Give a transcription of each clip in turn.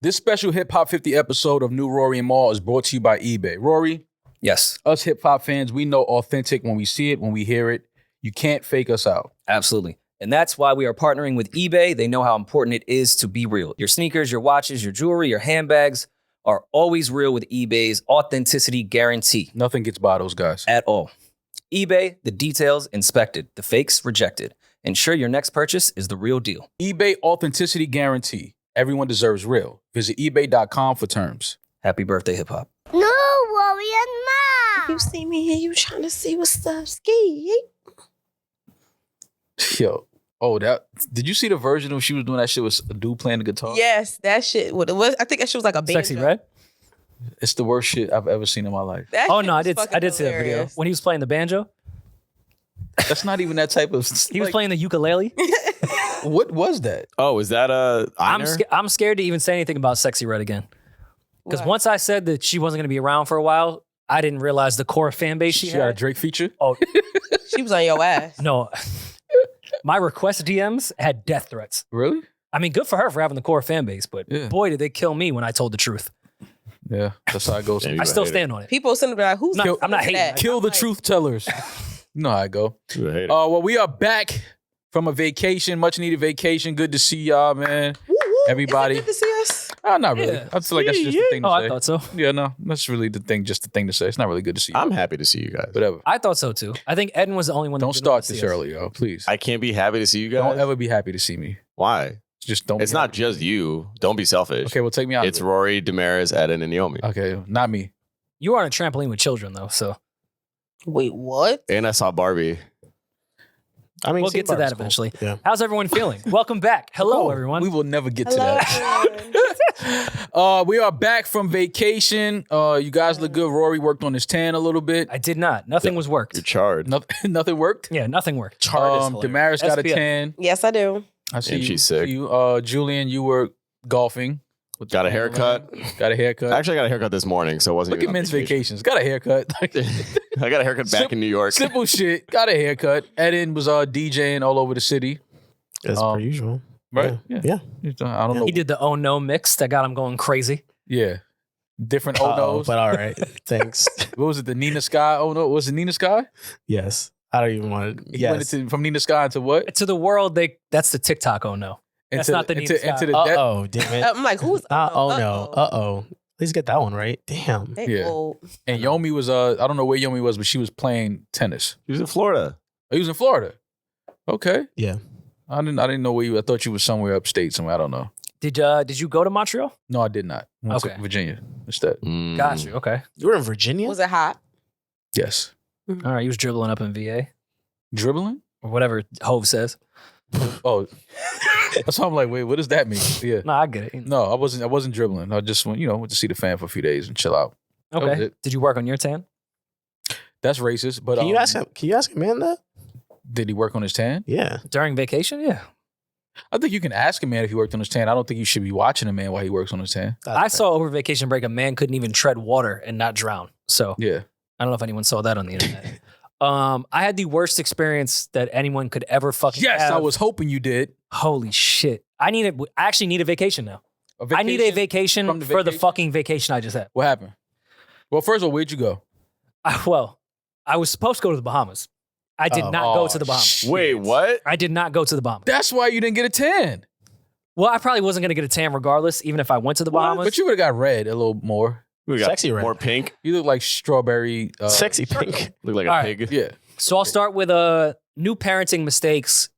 This special Hip Hop 50 episode of New Rory and Mal is brought to you by eBay. Rory, Yes, us hip hop fans, we know authentic when we see it, when we hear it. You can't fake us out. absolutely. And that's why we are partnering with eBay. They know how important it is to be real. Your sneakers, your watches, your jewelry, your handbags are always real with eBay's authenticity guarantee. Nothing gets by those guys. At all. eBay, the details inspected, the fakes rejected. Ensure your next purchase is the real deal. eBay authenticity guarantee. Everyone deserves real. Visit ebay.com for terms. Happy birthday, hip hop. NewRoryNMal. You see me here, you trying to see what's up, ski. Yo. Did you see the version of she was doing that shit with a dude playing the guitar? Yes, that shit. What it was? I think that shit was like a banjo. Sexy, right? It's the worst shit I've ever seen in my life. That Oh shit no, I was did fucking see that video hilarious. when he was playing the banjo. That's not even that type of... He was playing the ukulele. What was that? Oh, is that I'm scared to even say anything about Sexy Red again. Because What? once I said that she wasn't going to be around for a while, I didn't realize the core fan base she She got a had. Drake feature? Oh She was on your ass. no, my request DMs had death threats. Really? I mean, good for her for having the core fan base, but Yeah. boy, did they kill me when I told the truth. Yeah, that's how it goes. Yeah, I still stand on it. People sitting there like, who's I'm not listening to hating. that? Kill I'm the like, truth tellers. You know how I go. Well, we are back from a vacation, much needed vacation. Good to see y'all, man. woo, woo. Everybody. Is it good to see us? Not really. Yeah. I feel like that's just the thing to Oh, say. I thought so. Yeah, no, that's really just the thing to say. It's not really good to see you. I'm happy to see you guys. Whatever. I thought so too. I think Eddin was the only one. Don't that didn't want start to this see us. early, yo. Please. I can't be happy to see you guys. Don't ever be happy to see me. Why? Just don't. It's be not happy. just you. Don't be selfish. Okay, well, take me out. It's of it. Rory, Demaris, Eddin, and Naomi. Okay, not me. You are on a trampoline with children though, so Wait, what? And I saw Barbie. I mean, we'll St. get to that Barbara's cool. eventually. Yeah. How's everyone feeling? Welcome back. Hello, Oh, everyone. We will never get Hello. to that. We are back from vacation. You guys look good. Rory worked on his tan a little bit. I did not. Nothing was worked. You're charred. Nothing worked. Yeah, nothing worked. Demaris got a SPF. tan. Yes, I do. I see And you. she's sick. See you. Julian, you were golfing. with Got a the family. haircut. Got a haircut. Actually, I got a haircut this morning, so it wasn't Look even at on men's vacation. vacations. Got a haircut. I got a haircut back in New York. Simple shit. Got a haircut. Eddin was DJing all over the city. As per usual. Right? Yeah. I don't know. He did the oh no mix that got him going crazy. Yeah. Different Uh-oh, no's. but all right. Thanks. What was it? The Nina Sky? Oh no. Was it Nina Sky? Yes. I don't even want to. He went Yes. from Nina Sky to what? To the world, that's the TikTok oh no. That's not the Nina Sky. into the Uh-oh, damn it. I'm like, who's? Oh, no. Uh-oh. Please get that one right. Damn. They Yeah. old. And Yomi was I don't know where Yomi was, but she was playing tennis. He was in Florida. Oh, he was in Florida. Okay. Yeah. I didn't know where you. I thought you was somewhere upstate somewhere. I don't know. Did you go to Montreal? No, I did not. I went to Okay. Virginia instead. Got you. Okay. You were in Virginia? Was it hot? Yes. All right. You was dribbling up in VA Dribbling? or whatever Hove says. Oh, that's why I'm like, wait, what does that mean? Yeah. No, I get it. No, I wasn't dribbling. I just went to see the fan for a few days and chill out. That was Okay. it. Did you work on your tan? That's racist. But Can you ask him? Can you ask a man that? did he work on his tan? Yeah. During vacation? Yeah. I think you can ask a man if he worked on his tan. I don't think you should be watching a man while he works on his tan. I saw over vacation break a man couldn't even tread water and not drown. So Yeah. I don't know if anyone saw that on the internet. I had the worst experience that anyone could ever fucking Yes, have. I was hoping you did. Holy shit. I actually need a vacation now. I need a vacation from the for the vacation? fucking vacation I just had. What happened? Well, first of all, where'd you go? I was supposed to go to the Bahamas. I did not go to the Bahamas. shit. Wait, what? I did not go to the Bahamas. That's why you didn't get a tan. Well, I probably wasn't going to get a tan regardless, even if I went to the Bahamas. But you would have got red a little more. We got Sexy red. more pink. You look like strawberry. Sexy pink. Look like a All right. pig. Yeah. So I'll start with new parenting mistakes.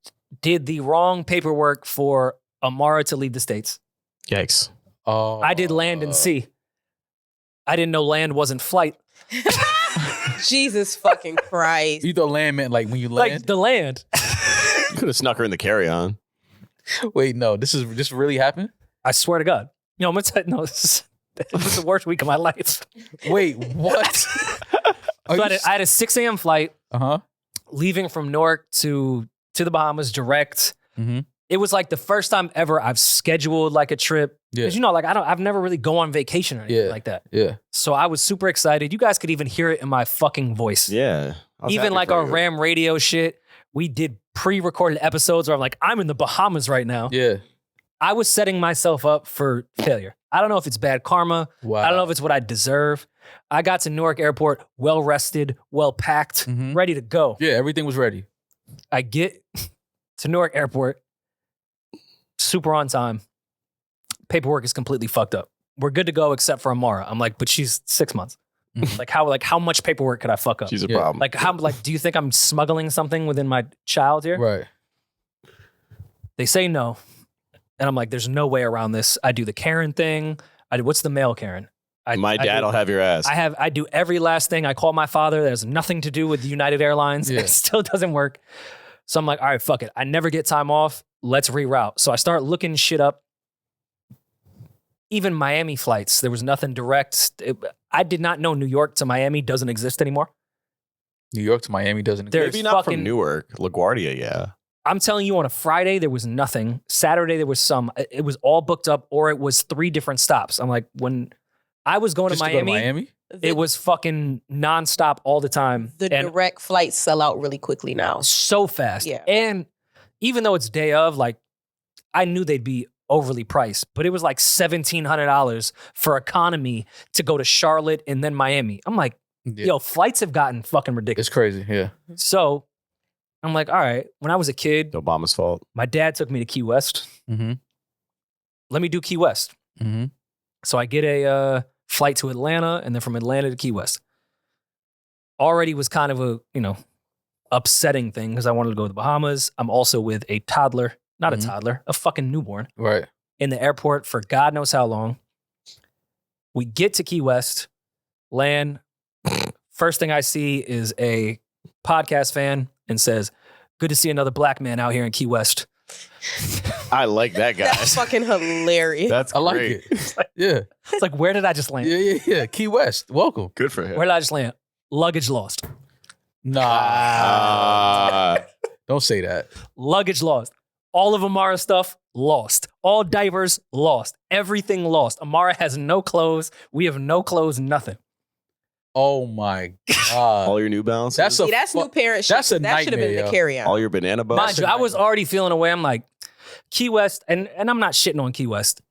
Did the wrong paperwork for Amara to leave the States. Yikes. I did land and sea. I didn't know land wasn't flight. Jesus fucking Christ. You thought land meant like when you Like land? the land. You could have snuck her in the carry-on. Wait, no. This really happened? I swear to God. You know, I'm gonna tell no, this was the worst week of my life. Wait, what? So I had a 6 a.m. flight Uh-huh. leaving from Newark to the Bahamas direct. Mm-hmm. It was like the first time ever I've scheduled like a trip. Yeah. Because you know, like I've never really go on vacation or anything like that. Yeah. So I was super excited. You guys could even hear it in my fucking voice. Yeah. I was Even happy like for our you. Ram radio shit, we did pre-recorded episodes where I'm like, I'm in the Bahamas right now. Yeah. I was setting myself up for failure. I don't know if it's bad karma. Wow. I don't know if it's what I deserve. I got to Newark Airport well rested, well packed, Mhm. ready to go. Yeah, everything was ready. I get to Newark Airport, super on time. Paperwork is completely fucked up. We're good to go except for Amara. I'm like, but she's 6 months. Mhm. How much paperwork could I fuck up? She's a Yeah. problem. Do you think I'm smuggling something within my child here? Right. They say no. And I'm like, there's no way around this. I do the Karen thing. What's the male Karen? My dad will have your ass. I do every last thing. I call my father. There's nothing to do with United Airlines. Yeah. It still doesn't work. So I'm like, all right, fuck it. I never get time off. Let's reroute. So I start looking shit up. Even Miami flights, there was nothing direct. I did not know New York to Miami doesn't exist anymore. New York to Miami doesn't There's exist. Maybe not fucking- from Newark. LaGuardia, yeah. I'm telling you, on a Friday, there was nothing. Saturday, there was some. It was all booked up, or it was 3 different stops. I'm like, when I was going Just to to go to Miami, Miami? it was fucking nonstop all the time. The and direct flights sell out really quickly now. so fast. Yeah. And even though it's day of, like, I knew they'd be overly priced, but it was like $1,700 for economy to go to Charlotte and then Miami. I'm like, Yeah. yo, flights have gotten fucking ridiculous. It's crazy. Yeah. So I'm like, all right, when I was a kid, Obama's fault. my dad took me to Key West. Mm-hmm. Let me do Key West. Mm-hmm. So I get a flight to Atlanta and then from Atlanta to Key West. Already was kind of a, upsetting thing because I wanted to go to the Bahamas. I'm also with a toddler, not Mhm. a toddler, a fucking newborn Right. in the airport for God knows how long. We get to Key West, land. First thing I see is a podcast fan and says, good to see another black man out here in Key West. I like that guy. That's fucking hilarious. That's I like great. it. Yeah. It's like, where did I just land? Yeah. Key West. Welcome. Good for him. Where did I just land? Luggage lost. Nah. Don't say that. Luggage lost. All of Amara's stuff lost. All diapers lost. Everything lost. Amara has no clothes. We have no clothes, nothing. Oh my All God. your New Balances. That's a See, that's new parent shit. that's a That should have been nightmare, the yo. carry-on. all your banana boats. Mind you, I was already feeling away. I'm like, Key West, and I'm not shitting on Key West.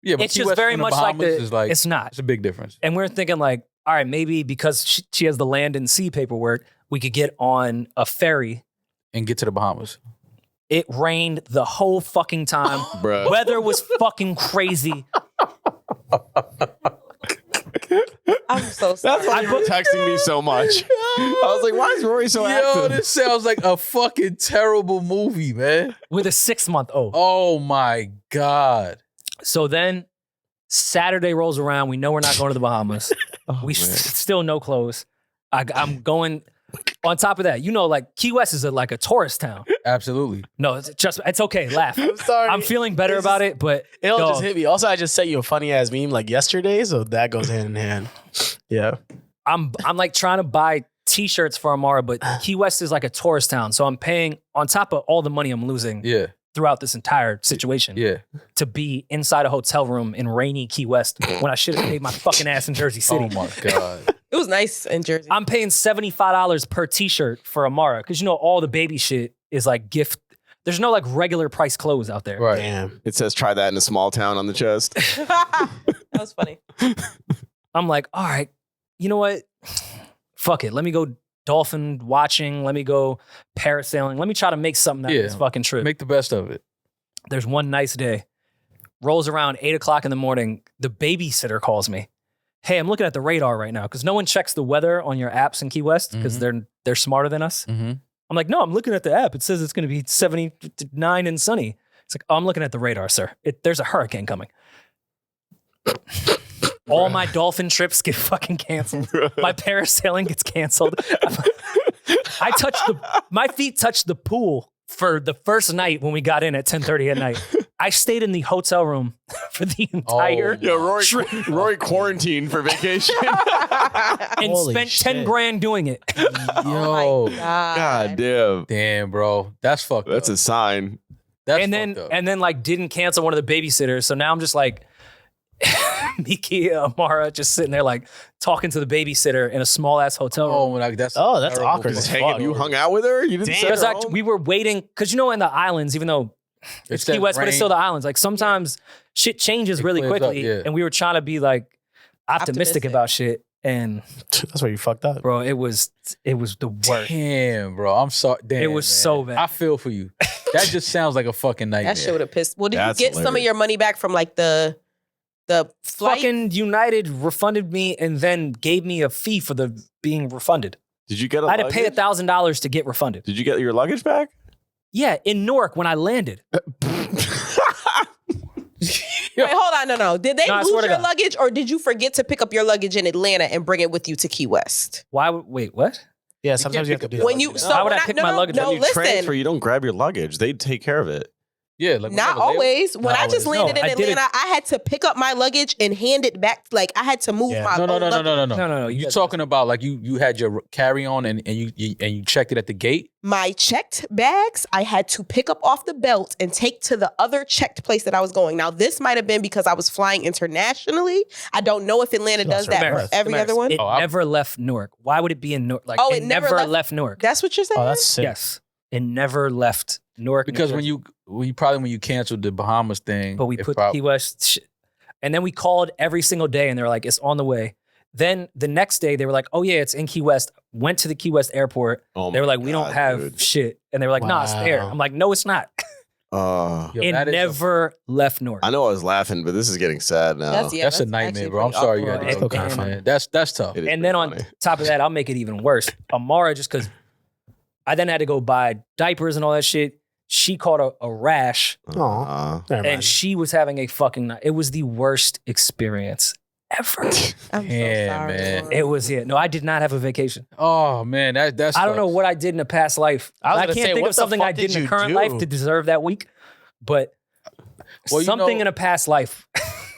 Yeah, but It's Key just West very from the much like Bahamas the, is like it's not. it's a big difference. And we're thinking like, all right, maybe because she has the land and sea paperwork, we could get on a ferry. And get to the Bahamas. It rained the whole fucking time. Bruh. Weather was fucking crazy. I'm so sorry. That's why you were texting me so much. I was like, why is Rory so Yo, active? this sounds like a fucking terrible movie, man. With a 6-month-old. Oh my God. So then Saturday rolls around. We know we're not going to the Bahamas. Oh, We man. still no clothes. I'm going. On top of that, like Key West is like a tourist town. Absolutely. No, it's okay. Laugh. I'm sorry. I'm feeling better about it, but It'll dog, just hit me. Also, I just sent you a funny ass meme like yesterday, so that goes hand in hand. Yeah. I'm like trying to buy T-shirts for Amara, but Key West is like a tourist town, so I'm paying on top of all the money I'm losing Yeah. throughout this entire situation Yeah. to be inside a hotel room in rainy Key West when I should have paid my fucking ass in Jersey City. Oh my God. It was nice in Jersey. I'm paying $75 per T-shirt for Amara because all the baby shit is like gift. There's no like regular price clothes out there. Right. Damn. It says try that in a small town on the chest. That was funny. I'm like, all right, you know what? Fuck it. Let me go dolphin watching. Let me go parasailing. Let me try to make something out Yeah. of this fucking trip. Make the best of it. There's one nice day. Rolls around 8 o'clock in the morning. The babysitter calls me. Hey, I'm looking at the radar right now because no one checks the weather on your apps in Key West because they're smarter than us. Mm-hmm. I'm like, no, I'm looking at the app. It says it's going to be 79 and sunny. It's like, oh, I'm looking at the radar, sir. There's a hurricane coming. All my dolphin trips get fucking canceled. My parasailing gets canceled. My feet touched the pool for the first night when we got in at 10:30 at night. I stayed in the hotel room for the entire Yeah, Rory, trip Rory quarantined for vacation. and Holy spent shit. 10 grand doing it. Yo. Oh my God. God damn. Damn, bro. That's fucked That's up. a sign. That's and fucked up. then like didn't cancel one of the babysitters. So now I'm just like Miki, Amara just sitting there like talking to the babysitter in a small ass hotel room. Oh my God. That's That's terrible awkward fucking as Just fuck. hanging. You hung out with her? You didn't Damn. send Because her home? we were waiting, because in the islands, even though It's that Key West, but it's rain. still the islands. Like sometimes shit changes It really clears up, quickly, yeah. and we were trying to be like optimistic about shit. And That's where you fucked up. bro, it was the worst. Damn, bro. I'm sorry. Damn, It was man. so bad. I feel for you. That just sounds like a fucking nightmare. That shit would have pissed. Well, did That's you get some of hilarious. your money back from like the flight? Fucking United refunded me and then gave me a fee for the being refunded. Did you get a I had to pay luggage? $1,000 to get refunded. Did you get your luggage back? Yeah, in Newark when I landed. Wait, hold on, no. Did they No, I lose swear to your God. luggage, or did you forget to pick up your luggage in Atlanta and bring it with you to Key West? Wait, what? Yeah, sometimes you have to do that. When you so Why would when I pick no, my no, luggage no, up? You listen. transfer, you don't grab your luggage. They take care of it. Yeah, like Not whatever, always. When Not I just always. landed No, I in did it- Atlanta, I had to pick up my luggage and hand it back. Like I had to move Yeah. my No. own luggage. No. You guys- talking about like you had your carry on and you checked it at the gate? My checked bags, I had to pick up off the belt and take to the other checked place that I was going. Now, this might have been because I was flying internationally. I don't know if Atlanta She does lost that her for breath. every other one. It never left Newark. Why would it be in Newark? Like, Oh, it it never never left- left Newark. That's what you're saying? Oh, that's sick. Yes, it never left Newark. Because New when Jersey. you canceled the Bahamas thing, But we it put prob- Key West, and then we called every single day, and they were like, "It's on the way." Then the next day, they were like, "Oh yeah, it's in Key West." Went to the Key West airport. Oh They were my like, "We don't God, have dude. shit," and they were like, "Nah, it's there." Wow. I'm like, "No, it's not." Uh, Yo, It that is a- never left Newark. I know I was laughing, but this is getting sad now. that's a nightmare, actually bro. I'm pretty sorry you awful. had to go It's still through kinda that, man. That's tough. It is And then pretty on funny. top of that, I'll make it even worse. Amara, just because I then had to go buy diapers and all that shit. She caught a rash, Uh, Never mind. and she was having a fucking. It was the worst experience ever. I'm Yeah, so sorry. man. Lauren. It was No, I did not have a vacation. Oh man, that's I don't know what I did in a past life. I was I gonna can't say, think what of the something I fuck did did in a you current do? life to deserve that week, but Well, you something know- in a past life.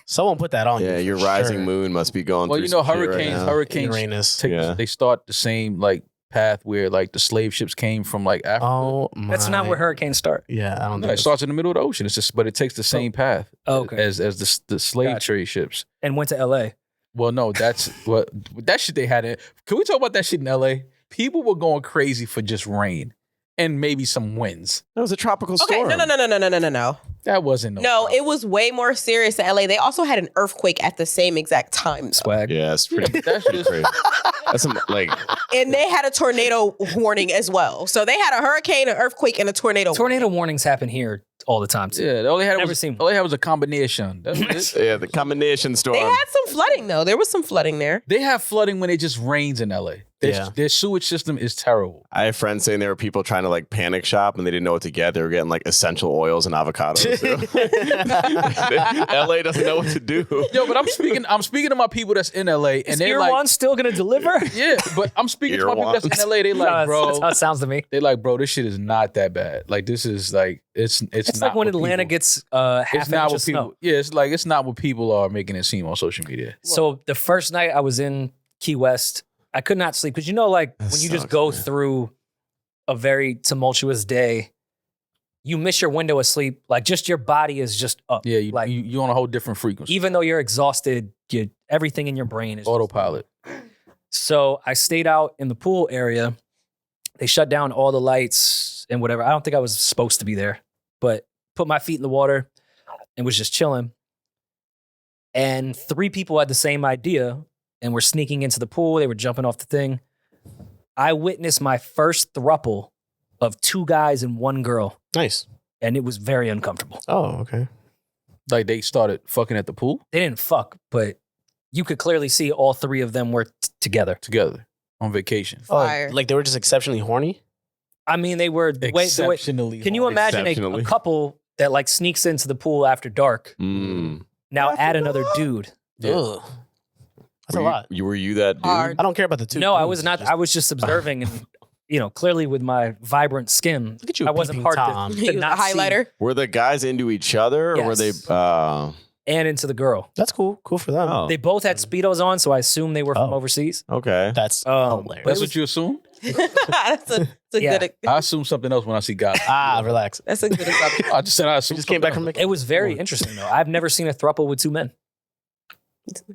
Someone put that on you. yeah, your for rising sure. moon must be going Well, through you know, some shit right hurricanes, now. hurricanes Uranus. Yeah. they start the same like path where like the slave ships came from like Africa. Oh my. That's not where hurricanes start. Yeah, I don't No, know. it starts in the middle of the ocean. It's just, but it takes the same path Okay. as the slave Gotcha. trade ships. And went to LA. Well, no, that's what that shit they had in. Can we talk about that shit in LA? People were going crazy for just rain and maybe some winds. That was a tropical Okay, storm. no. That wasn't No, it was way more serious in LA. They also had an earthquake at the same exact time, though. Swag. Yeah, it's pretty, That's pretty just- crazy. That's some, like, And they had a tornado warning as well. So they had a hurricane, an earthquake, and a tornado. Tornado warnings happen here all the time too. Yeah, all they had Never was seen one. all they had was a combination. That's what it- yeah, the combination storm. They had some flooding though. There was some flooding there. They have flooding when it just rains in LA. Their sewage system is terrible. I have friends saying there were people trying to like panic shop and they didn't know what to get. They were getting like essential oils and avocados. LA doesn't know what to do. Yo, but I'm speaking to my people that's in LA, and Is they're Ear like, One still gonna deliver? yeah, but I'm speaking to my people that's in LA. They like, That's bro, how it sounds to me. they like, bro, this shit is not that bad. Like, this is like, it's It's not like when what Atlanta people- gets half it's an not inch what of people. snow. Yeah, it's like it's not what people are making it seem on social media. So the first night I was in Key West, I could not sleep because That when you just sucks, go man. through a very tumultuous day, you miss your window of sleep. Like just your body is just up. Yeah, like you on a whole different frequency. even though you're exhausted, everything in your brain is just- Autopilot. So I stayed out in the pool area. They shut down all the lights and whatever. I don't think I was supposed to be there, but put my feet in the water and was just chilling. And 3 people had the same idea and were sneaking into the pool. They were jumping off the thing. I witnessed my first throuple of 2 guys and 1 girl, Nice. and it was very uncomfortable. Oh, okay. Like they started fucking at the pool They didn't fuck, but you could clearly see all 3 of them were together. together on vacation. Fire. Oh, like they were just exceptionally horny. I mean, they were the way. Exceptionally. Can you horny. imagine a Exceptionally. couple that like sneaks into the pool after dark? Mm. Now add another dude. Yeah. Ugh. That's Were a you- lot. Were you that dude? Hard. I don't care about the two. No, I dudes, was not. just- I was just observing, and clearly with my vibrant skin, Look at you, I wasn't peeping hard Tom. to He was a not see highlighter. Were the guys into each other or were they? Yes. and into the girl. That's cool. Cool for them. Oh. They both had speedos on, so I assume they were from Oh. overseas. Okay. That's Um, hilarious. That's what you assume? that's a Yeah. good. I assume something else when I see guys. Relax. That's a good assumption. I just said I We assume. just came back from something vacation. It was very interesting though. I've never seen a throuple with 2 men.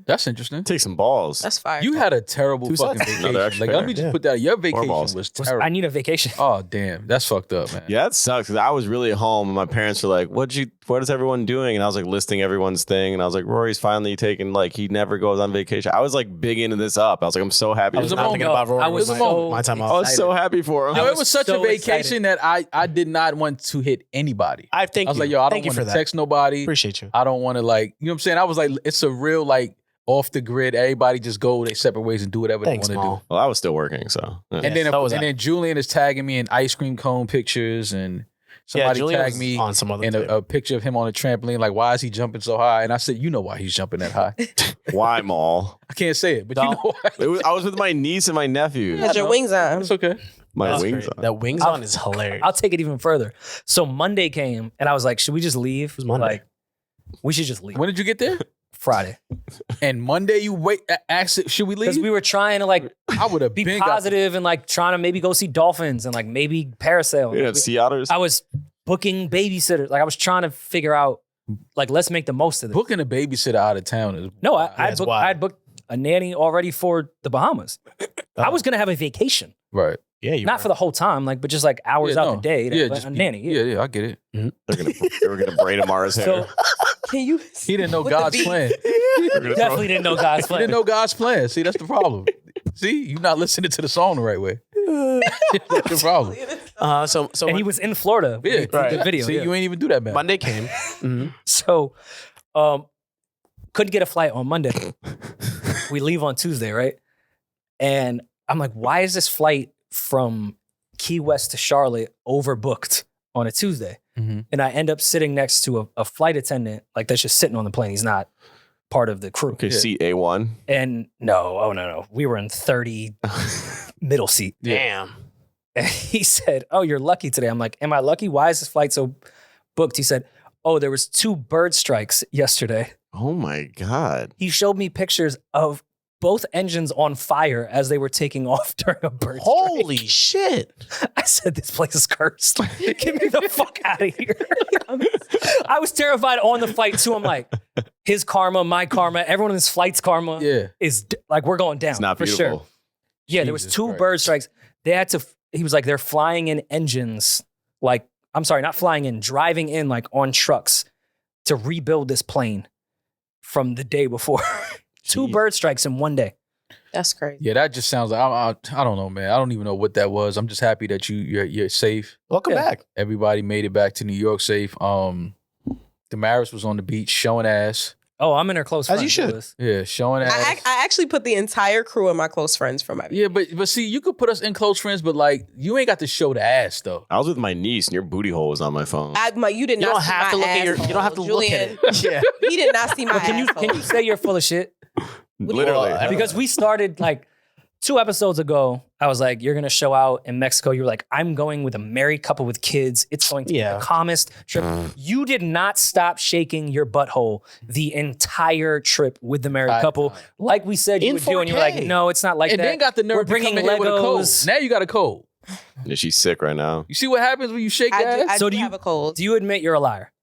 That's interesting. Take some balls. That's fire. You had a terrible 2 fucking sets. vacation. Another extra Like, let pair. me just Yeah. put that. Your vacation balls. was terrible. I need a vacation. Oh damn, that's fucked up, man. Yeah, that sucks. 'Cause I was really at home and my parents were like, what is everyone doing? And I was like listing everyone's thing. And I was like, Rory's finally taking, like, he never goes on vacation. I was like bigging this up. I was like, I'm so happy. I was a not moment. thinking about Rory. I was my, so my time I off. was so happy for him. Yo, I it was was such so a vacation excited. that I did not want to hit anybody. I think I was like, yo, I don't want to text nobody. Appreciate you. I don't want to, like, you know what I'm saying? I was like, it's a real, like, off the grid. Everybody just go their separate ways and do whatever Thanks, they want to do. Mal. Well, I was still working, so. Yeah. And then so was I. then Julian is tagging me in ice cream cone pictures, and somebody Julian tagged was me on some other in tip. a picture of him on a trampoline. Like, why is he jumping so high? And I said, you know why he's jumping that high. Why, Maul? I can't say it, but you know why. I was with my niece and my nephew. Had your wings on. It's okay. My That's wings great. on. That wings on is hilarious. I'll take it even further. So Monday came, and I was like, should we just leave? It was Monday. Like, we should just leave. When did you get there? Friday. And Monday you asked, should we Because leave? we were trying to, like, I would have be been positive and, like, trying to maybe go see dolphins and, like, maybe parasail. You had sea otters? I was booking babysitters. Like, I was trying to figure out, like, let's make the most of this. Booking a babysitter out of town is No, Yeah, it's wild. I had booked a nanny already for the Bahamas. I was gonna have a vacation, right. Yeah, you not were. for the whole time, like, but just like hours out the day. Yeah, but just a nanny. Yeah, I get it. They were gonna braid Amara's hair. So Can you? He didn't know With the God's beat. plan. definitely didn't know God's He plan. didn't know God's plan. See, that's the problem. See, you're not listening to the song the right way. That's the problem. So And he was in Florida. when Yeah, he did right. the video. See, yeah. you ain't even do that, man. Monday came. Mhm. So, couldn't get a flight on Monday. We leave on Tuesday, right? And I'm like, why is this flight from Key West to Charlotte overbooked on a Tuesday? Mhm. And I end up sitting next to a flight attendant, like that's just sitting on the plane. He's not part of the crew. Okay, seat A1. And no. We were in 30 middle seat. Damn. And he said, oh, you're lucky today. I'm like, am I lucky? Why is this flight so booked? He said, oh, there was 2 bird strikes yesterday. Oh my God. He showed me pictures of both engines on fire as they were taking off during a bird Holy shit. strike. I said, this place is cursed. Get me the fuck out of here. I was terrified on the flight too. I'm like, his karma, my karma, everyone in this flight's karma Yeah. is like, we're going down It's not for beautiful. sure. Yeah, there was Jesus 2 Christ. bird strikes. They had to, he was like, they're flying in engines, like, I'm sorry, not flying in, driving in like on trucks to rebuild this plane from the day before. 2 Jeez. bird strikes in one day. That's crazy. Yeah, that just sounds like I don't know, man. I don't even know what that was. I'm just happy that you're safe. Welcome Yeah. back. Everybody made it back to New York safe. Demaris was on the beach showing ass. Oh, I'm in her close As friends. you should. Lewis. Yeah, showing ass. I actually put the entire crew of my close friends for my. Yeah, but see, you could put us in close friends, but like you ain't got to show the ass though. I was with my niece and your booty hole was on my phone. You did You not don't see have my to look at your. asshole. You don't have to Julian, look at it. Yeah. He did not see my Can asshole. you say you're full of shit? Literally. Well, Because we started like 2 episodes ago. I was like, you're gonna show out in Mexico. You were like, I'm going with a married couple with kids. It's going to be Yeah. the calmest trip. You did not stop shaking your butthole the entire trip with the married Entire couple, time. like we said you In would do. And you're 4K. like, no, it's not like And that. then got the nerve We're to bringing come in here with a cold. Legos. Now you got a cold. Yeah, she's sick right now. You see what happens when you shake your ass? I So do do you- have a cold. Do you admit you're a liar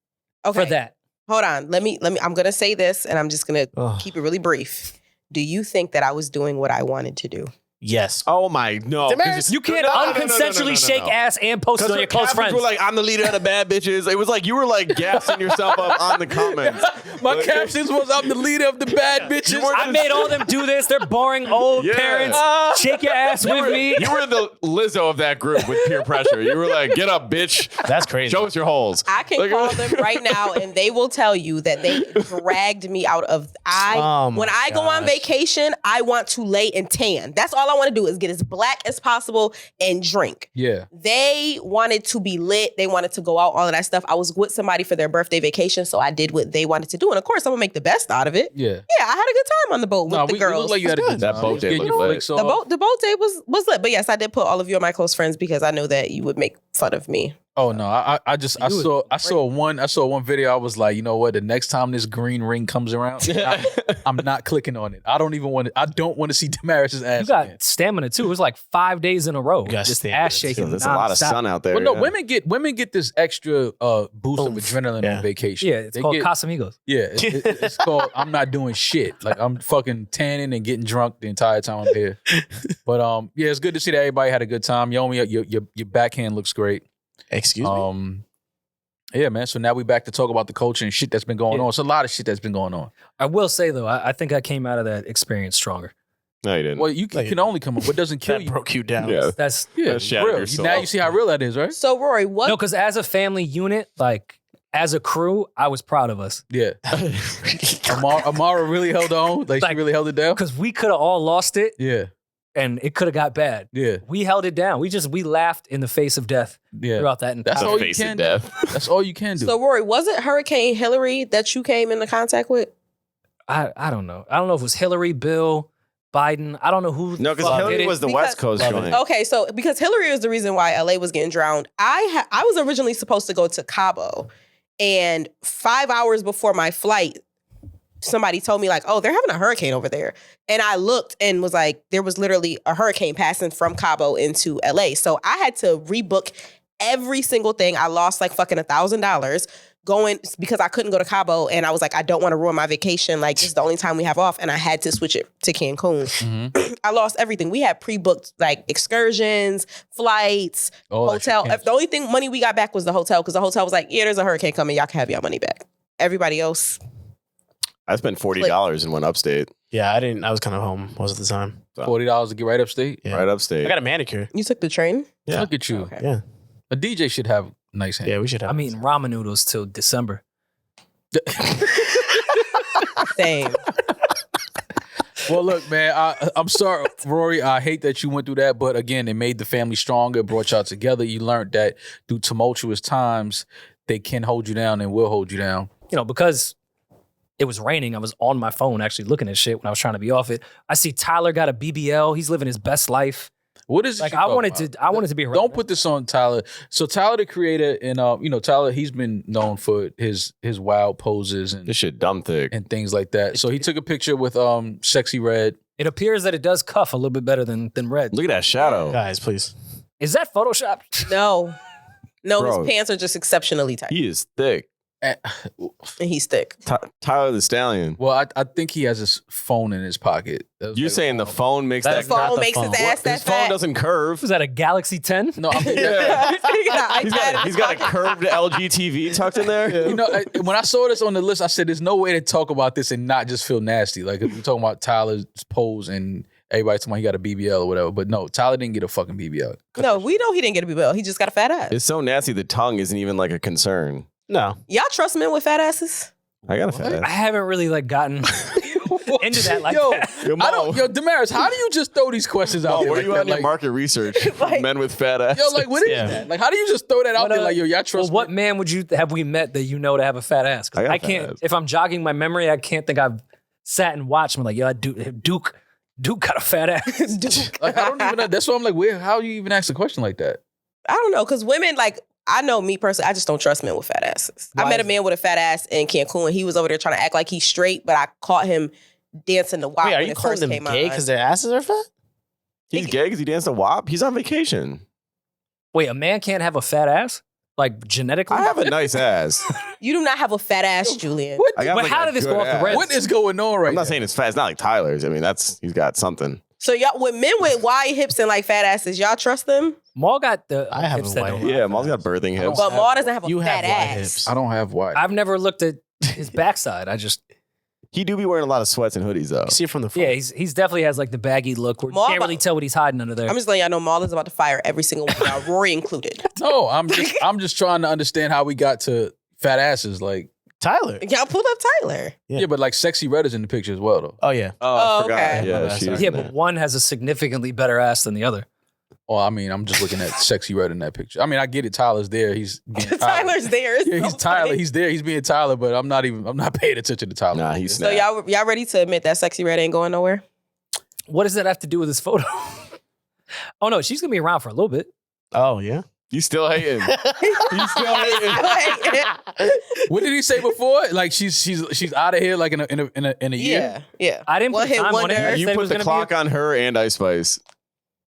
Okay, for that? hold on. Let me. I'm gonna say this, and I'm just gonna Ugh. keep it really brief. Do you think that I was doing what I wanted to do? Yes. Oh my no! Demaris, You can't unconsensually shake ass and post it on your close friends. Were like, I'm the leader of the bad bitches. It was like you were like gassing yourself up on the comments. My captions was I'm the leader of the bad bitches. I made all them do this. They're boring old Yeah. parents. Shake your ass with me. You were the Lizzo of that group with peer pressure. You were like, get up, bitch. That's crazy. Show us your holes. I can Like- call them right now, and they will tell you that they dragged me out of. Oh my When I go on gosh. vacation, I want to lay and tan. That's all I want to do is get as black as possible and drink. Yeah. They wanted to be lit. They wanted to go out, all of that stuff. I was with somebody for their birthday vacation, so I did what they wanted to do. And of course, I'm gonna make the best out of it. Yeah. Yeah, I had a good time on the boat with No, the it girls. looked like you had a good That time. boat You was day getting looked your lit. flicks the off. boat day was lit. But yes, I did put all of you on my close friends because I know that you would make fun of me. Oh no, I saw one video. I was like, you know what? The next time this green ring comes around, I'm not clicking on it. I don't want to see Demaris' ass. You got again. stamina too. It was like 5 days in a row. got Just stamina, ass shaking. There's a lot of nonstop. sun out there. Well, no, yeah. women get this extra boost of Oomph. adrenaline Yeah. on vacation. Yeah, it's They called get- Casamigos. Yeah, it's called I'm not doing shit. shit. Like I'm fucking tanning and getting drunk the entire time I'm here. But yeah, it's good to see that everybody had a good time. Yomi, your backhand looks great. Excuse me. Yeah, man. So now we back to talk about the culture and shit that's been going on. It's a lot of shit that's been going on. I will say though, I think I came out of that experience stronger. No, you didn't. Well, you can only come up. What doesn't kill That you? broke you down. Yeah. That's Shattered real. your soul. Now you see how real that is, right? So Rory, what? no, because as a family unit, like as a crew, I was proud of us Yeah. Amara really held on. Like she Like- really held it down. because we could have all lost it Yeah. and it could have got bad. Yeah. We held it down. We laughed in the face of death Yeah. throughout that That's entire. all The you face of can do. death. That's all you can do. So Rory, was it Hurricane Hillary that you came into contact with? I don't know. I don't know if it was Hillary, Bill, Biden. I don't know who. No, because fuck Hillary did it. was the Because- West Coast Love it. joint. Okay, so because Hillary is the reason why LA was getting drowned. I was originally supposed to go to Cabo, and 5 hours before my flight, somebody told me like, "Oh, they're having a hurricane over there," and I looked and was like, there was literally a hurricane passing from Cabo into LA. So I had to rebook every single thing. I lost like fucking $1,000 going because I couldn't go to Cabo, and I was like, I don't want to ruin my vacation. Like, this is the only time we have off, and I had to switch it to Cancun. Mhm. I lost everything. We had pre-booked like excursions, flights, All that hotel. shit The only thing money we got back was the hotel because the hotel was like, yeah, there's a hurricane coming. Y'all can have your money back. Everybody else, I spent $40 and went upstate. Yeah, I was kind of home most of the time. $40 to get right upstate. Yeah. Right upstate. I got a manicure. you took the train. Yeah. Look at you. Okay. Yeah. A DJ should have nice hands. Yeah, we should have. I'm eating ramen noodles till December. Same. Well, look, man, I'm sorry, Rory. I hate that you went through that, but again, it made the family stronger, brought y'all together. You learned that through tumultuous times, they can hold you down and will hold you down. You know, because it was raining, I was on my phone actually looking at shit when I was trying to be off it. I see Tyler got a BBL. He's living his best life. What is Like you I talking wanted about? to. I wanted to be. Don't relevant. put this on Tyler. So Tyler, the creator, and Tyler, he's been known for his wild poses This shit dumb thick. and things like that. So he took a picture with Sexy Red. It appears that it does cuff a little bit better than red. Look at that shadow. Guys, please. Is that Photoshop? No, Bro. his pants are just exceptionally tight, He is thick. Eh, and he's thick. Tyler the Stallion. Well, I think he has his phone in his pocket. That was You're like- saying the phone makes The that The phone not the makes phone. his ass that His phone fat. doesn't curve. Was that a Galaxy 10? No, I'm, Yeah. He's got a iPad. curved LG TV tucked in there. when I saw this on the list, I said, "There's no way to talk about this and not just feel nasty." Like if we're talking about Tyler's pose and everybody talking about he got a BBL or whatever, but no, Tyler didn't get a fucking BBL. No, we know he didn't get a BBL. He just got a fat ass. It's so nasty. The tongue isn't even like a concern. No. Y'all trust men with fat asses? I got a fat I ass. haven't really like gotten into that like yo, that. I don't. Yo, Demaris, how do you just throw these questions out Oh, there? where like you that? at in your Like, market research? Like- Men with fat ass. yo, like what is Yeah. that? Like, how do you just throw that out But, there? Like, yo, y'all Well, trust what me? man would you have we met that you know to have a fat ass? 'Cause I got I fat can't. ass. If I'm jogging my memory, I can't think I've sat and watched. I'm like, yo, Duke got a fat ass. Like, I don't even know. That's why I'm like, where? How you even ask a question like that? I don't know, because women, like, I know me personally, I just don't trust men with fat asses. I Why met a is man with a fat ass in Cancun. He was over there trying to act like he's straight, but I caught him dancing the WAP Wait, are when you it calling first them came gay on. because their asses are fat? He's gay because he danced a WAP. He's on vacation. Wait, a man can't have a fat ass? Like genetically? I have a nice ass. You do not have a fat ass, Julian. What? I got But like how a did this good go off the ass. Reds? What is going on right I'm not now? saying it's fat. It's not like Tyler's. I mean, he's got something. So y'all, with men with wide hips and like fat asses, y'all trust them? Maul got the I have hips a that white don't hip. lie. Yeah, Maul's got birthing hips. But Maul doesn't have a You fat have wide ass. hips. I don't have white. I've never looked at his backside. I just He do be wearing a lot of sweats and hoodies though. You see it from the front. yeah, he's definitely has like the baggy look where you Maul can't really tell what he's hiding under there. I'm just letting y'all know Maul is about to fire every single one of y'all, Rory included. No, I'm just trying to understand how we got to fat asses. Like, Tyler. Y'all pulled up Tyler. Yeah. yeah, but like Sexy Red is in the picture as well, though. Oh, yeah. Oh, I Oh, forgot. okay. My Yeah, bad, she sorry. was yeah, in but there. one has a significantly better ass than the other. Oh, I mean, I'm just looking at Sexy Red in that picture. I mean, I get it. Tyler's there. He's being Tyler. Tyler's there. It's Yeah, so he's Tyler. funny. He's there. He's being Tyler, but I'm not paying attention to Tyler. Nah, he's So y'all ready to admit that Sexy Red ain't going nowhere? What does that have to do with this photo? Oh no, she's gonna be around for a little bit. Oh, yeah. You still hating? You still hating? What did he say before? Like she's out of here like in a year. Yeah, yeah. I didn't One put hit time on wonder. it. I You said it put was the gonna clock be on her and Ice Spice.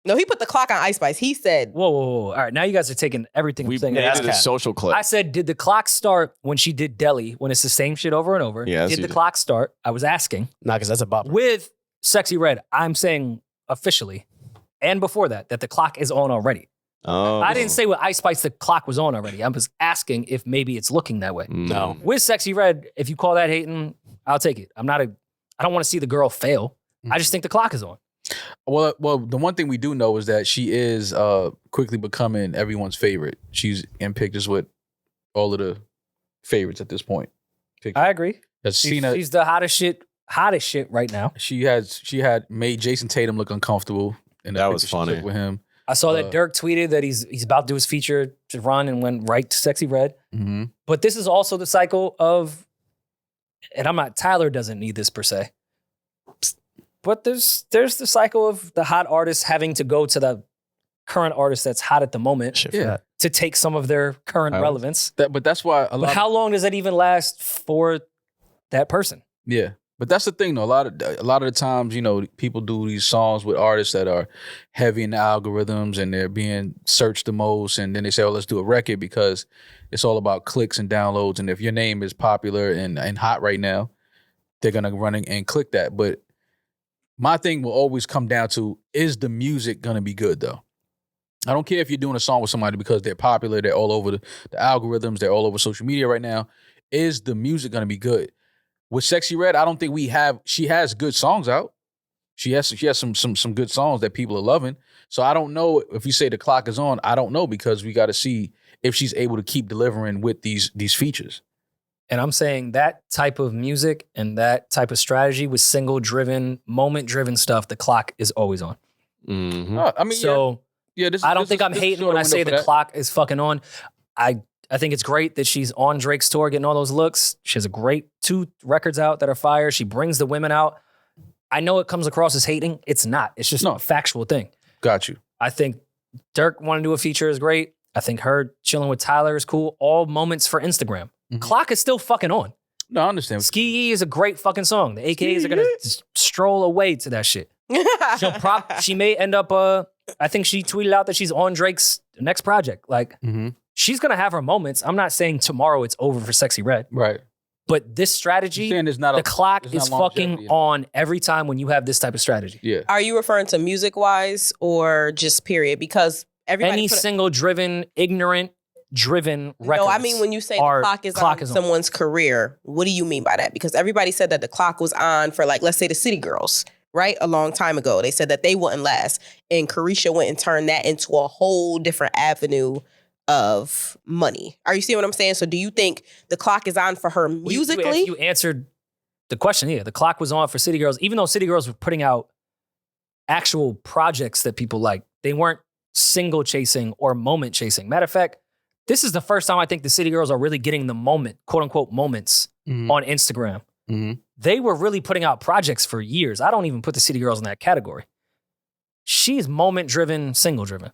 No, he put the clock on Ice Spice. He said, Whoa. All right, now you guys are taking everything I'm We saying. made that's it a cap. social clip. I said, did the clock start when she did Deli, when it's the same shit over and over? Yes, Did you the did. clock start? I was asking. Nah, because that's a bop. With Sexyy Red, I'm saying officially, and before that the clock is on already. Oh, I didn't say with Ice Spice the clock was on already. I was asking if maybe it's looking that way. No. With Sexyy Red, if you call that hating, I'll take it. I don't want to see the girl fail. I just think the clock is on. Well, the one thing we do know is that she is quickly becoming everyone's favorite. She's in pictures with all of the favorites at this point. I agree. She's the hottest shit right now. She had made Jason Tatum look uncomfortable, and That was funny. with him. I saw that Dirk tweeted that he's about to do his feature to run and went right to Sexyy Red. Mm-hmm. But this is also the cycle of, and Tyler doesn't need this per se, but there's the cycle of the hot artist having to go to the current artist that's hot at the moment Shit, Yeah. fat. to take some of their current relevance. But that's why a lot. But how long does that even last for that person? Yeah. But that's the thing, though. A lot of the times, people do these songs with artists that are heavy in the algorithms and they're being searched the most, and then they say, "Oh, let's do a record," because it's all about clicks and downloads. And if your name is popular and hot right now, they're gonna run and click that. But my thing will always come down to, is the music gonna be good though? I don't care if you're doing a song with somebody because they're popular, they're all over the algorithms, they're all over social media right now. Is the music gonna be good? With Sexyy Red, I don't think she has good songs out. She has some good songs that people are loving. So I don't know if you say the clock is on, I don't know, because we got to see if she's able to keep delivering with these features. And I'm saying that type of music and that type of strategy with single-driven, moment-driven stuff, the clock is always on. Mhm. I mean, So I don't think I'm this is hating short when I window say for the that. clock is fucking on. I think it's great that she's on Drake's tour getting all those looks. She has a great 2 records out that are fire. She brings the women out. I know it comes across as hating. It's not. It's just a factual thing. Got you. I think Dirk wanting to do a feature is great. I think her chilling with Tyler is cool. All moments for Instagram. Mhm. Clock is still fucking on. No, I understand. Ski is a great fucking song. The AKAs are gonna just stroll away to that shit. She may end up. I think she tweeted out that she's on Drake's next project. Like Mhm. she's gonna have her moments. I'm not saying tomorrow it's over for Sexyy Red, Right. but this strategy, You're saying there's not the clock there's not is longevity fucking in it. on every time when you have this type of strategy. Yeah. Are you referring to music wise or just period? Because everybody Any single driven, ignorant driven records. No, I mean when you say the clock is on someone's career, what do you mean by that? Because everybody said that the clock was on for, like, let's say the City Girls, right? A long time ago. They said that they wouldn't last. And Carisha went and turned that into a whole different avenue of money. Are you seeing what I'm saying? So do you think the clock is on for her musically? You answered the question. Yeah, the clock was on for City Girls, even though City Girls were putting out actual projects that people like. They weren't single chasing or moment chasing. Matter of fact, this is the first time I think the City Girls are really getting the moment, quote unquote, moments Mhm. on Instagram. Mhm. They were really putting out projects for years. I don't even put the City Girls in that category. She's moment driven, single driven.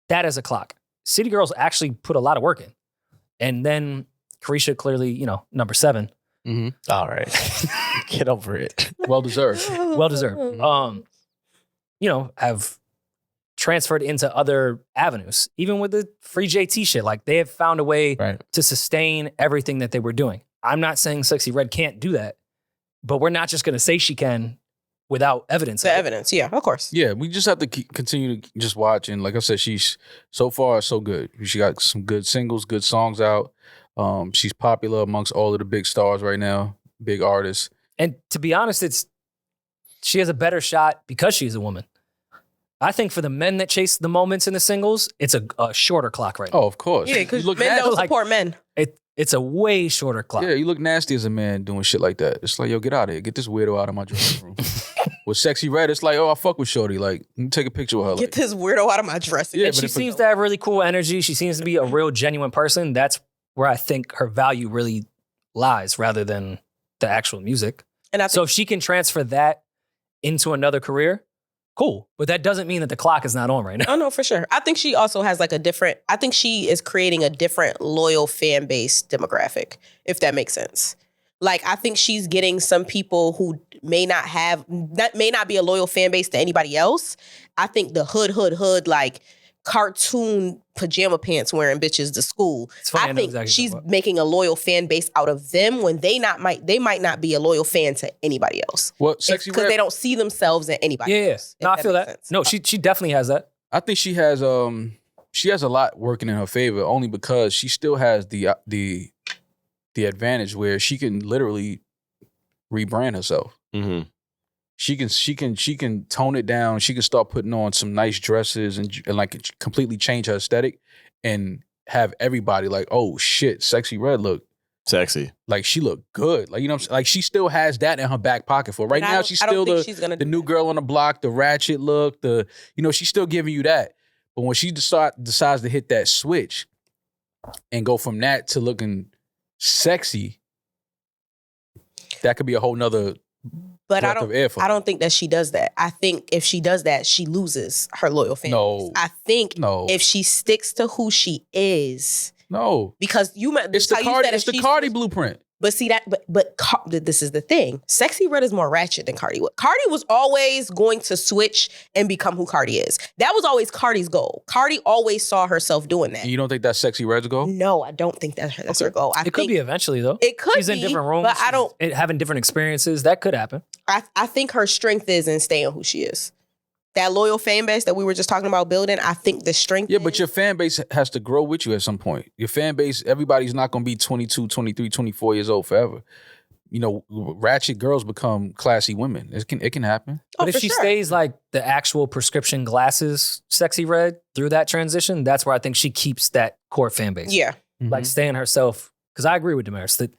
That is a clock. City Girls actually put a lot of work in. And then Carisha clearly, number 7. Mhm. All right. Get over it. Well deserved. Well deserved. Have transferred into other avenues. Even with the free JT shit, like they have found a way Right. to sustain everything that they were doing. I'm not saying Sexyy Red can't do that, but we're not just going to say she can without evidence. The evidence, yeah, of course. Yeah, we just have to continue to just watch. And like I said, she's so far so good. She got some good singles, good songs out. She's popular amongst all of the big stars right now, big artists. And to be honest, she has a better shot because she's a woman. I think for the men that chase the moments in the singles, it's a shorter clock right now. Oh, of course. Yeah, because You look men nasty. don't support men. It's a way shorter clock. Yeah, you look nasty as a man doing shit like that. It's like, yo, get out of here. Get this weirdo out of my dressing room. With Sexyy Red, it's like, oh, I fuck with Shorty. Like, let me take a picture with her. Get Like, this weirdo out of my dressing. Yeah, And but she if seems to have really cool energy. She seems to be a real genuine person. That's where I think her value really lies rather than the actual music. And I So if she can transfer that into another career, cool. But that doesn't mean that the clock is not on right now. Oh, no, for sure. I think she also has I think she is creating a different loyal fan base demographic, if that makes sense. Like, I think she's getting some people who may not be a loyal fan base to anybody else. I think the hood, like cartoon pajama pants wearing bitches to school. It's funny, I I know think exactly she's what you're talking making a loyal fan base out of them when they might not be a loyal fan to anybody else. Well, Sexyy Because Red, they don't see themselves in anybody Yeah, else. no, if I feel makes that. sense. No, she definitely has that. I think she has a lot working in her favor only because she still has the advantage where she can literally rebrand herself. Mm-hmm. She can tone it down. She can start putting on some nice dresses and like completely change her aesthetic and have everybody like, oh shit, Sexyy Red look Sexy. like she looked good. Like, you know what I'm saying? Like she still has that in her back pocket for right And I now. don't- She's I don't still think she's gonna the do new that. girl on the block, the ratchet look, she's still giving you that. But when she decides to hit that switch and go from that to looking sexy, that could be a whole nother But breath of air for I her. don't think that she does that. I think if she does that, she loses her loyal fan No. base. I think No. if she sticks to who she is, No. because you met It's the how you Cardi, said it's if the she Cardi switched- blueprint. But see that, this is the thing. Sexyy Red is more ratchet than Cardi was. Cardi was always going to switch and become who Cardi is. That was always Cardi's goal. Cardi always saw herself doing that. And you don't think that's Sexyy Red's goal? No, I don't think that's her goal. It could be eventually though. It could She's be, in different rooms, but I don't. having different experiences. That could happen. I think her strength is in staying who she is. That loyal fan base that we were just talking about building, I think the strength Yeah, but is- your fan base has to grow with you at some point. Your fan base, everybody's not going to be 22, 23, 24 years old forever. You know, ratchet girls become classy women. It can happen. Oh, But if for she sure. stays like the actual prescription glasses, Sexyy Red, through that transition, that's where I think she keeps that core fan base. Yeah. Like staying herself. Because I agree with Demaris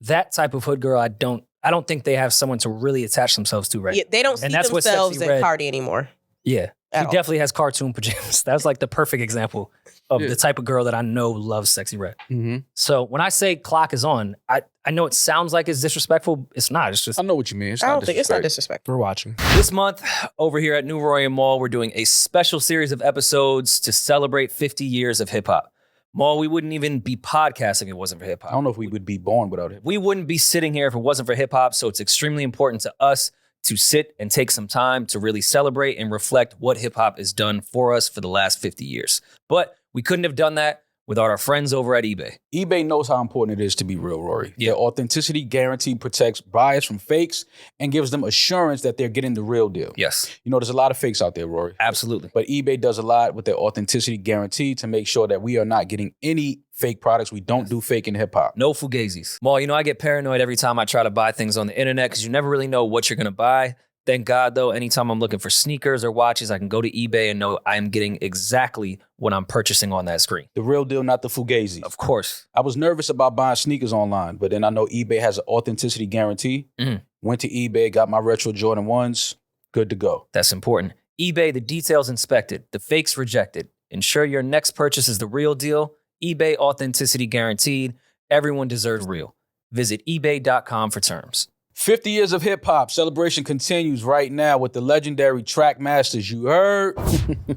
that type of hood girl, I don't think they have someone to really attach themselves to, right? Yeah, they don't see And that's what themselves Sexyy in Red- Cardi anymore. Yeah. She At all. definitely has cartoon pajamas. That's like the perfect example of Yeah. the type of girl that I know loves Sexyy Red. Mm-hmm. So when I say clock is on, I know it sounds like it's disrespectful. It's not. It's just I know what you mean. It's I not don't think it's not disrespect. disrespectful. We're watching. This month, over here at NewRoryNMal, we're doing a special series of episodes to celebrate 50 years of hip hop. Mal, we wouldn't even be podcasting if it wasn't for hip I hop. don't know if we would be born without it. We wouldn't be sitting here if it wasn't for hip hop. So it's extremely important to us to sit and take some time to really celebrate and reflect what hip hop has done for us for the last 50 years. But we couldn't have done that without our friends over at eBay. eBay knows how important it is to be real, Rory. Yeah. Their authenticity guarantee protects buyers from fakes and gives them assurance that they're getting the real deal. Yes, You know, there's a lot of fakes out there, Rory. absolutely. But eBay does a lot with their authenticity guarantee to make sure that we are not getting any fake products. We don't do fake in hip hop. No fugazis. Mal, I get paranoid every time I try to buy things on the internet because you never really know what you're going to buy. Thank God, though, anytime I'm looking for sneakers or watches, I can go to eBay and know I'm getting exactly what I'm purchasing on that screen. The real deal, not the fugazi. Of course. I was nervous about buying sneakers online, but then I know eBay has an authenticity guarantee. Mhm. Went to eBay, got my retro Jordan 1s, good to go. That's important. eBay, the details inspected, the fakes rejected. Ensure your next purchase is the real deal. eBay authenticity guaranteed. Everyone deserves real. Visit ebay.com for terms. 50 years of hip hop celebration continues right now with the legendary track masters. You heard?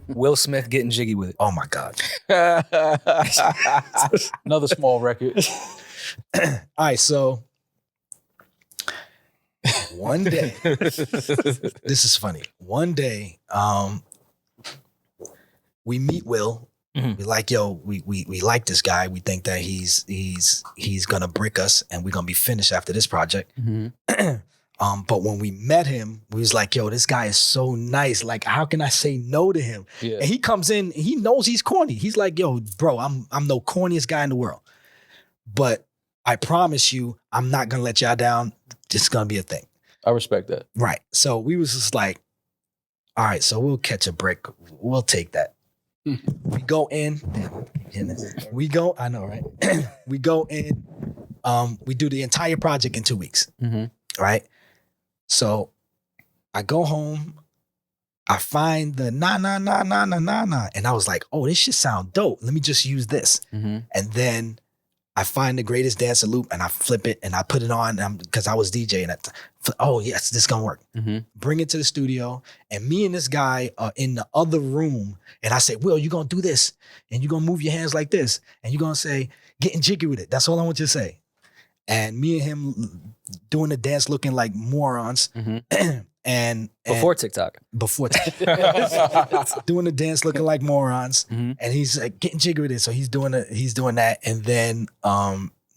Will Smith getting jiggy with it. Oh my God. Another small record. All right, so one day, this is funny. One day, we meet Will. Mhm. We're like, yo, we like this guy. We think that he's gonna brick us, and we're gonna be finished after this project. But when we met him, we was like, yo, this guy is so nice. Like, how can I say no to him? Yeah. And he comes in, he knows he's corny. He's like, yo, bro, I'm no corniest guy in the world. But I promise you, I'm not gonna let y'all down. It's gonna be a thing. I respect that. Right. So we was just like, all right, so we'll catch a brick. We'll take that. We go in. I know, right? We go in. We do the entire project in 2 weeks. Right? So I go home. I find the nah. And I was like, oh, this shit sound dope. Let me just use this. And then I find the greatest dancer loop and I flip it and I put it on because I was DJing at oh yes, this gonna work. Bring it to the studio and me and this guy are in the other room and I say, Will, you're gonna do this and you're gonna move your hands like this and you're gonna say, getting jiggy with it. That's all I want you to say. and me and him doing the dance looking like morons. and Before TikTok. before doing the dance looking like morons, and he's like getting jiggy with it. So he's doing that, and then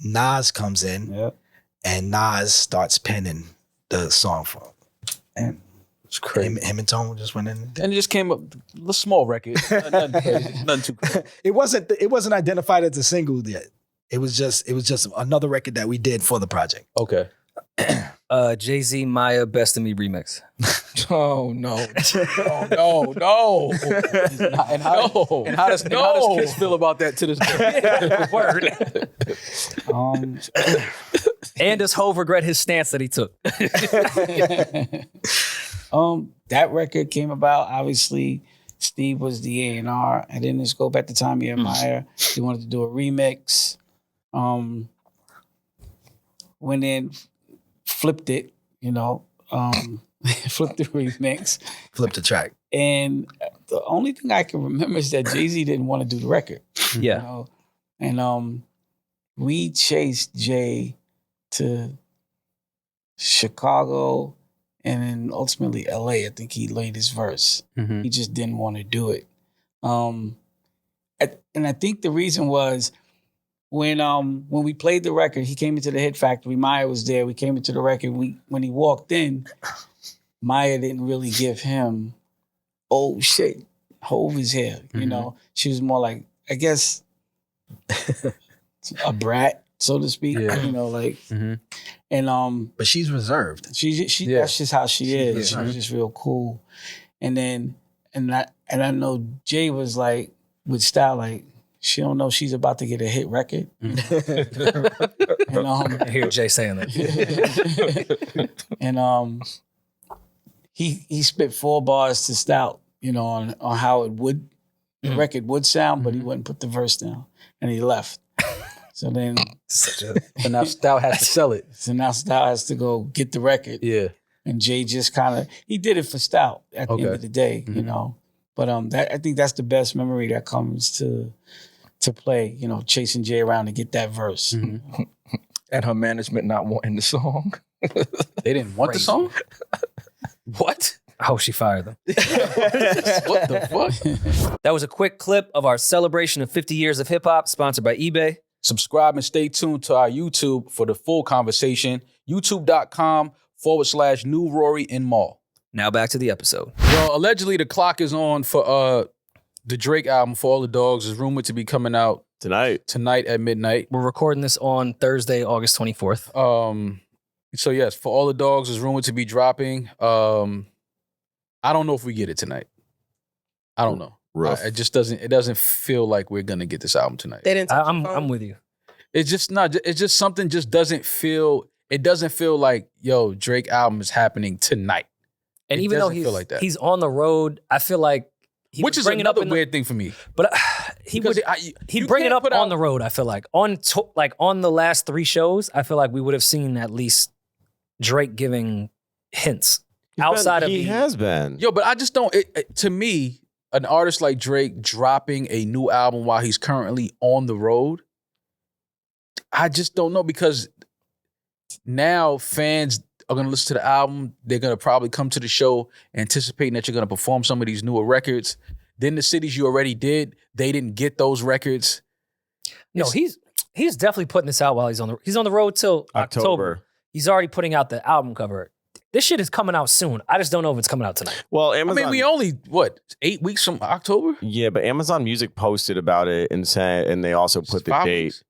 Nas comes in, and Nas starts penning the song for him. And It's crazy. him and Tone just went in. And it just came up a small record. Nothing crazy, nothing too crazy. It wasn't identified as a single yet. It was just another record that we did for the project. Okay. Jay-Z, Maya, Best of Me remix. Oh no! Oh no! And how does Kiss feel about that to this day? Word. And does Hove regret his stance that he took? That record came about, obviously, Steve was the A&R. I didn't just go back to Tommy and Meyer. They wanted to do a remix. Went in, flipped it, flipped the remix. Flip the track. And the only thing I can remember is that Jay-Z didn't want to do the record. Yeah. And we chased Jay to Chicago and then ultimately LA. I think he laid his verse. He just didn't want to do it. And I think the reason was when we played the record, he came into the Hit Factory. Maya was there. We came into the record. When he walked in, Maya didn't really give him, oh shit, Hove is here. She was more like, I guess, a brat, so to speak. And But she's reserved. she that's just how she is. She was just real cool. And then I know Jay was like with style, like she don't know she's about to get a hit record. And I hear Jay saying that. and he spit 4 bars to Stout, on how the record would sound, but he wouldn't put the verse down, and he left. So then, So now Stout has to sell it. So now Stout has to go get the record. Yeah. And Jay just he did it for Stout at the end of the day, But I think that's the best memory that comes to play, chasing Jay around to get that verse. And her management not wanting the song. They didn't want the song? What? I hope she fired them. What the fuck? That was a quick clip of our celebration of 50 years of hip hop, sponsored by eBay. Subscribe and stay tuned to our YouTube for the full conversation. YouTube.com/NewRoryNMal. Now back to the episode. Well, allegedly the clock is on for the Drake album, For All the Dogs, is rumored to be coming out tonight at midnight. We're recording this on Thursday, August 24th. So yes, For All the Dogs is rumored to be dropping. I don't know if we get it tonight. I don't know. Rough. It doesn't feel like we're gonna get this album tonight. They didn't touch your phone? I'm with you. It's just not. It's just something just doesn't feel. It doesn't feel like Drake album is happening tonight. And It even though doesn't feel like that. he's on the road, I feel like Which is another weird thing for me. But he'd Because bring it can't up put on out- the road. I feel like on the last 3 shows, I feel like we would have seen at least Drake giving hints outside of he has been. Yo, but I just don't. To me, an artist like Drake dropping a new album while he's currently on the road, I just don't know, because now fans are going to listen to the album. They're going to probably come to the show anticipating that you're going to perform some of these newer records. Then the cities you already did, they didn't get those records. No, he's definitely putting this out while he's on the road till October. He's already putting out the album cover. This shit is coming out soon. I just don't know if it's coming out tonight. Well, Amazon. I mean, we only 8 weeks from October. Yeah, but Amazon Music posted about it and they also put the 5 date. weeks.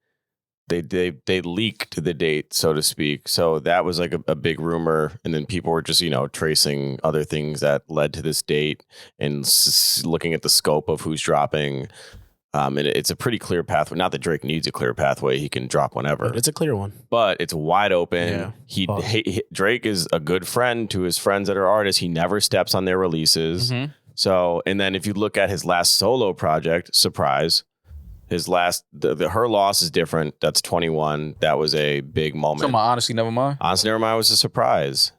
They leaked the date, so to speak. So that was like a big rumor, and then people were just tracing other things that led to this date and looking at the scope of who's dropping. And it's a pretty clear pathway. Not that Drake needs a clear pathway; he can drop whenever. But it's a clear one. But it's wide open. Yeah. Drake is a good friend to his friends that are artists. He never steps on their releases. So, and then if you look at his last solo project, Surprise, his last Her Loss is different. That's 21. That was a big moment. So my Honestly Nevermind. Honestly Nevermind was a surprise.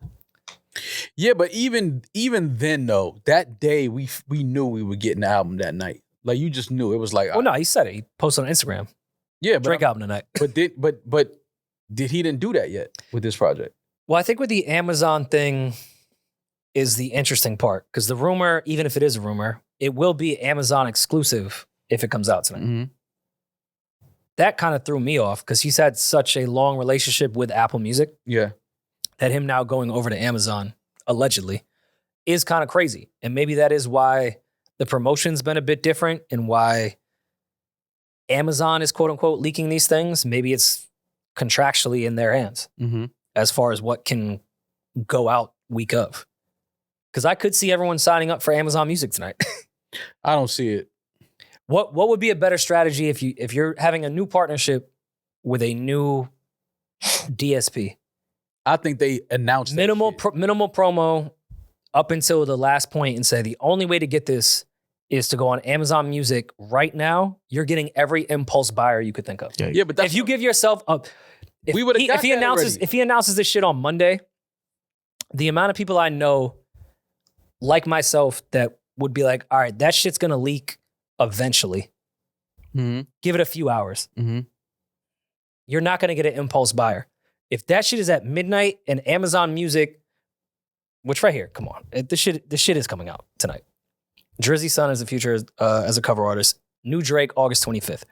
Yeah, but even then though, that day we knew we were getting the album that night. Like, you just knew. It was like, Oh no, he said it. He posted on Instagram. yeah, but Drake album tonight. But he didn't do that yet with this project. Well, I think with the Amazon thing is the interesting part because the rumor, even if it is a rumor, it will be Amazon exclusive if it comes out tonight. Mm-hmm. That kind of threw me off because he's had such a long relationship with Apple Music Yeah. that him now going over to Amazon, allegedly, is kind of crazy. And maybe that is why the promotion's been a bit different and why Amazon is quote unquote leaking these things. Maybe it's contractually in their hands Mm-hmm. as far as what can go out week of. Because I could see everyone signing up for Amazon Music tonight. I don't see it. What would be a better strategy if you're having a new partnership with a new DSP? I think they announced that Minimal shit. minimal promo up until the last point and say the only way to get this is to go on Amazon Music right now. You're getting every impulse buyer you could think of. Yeah, but that's If you give yourself up, if We would've he, got if he that announces already. if he announces this shit on Monday, the amount of people I know, like myself, that would be like, all right, that shit's gonna leak eventually. Mm-hmm. Give it a few hours. Mm-hmm. You're not gonna get an impulse buyer. If that shit is at midnight and Amazon Music, which right here, come on, this shit is coming out tonight. Drizzy Sun is the future as a cover artist. New Drake, August 25th.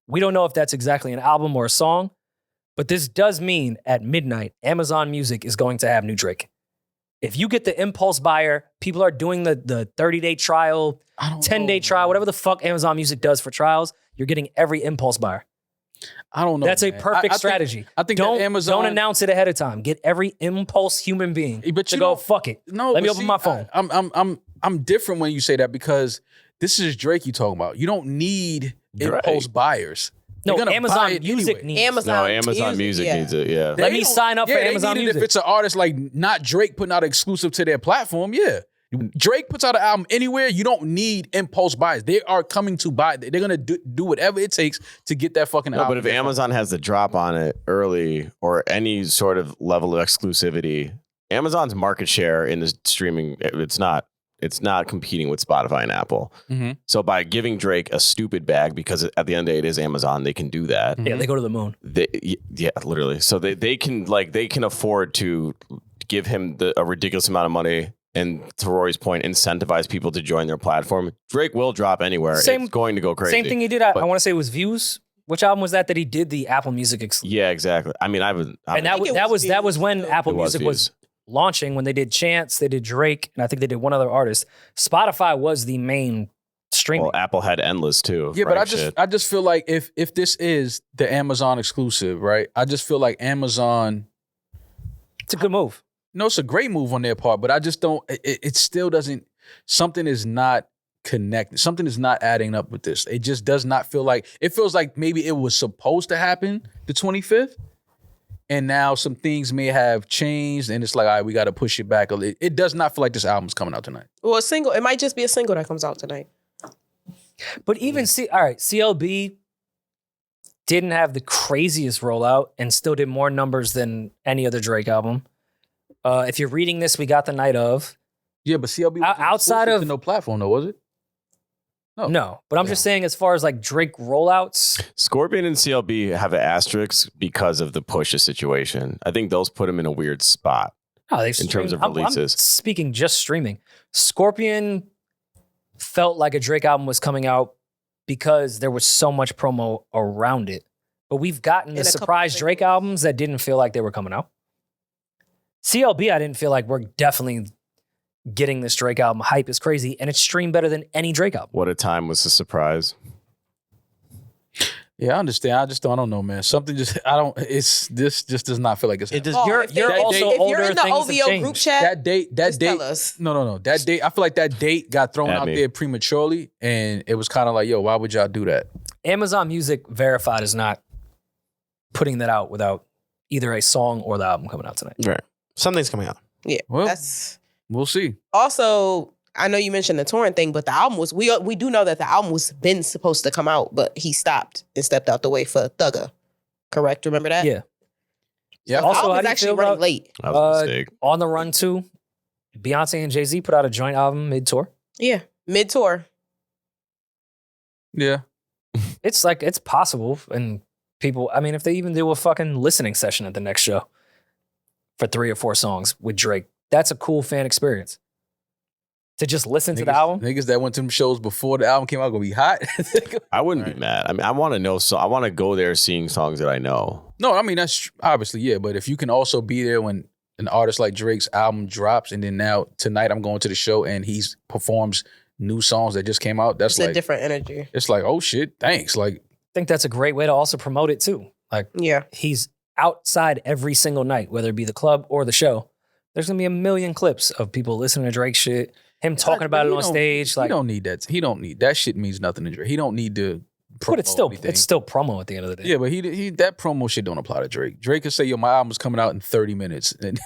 We don't know if that's exactly an album or a song, but this does mean at midnight, Amazon Music is going to have New Drake. If you get the impulse buyer, people are doing the 30-day trial, 10-day trial, whatever the fuck Amazon Music does for trials, you're getting every impulse buyer. I don't know. That's a man. perfect I strategy. I think don't that Amazon. don't announce it ahead of time. Get every impulse human being But to you go don't- fuck it. No, Let me but open see, my phone. I'm different when you say that because this is Drake you talking about. You don't need Drake. impulse buyers. No, They're gonna buy Amazon it Music anyway. needs. No, Amazon Music yeah. needs it. Yeah. Let me They don't- sign up for they Amazon need it Music. If it's an artist like not Drake putting out an exclusive to their platform, yeah. Drake puts out an album anywhere, you don't need impulse buys. They are coming to buy. They're going to do whatever it takes to get that fucking No, album. but if Amazon has the drop on it early or any sort of level of exclusivity, Amazon's market share in the streaming, it's not competing with Spotify and Apple. Mhm. So by giving Drake a stupid bag, because at the end of the day, it is Amazon, they can do that. Yeah, they go to the moon. Yeah, literally. So they can afford to give him a ridiculous amount of money. And to Rory's point, incentivize people to join their platform. Drake will drop anywhere. Same- It's going to go crazy. Same thing he did. I But- want to say it was Views. Which album was that he did the Apple Music exclusive? Yeah, exactly. I mean, And think it that was was when Views. Apple It was Music was Views. launching, when they did Chance, they did Drake, and I think they did one other artist. Spotify was the main streaming. Well, Apple had Endless too. Yeah, but Frank shit. I just feel like if this is the Amazon exclusive, right? I just feel like Amazon. It's a good move. No, it's a great move on their part, but I just don't. It still doesn't. Something is not connected. Something is not adding up with this. It just does not feel like. It feels like maybe it was supposed to happen the 25th, and now some things may have changed, and it's like, all right, we got to push it back a little. It does not feel like this album's coming out tonight. Well, a single. It might just be a single that comes out tonight. But even CLB didn't have the craziest rollout and still did more numbers than any other Drake album. If you're reading this, we got the night of. Yeah, but CLB wasn't Outside exclusive of- to no platform though, was it? No, but I'm just saying, as far as like Drake rollouts, Scorpion and CLB have an asterisk because of the Pusha situation. I think those put them in a weird spot. oh, they In terms of I'm releases. speaking just streaming. Scorpion felt like a Drake album was coming out because there was so much promo around it. But we've gotten the And a couple surprise of Drake singles. albums that didn't feel like they were coming out. CLB, I didn't feel like we're definitely getting this Drake album. Hype is crazy, and it's streamed better than any Drake album. What a Time was a surprise. Yeah, I understand. I don't know, man. Something just this just does not feel like it's It happening. does. You're if they're- also if older. you're in the things have OVO group changed. chat, that date just tell us. No, that date, I feel like that date got thrown At out me. there prematurely, and it was kind of like, yo, why would y'all do that? Amazon Music Verified is not putting that out without either a song or the album coming out tonight. Right. Something's coming out. Yeah, Well- that's We'll see. also. I know you mentioned the touring thing, but the album was we do know that the album was been supposed to come out, but he stopped and stepped out the way for Thugger. Correct? Remember that? Yeah. Yeah. The Also, album how is do you actually feel running about- late. That was a mistake. On the Run 2, Beyonce and Jay-Z put out a joint album mid-tour. Yeah, mid tour. Yeah. It's possible, and people, I mean, if they even do a fucking listening session at the next show for 3 or 4 songs with Drake, that's a cool fan experience. To just listen to the album. Niggas that went to them shows before the album came out gonna be hot. I wouldn't be mad. I mean, I want to know. So I want to go there seeing songs that I know. No, I mean that's obviously yeah, but if you can also be there when an artist like Drake's album drops, and then now tonight I'm going to the show and he performs new songs that just came out, that's It's like a different energy. It's like, oh shit, thanks. Like, I think that's a great way to also promote it too. Like, Yeah. he's outside every single night, whether it be the club or the show. There's gonna be a million clips of people listening to Drake shit, him talking about it on stage. Like, he don't need that. He don't need that shit. Means nothing to Drake. He don't need to. but it's still anything. it's still promo at the end of the day. Yeah, but he that promo shit don't apply to Drake. Drake could say, "Yo, my album's coming out in 30 minutes," and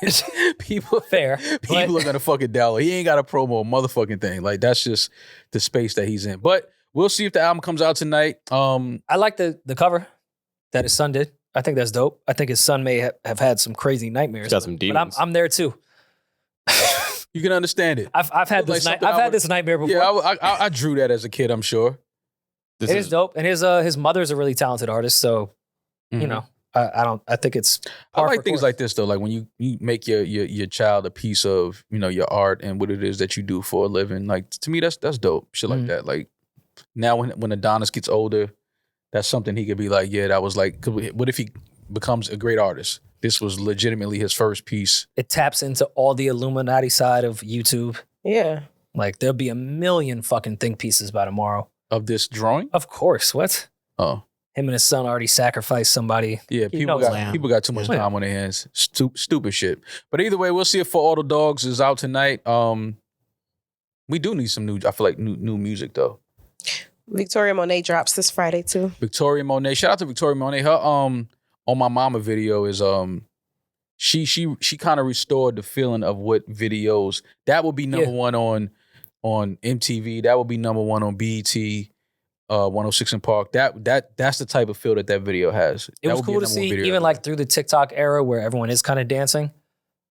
people Fair, people are gonna fucking download. He ain't got to promo a motherfucking thing. Like that's just the space that he's in. But we'll see if the album comes out tonight. I like the cover that his son did. I think that's dope. I think his son may have had some crazy nightmares. He's got some demons. But I'm there too. You can understand it. I've had this Like something I've I had would- this nightmare before. Yeah, I drew that as a kid. I'm sure. This It is dope, and his mother's a really talented artist. So you Mhm. know, I think it's. I par like for things course. like this though. Like when you make your child a piece of your art and what it is that you do for a living. Like to me, that's dope. Shit like Mhm. that. Like now when Adonis gets older, that's something he could be like, yeah, that was like. What if he becomes a great artist? This was legitimately his first piece. It taps into all the Illuminati side of YouTube. Yeah. Like there'll be a million fucking think pieces by tomorrow. Of this drawing? Of course. What? Oh. Him and his son already sacrificed somebody. Yeah, He people knows got too much Yeah. time on their hands. Stupid shit. But either way, we'll see if For All the Dogs is out tonight. We do need some new, I feel like new music though. Victoria Monet drops this Friday too. Victoria Monet. Shout out to Victoria Monet. Her On My Mama video is she kind of restored the feeling of what videos that would be number one on MTV. That would be number one on BET, 106 in Park. That's the type of feel that video has. It That was would be a cool to number one see, video even ever. like through the TikTok era where everyone is kind of dancing.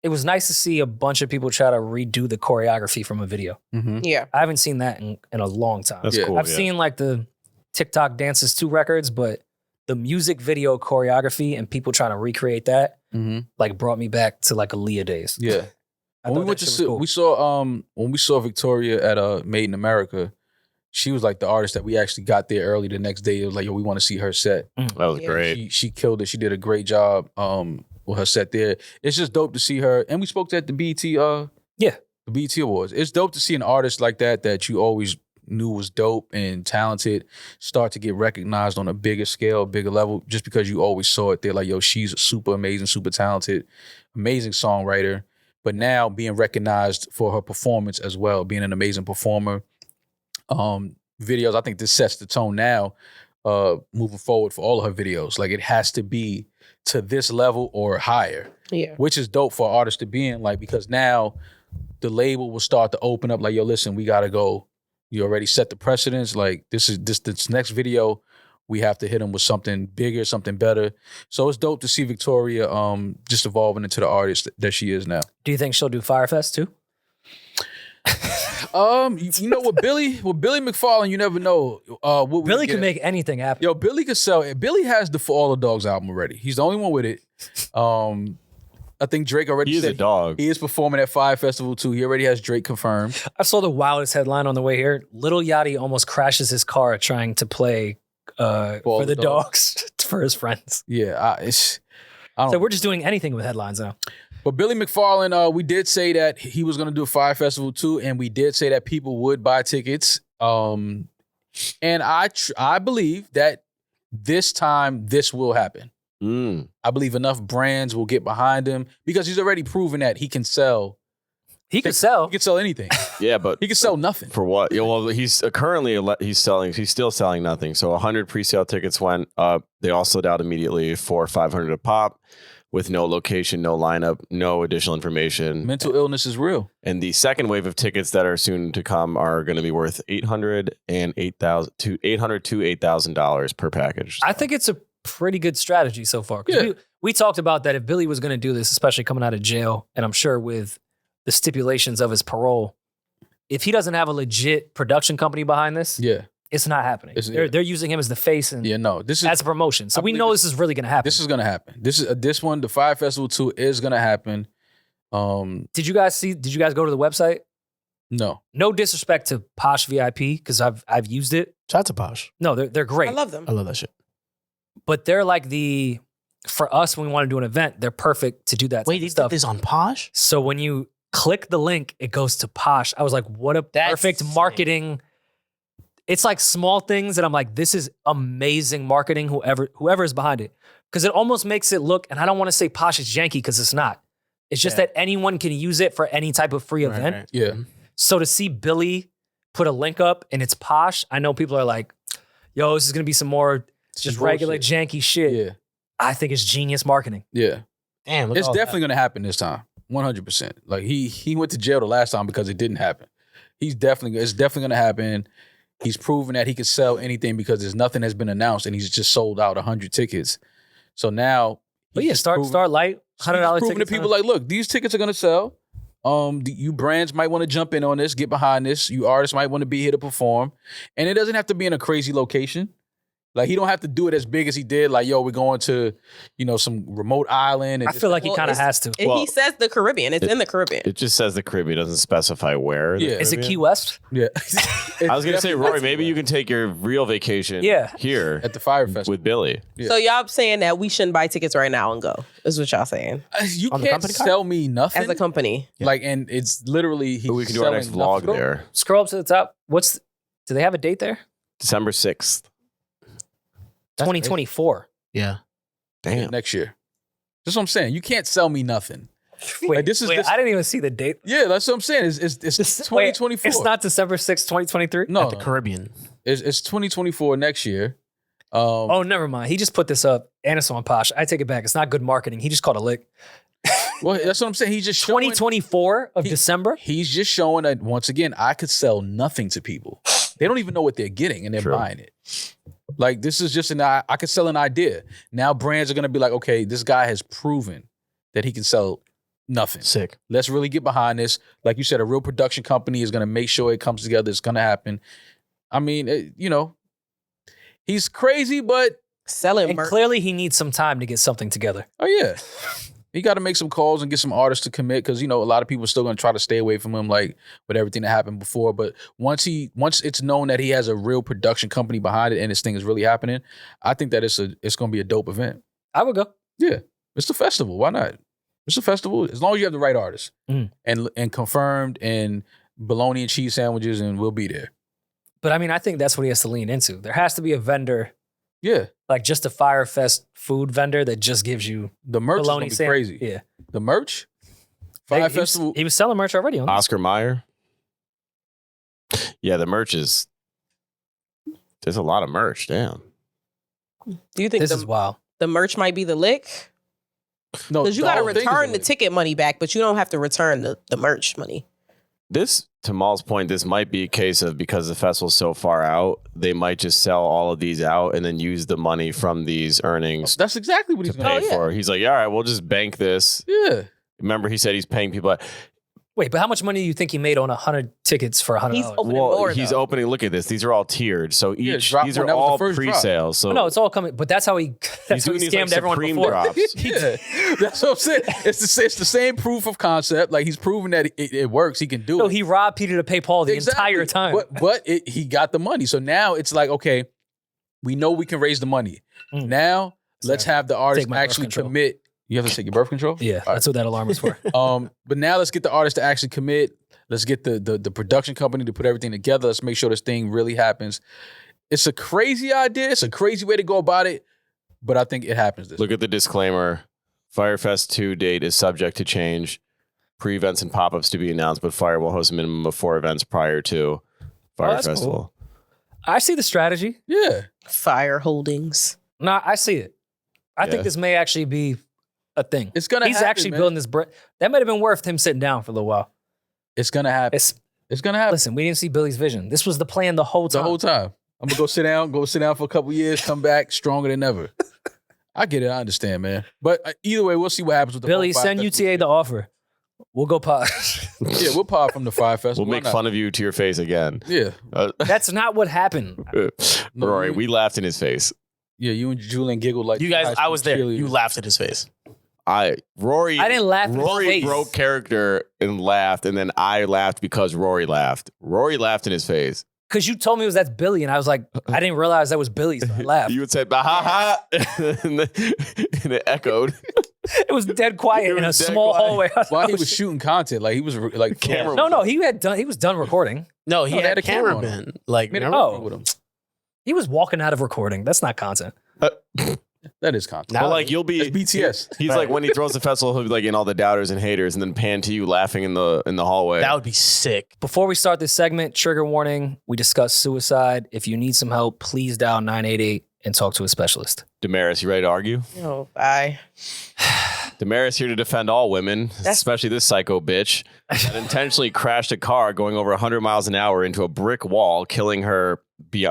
It was nice to see a bunch of people try to redo the choreography from a video. Mhm. Yeah. I haven't seen that in a long time. That's Yeah. cool. I've seen like the TikTok Dances 2 records, but the music video choreography and people trying to recreate that Mhm. like brought me back to like Aaliyah days. Yeah. I When we thought went that to shit was see, cool. when we saw Victoria at Made in America, she was like the artist that we actually got there early the next day. It was like, yo, we want to see her set. That was Yeah. great. She killed it. She did a great job with her set there. It's just dope to see her. And we spoke to at the BET the BET Awards. It's dope to see an artist like that you always knew was dope and talented start to get recognized on a bigger scale, bigger level, just because you always saw it there. Like, yo, she's super amazing, super talented, amazing songwriter. But now being recognized for her performance as well, being an amazing performer. Videos, I think this sets the tone now moving forward for all of her videos. Like it has to be to this level or higher, Yeah. which is dope for an artist to be in. Like because now the label will start to open up. Like, yo, listen, we gotta go. You already set the precedence. Like this next video, we have to hit them with something bigger, something better. So it's dope to see Victoria just evolving into the artist that she is now. Do you think she'll do Firefest too? You know with Billy McFarlane, you never know. What we Billy get. can make anything happen. Yo, Billy could sell it. Billy has the For All the Dogs album already. He's the only one with it. I think Drake already He is said a dog. he is performing at Fyre Festival too. He already has Drake confirmed. I saw the wildest headline on the way here. Lil Yachty almost crashes his car trying to play for the dogs for his friends. Yeah, I don't. So we're just doing anything with headlines now. But Billy McFarlane, we did say that he was going to do a Fyre Festival too, and we did say that people would buy tickets. And I believe that this time this will happen. I believe enough brands will get behind him because he's already proven that he can sell. He could sell. He can sell anything. Yeah, but He can sell nothing. for what? Yeah, well, he's currently he's still selling nothing. So 100 pre-sale tickets went up. They all sold out immediately for $500 a pop, with no location, no lineup, no additional information. Mental illness is real. And the second wave of tickets that are soon to come are going to be worth $800 to $8,000 per package. I think it's a pretty good strategy so far. 'Cause Yeah. we talked about that if Billy was going to do this, especially coming out of jail, and I'm sure with the stipulations of his parole, if he doesn't have a legit production company behind this, Yeah. It's not happening. It's- They're using him as the face and Yeah, no. This is as a promotion. So I we believe know this is really going to happen. this is gonna happen. This one, the Fyre Festival 2 is gonna happen. Did you guys go to the website? No. No disrespect to Posh VIP because I've used it. Shout out to Posh. No, they're great. I love them. I love that shit. But they're like for us when we want to do an event, they're perfect to do that Wait, type they of did stuff. this on Posh? So when you click the link, it goes to Posh. I was like, what a That's perfect sick. marketing. It's like small things that I'm like, this is amazing marketing, whoever is behind it. Because it almost makes it look, and I don't want to say Posh is janky because it's not. It's just that anyone can use it for any type of free event. Right. Yeah. So to see Billy put a link up and it's Posh, I know people are like, yo, this is going to be some more just regular bullshit. janky shit. Yeah. I think it's genius marketing. Yeah. Damn, look It's at all definitely gonna happen this time. 100%. Like he went to jail the last time because it didn't happen. It's definitely gonna happen. He's proven that he can sell anything because there's nothing that's been announced and he's just sold out 100 tickets. So now But yeah, start light, $100 proving to tickets. people like, look, these tickets are gonna sell. You brands might want to jump in on this, get behind this. You artists might want to be here to perform. And it doesn't have to be in a crazy location. Like he don't have to do it as big as he did. Like, yo, we're going to, some remote island. And I feel like he Well, kind of it's- has to. And Well, he says the Caribbean. It's in the Caribbean. It just says the Caribbean. It doesn't specify where. in the Yeah. Is it Caribbean. Key West? yeah. I was gonna say, Rory, maybe you can take your real vacation. Yeah. Here at the Fyre Festival. with Billy. Yeah. So y'all saying that we shouldn't buy tickets right now and go? Is what y'all saying You On the can't company card? sell me nothing. as a company? Like, and it's literally he's But we can do our next selling vlog nothing. there, Scroll up to the top. Do they have a date there? December 6th. 2024. Yeah. Damn. Next year. That's what I'm saying. You can't sell me nothing. Wait, Like, this is- I didn't even see the date. Yeah, that's what I'm saying. It's Wait, 2024. it's not December 6th, 2023? No, At the Caribbean. it's 2024 next year. Oh, never mind. He just put this up and it's on Posh. I take it back. It's not good marketing. He just called a lick. Well, that's what I'm saying. He's just showing. 2024 of December? He's just showing that once again, I could sell nothing to people. They don't even know what they're getting and they're True. buying it. Like this is just I could sell an idea. Now brands are gonna be like, okay, this guy has proven that he can sell nothing. Sick. Let's really get behind this. Like you said, a real production company is gonna make sure it comes together. It's gonna happen. I mean, he's crazy, but Selling And merch. clearly he needs some time to get something together. oh yeah. He got to make some calls and get some artists to commit because, a lot of people are still going to try to stay away from him, like with everything that happened before. But once it's known that he has a real production company behind it and this thing is really happening, I think that it's going to be a dope event. I would go. Yeah, it's the festival. Why not? It's a festival as long as you have the right artists and confirmed and bologna and cheese sandwiches, and we'll be there. But I mean, I think that's what he has to lean into. There has to be a vendor, Yeah, like just a Fyre Fest food vendor that just gives you the merch is bologna going to be sandwich. crazy. Yeah. The merch, Hey, Fyre he was- Festival. He was selling merch already on this. Oscar Mayer. Yeah, the merch is. There's a lot of merch. Damn. Do you think This is wild. the merch might be the lick? No, Because you the got to whole thing is return the lit. ticket money back, but you don't have to return the merch money. This, to Maul's point, this might be a case of because the festival's so far out, they might just sell all of these out and then use the money from these earnings That's exactly what to he's going pay to do. for. He's like, all right, we'll just bank this. Yeah. Remember, he said he's paying people. Wait, but how much money do you think he made on 100 tickets for $100? He's opening Well, more, he's though. opening. Look at this. These are all tiered. So Yeah, each drop these one. are That was the all first drop. pre-sales. So No, it's all coming. But that's how he he's that's how doing he these like scammed everyone Supreme before. drops. Yeah, that's what I'm saying. It's the same proof of concept. Like he's proven that it works. He can do No, it. he robbed Peter to pay Paul the Exactly. entire time. But he got the money. So now it's like, okay, we know we can raise the money. Mm. Now let's have the artist Take my birth actually control. commit. You have to take your birth control? Yeah, All that's what that alarm is for. right. But now let's get the artist to actually commit. Let's get the production company to put everything together. Let's make sure this thing really happens. It's a crazy idea. It's a crazy way to go about it. But I think it happens this Look at the disclaimer. Firefest 2 date is subject to change. Pre-events and pop-ups to be announced, but Fyre will host a minimum of 4 events prior to Fyre that's Festival. I see the strategy. Yeah. Fire Holdings. No, I see it. I Yeah. think this may actually be a thing. It's gonna He's happen, actually man. building this. That might have been worth him sitting down for a little while. It's gonna happen. It's gonna happen. Listen, we didn't see Billy's vision. This was the plan the whole time. The whole time. I'm gonna go sit down for a couple years, come back stronger than ever. I get it. I understand, man. But either way, we'll see what happens with the Billy, whole send Fyre UTA Festival the offer. We'll go pod. Yeah, we'll pod from the Fyre Festival. We'll make fun of you to your face again. Yeah. That's not what happened. Rory, we laughed in his face. Yeah, you and Julian giggled like You guys, high I was there. school You cheerleaders. laughed at his face. Rory I didn't laugh in his Rory face. broke character and laughed, and then I laughed because Rory laughed. Rory laughed in his face. Because you told me that's Billy, and I was like, I didn't realize that was Billy, so I laughed. You had said, "Bah, ha, ha," and it echoed. It was dead quiet It in a was dead small quiet. hallway. While he was shooting content, like he was like Camera. No, he was done recording. No, he No, they had had a a camera on cameraman. Like, Made a remember? camera with him. He was walking out of recording. That's not content. That is content. But like you'll be It's BTS. He's like when he throws the festival, he'll be like in all the doubters and haters, and then pan to you laughing in the hallway. That would be sick. Before we start this segment, trigger warning, we discuss suicide. If you need some help, please dial 988 and talk to a specialist. Demaris, you ready to argue? Oh, bye. Demaris here to defend all women, especially this psycho bitch that intentionally crashed a car going over 100 miles an hour into a brick wall, killing her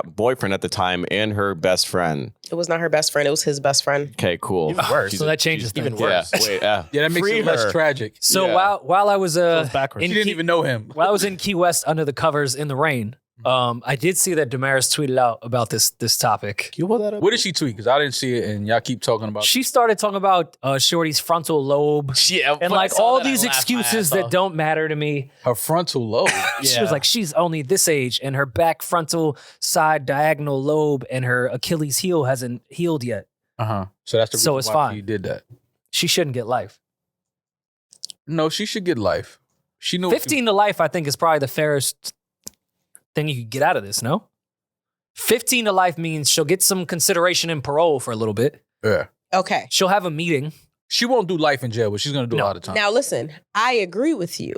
boyfriend at the time and her best friend. It was not her best friend. It was his best friend. Okay, cool. Even worse. So that changes things. Even worse. Yeah, wait, Yeah, that makes Free it less her. tragic. So Yeah. while I was Goes backwards. in She didn't Key- even know him. while I was in Key West under the covers in the rain, I did see that Demaris tweeted out about this topic. Can you pull that up? What did she tweet? Because I didn't see it, and y'all keep talking about. She started talking about Shorty's frontal lobe Yeah, and like all these excuses that don't matter to me. her frontal lobe. She was like, she's only this age, and her back frontal side diagonal lobe and her Achilles heel hasn't healed yet. So that's the reason So it's why fine. she did that. She shouldn't get life. No, she should get life. She knew 15 to life, I think, is probably the fairest thing you could get out of this, no? 15 to life means she'll get some consideration and parole for a little bit. Yeah. Okay. She'll have a meeting. She won't do life in jail, but she's gonna do a No. lot of time. Now listen, I agree with you.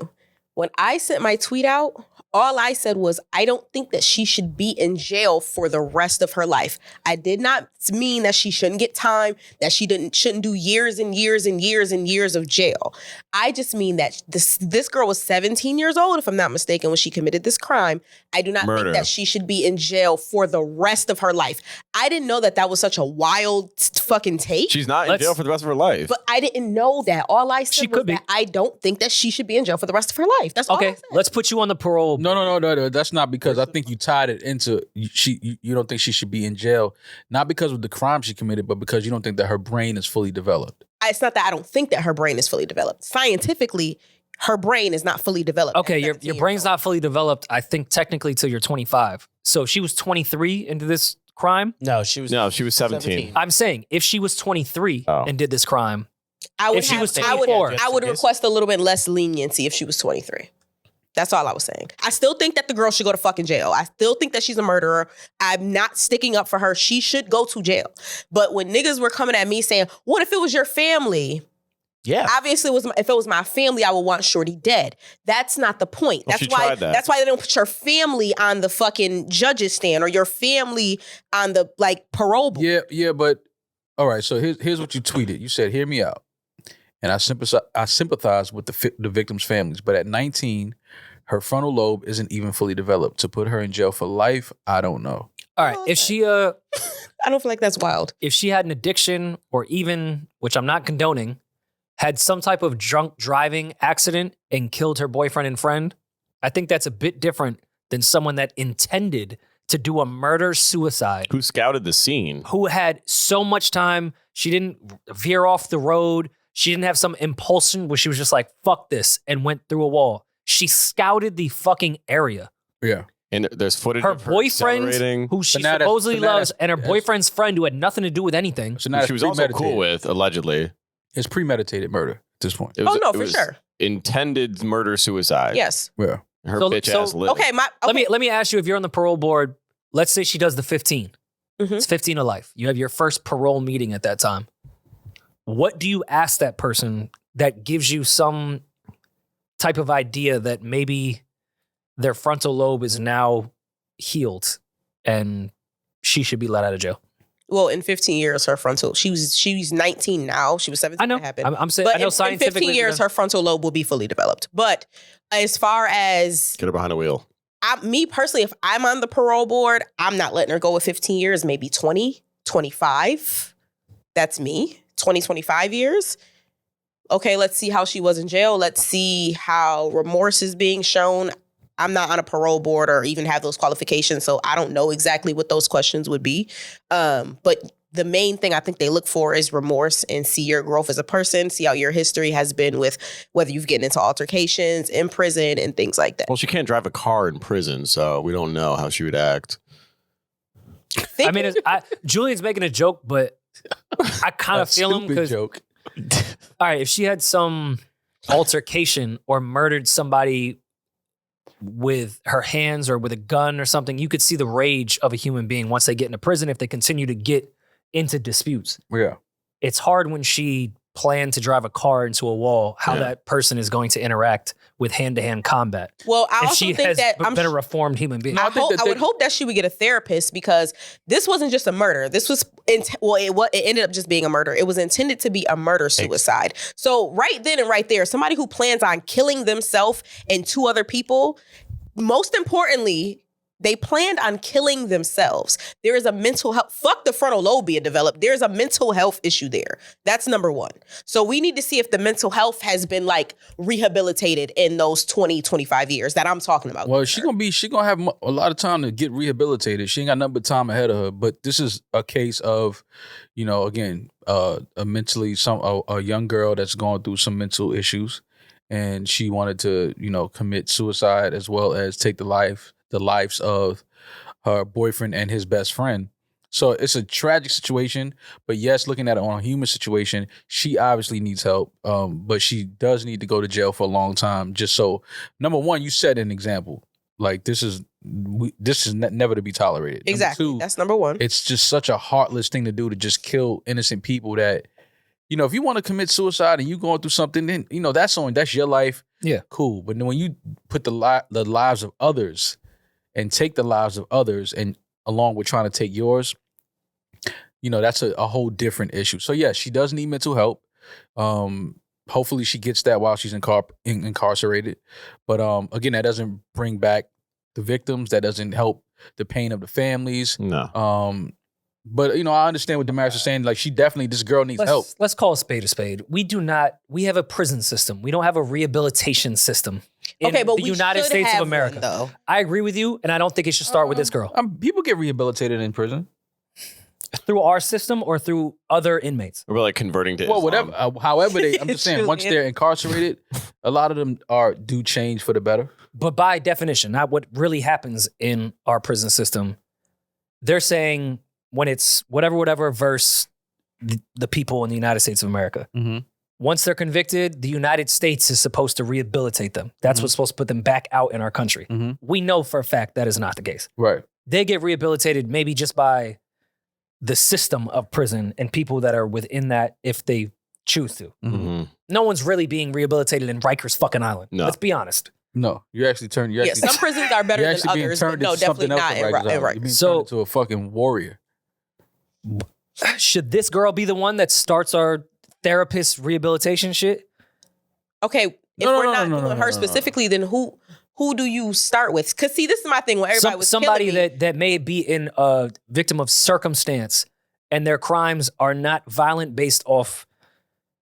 When I sent my tweet out, all I said was, I don't think that she should be in jail for the rest of her life. I did not mean that she shouldn't get time, that she shouldn't do years and years and years and years of jail. I just mean that this girl was 17 years old, if I'm not mistaken, when she committed this crime. I do not Murder. think that she should be in jail for the rest of her life. I didn't know that was such a wild fucking take. She's not in Let's- jail for the rest of her life. But I didn't know that. All I said She was could be. that I don't think that she should be in jail for the rest of her life. That's all I Okay, said. let's put you on the parole. No. That's not because I think you tied it into you don't think she should be in jail, not because of the crime she committed, but because you don't think that her brain is fully developed. It's not that I don't think that her brain is fully developed. Scientifically, her brain is not fully developed. Okay, at your 17 brain's years not fully developed, I think, technically till you're 25. So if she was 23 into this crime, No, she was 17. I'm saying if she was 23 Oh. and did this crime, old. if she was I would 24. request a little bit less leniency if she was 23. That's all I was saying. I still think that the girl should go to fucking jail. I still think that she's a murderer. I'm not sticking up for her. She should go to jail. But when niggas were coming at me saying, what if it was your family? Yeah. Obviously, if it was my family, I would want Shorty dead. That's not the point. Well, That's she why. tried that. That's why they don't put your family on the fucking judge's stand or your family on the parole board. Yeah, but all right. So here's what you tweeted. You said, "Hear me out," and I sympathize with the victims' families. But at 19, her frontal lobe isn't even fully developed. To put her in jail for life, I don't know. all right, if she I don't feel like that's wild. if she had an addiction or even, which I'm not condoning, had some type of drunk driving accident and killed her boyfriend and friend, I think that's a bit different than someone that intended to do a murder-suicide, Who scouted the scene? who had so much time, she didn't veer off the road, she didn't have some impulsion where she was just like, fuck this, and went through a wall. She scouted the fucking area. Yeah. And there's footage Her of her boyfriend, accelerating. who she But now that's- supposedly but now loves, that's- and her that's- boyfriend's friend who had nothing to do with anything. So now Who it's she was also cool premeditated. with, allegedly. It's premeditated murder at this point. It was, Oh, no, it for was sure. Intended murder suicide. Yes. Yeah. Her So- bitch so- ass lived. Okay. Let me ask you, if you're on the parole board, let's say she does the 15. Mhm. It's 15 to life. You have your first parole meeting at that time. What do you ask that person that gives you some type of idea that maybe their frontal lobe is now healed and she should be let out of jail? Well, in 15 years, her frontal. She's 19 now. She was 17 I know. when it happened. I'm saying, But I know in scientifically. 15 years, her frontal lobe will be fully developed. But as far as Get her behind the wheel. me personally, if I'm on the parole board, I'm not letting her go with 15 years, maybe 20, 25. That's me. 20, 25 years. okay, let's see how she was in jail. Let's see how remorse is being shown. I'm not on a parole board or even have those qualifications, so I don't know exactly what those questions would be. But the main thing I think they look for is remorse and see your growth as a person, see how your history has been with whether you've gotten into altercations in prison and things like that. Well, she can't drive a car in prison, so we don't know how she would act. I mean, Julian's making a joke, but I kind of feel him because, joke. all right, if she had some altercation or murdered somebody with her hands or with a gun or something, you could see the rage of a human being once they get into prison if they continue to get into disputes. Yeah. It's hard when she planned to drive a car into a wall, how that person is going to interact with hand-to-hand combat. Well, I if also she think has that been a reformed human being. I would hope that she would get a therapist because this wasn't just a murder. This was it ended up just being a murder. It was intended to be a murder-suicide. So right then and right there, somebody who plans on killing themselves and 2 other people, most importantly, they planned on killing themselves. There is a mental health, fuck the frontal lobe being developed. There's a mental health issue there. That's number 1. So we need to see if the mental health has been like rehabilitated in those 20, 25 years that I'm talking about. Well, she gonna have a lot of time to get rehabilitated. She ain't got nothing but time ahead of her. But this is a case of, again, a young girl that's going through some mental issues, and she wanted to, commit suicide as well as take the lives of her boyfriend and his best friend. So it's a tragic situation, but yes, looking at it on a human situation, she obviously needs help, but she does need to go to jail for a long time. Just so, number 1, you set an example. Like this is never to be tolerated. Exactly. Number 2, that's number 1. it's just such a heartless thing to do, to just kill innocent people that, if you want to commit suicide and you going through something, then, that's your life. Yeah. Cool. But when you put the lives of others and take the lives of others, and along with trying to take yours, that's a whole different issue. So yes, she does need mental help. Hopefully she gets that while she's incarcerated. But again, that doesn't bring back the victims. That doesn't help the pain of the families. No. But I understand what Demaris is saying. Like, this girl needs help. Let's call a spade a spade. We have a prison system. We don't have a rehabilitation system in but the we United should States have of America. one, though. I agree with you, and I don't think it should start with this girl. People get rehabilitated in prison. Through our system or through other inmates? We're like converting to Well, Islam. whatever. However, I'm just saying, once they're incarcerated, a lot of them do change for the better. But by definition, not what really happens in our prison system. They're saying when it's whatever versus the people in the United States of America. Mm-hmm. Once they're convicted, the United States is supposed to rehabilitate them. That's what's supposed to put them back out in our country. Mm-hmm. We know for a fact that is not the case. Right. They get rehabilitated maybe just by the system of prison and people that are within that if they choose to. Mm-hmm. No one's really being rehabilitated in Rikers fucking Island. No. Let's be honest. No, you actually turn. Some prisons are better than others, but no, definitely not in Rikers. You're being turned into a fucking warrior. Should this girl be the one that starts our therapist rehabilitation shit? Okay, if we're not doing her specifically, then who do you start with? Because see, this is my thing. When everybody was somebody killing me, that may be in a victim of circumstance, and their crimes are not violent based off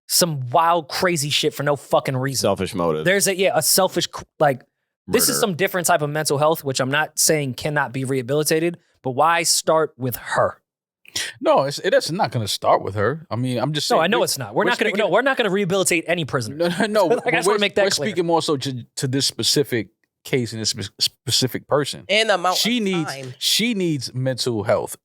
some wild, crazy shit for no fucking reason. Selfish motive. There's a selfish, like, this is Murder. some different type of mental health, which I'm not saying cannot be rehabilitated, but why start with her? No, it's not going to start with her. I mean, I'm just saying. No, I know it's not. We're not going to rehabilitate any prisoner. No. Like, I just want to make that we're clear. speaking more so to this specific case and this specific person. and the amount She of needs time. she needs mental health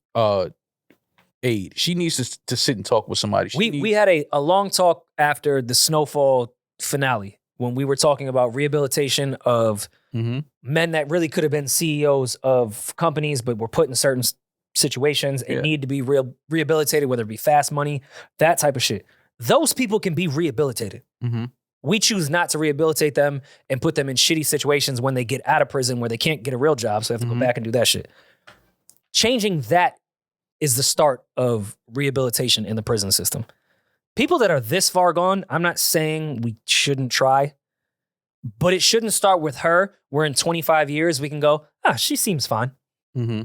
aid. She needs to sit and talk with somebody. We had a long talk after the Snowfall finale when we were talking about rehabilitation of Mhm. men that really could have been CEOs of companies, but were put in certain situations and Yeah. need to be rehabilitated, whether it be fast money, that type of shit. Those people can be rehabilitated. Mm-hmm. We choose not to rehabilitate them and put them in shitty situations when they get out of prison where they can't get a real job, so they have to Mhm. go back and do that shit. Changing that is the start of rehabilitation in the prison system. People that are this far gone, I'm not saying we shouldn't try, but it shouldn't start with her where in 25 years we can go, she seems fine. Mm-hmm.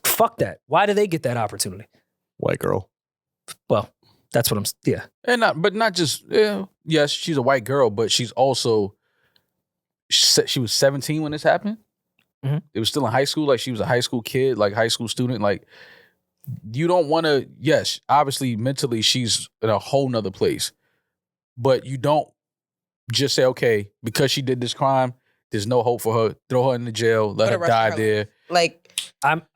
Fuck that. Why do they get that opportunity? White girl. Well, That's what I'm. Yeah. And not just yes, she's a white girl, but she's also she was 17 when this happened. Mhm. It was still in high school, like she was a high school kid, like high school student. Like you don't want to. Yes, obviously mentally she's in a whole nother place, but you don't just say, okay, because she did this crime, there's no hope for her. Throw her in the jail, let her die there. Like,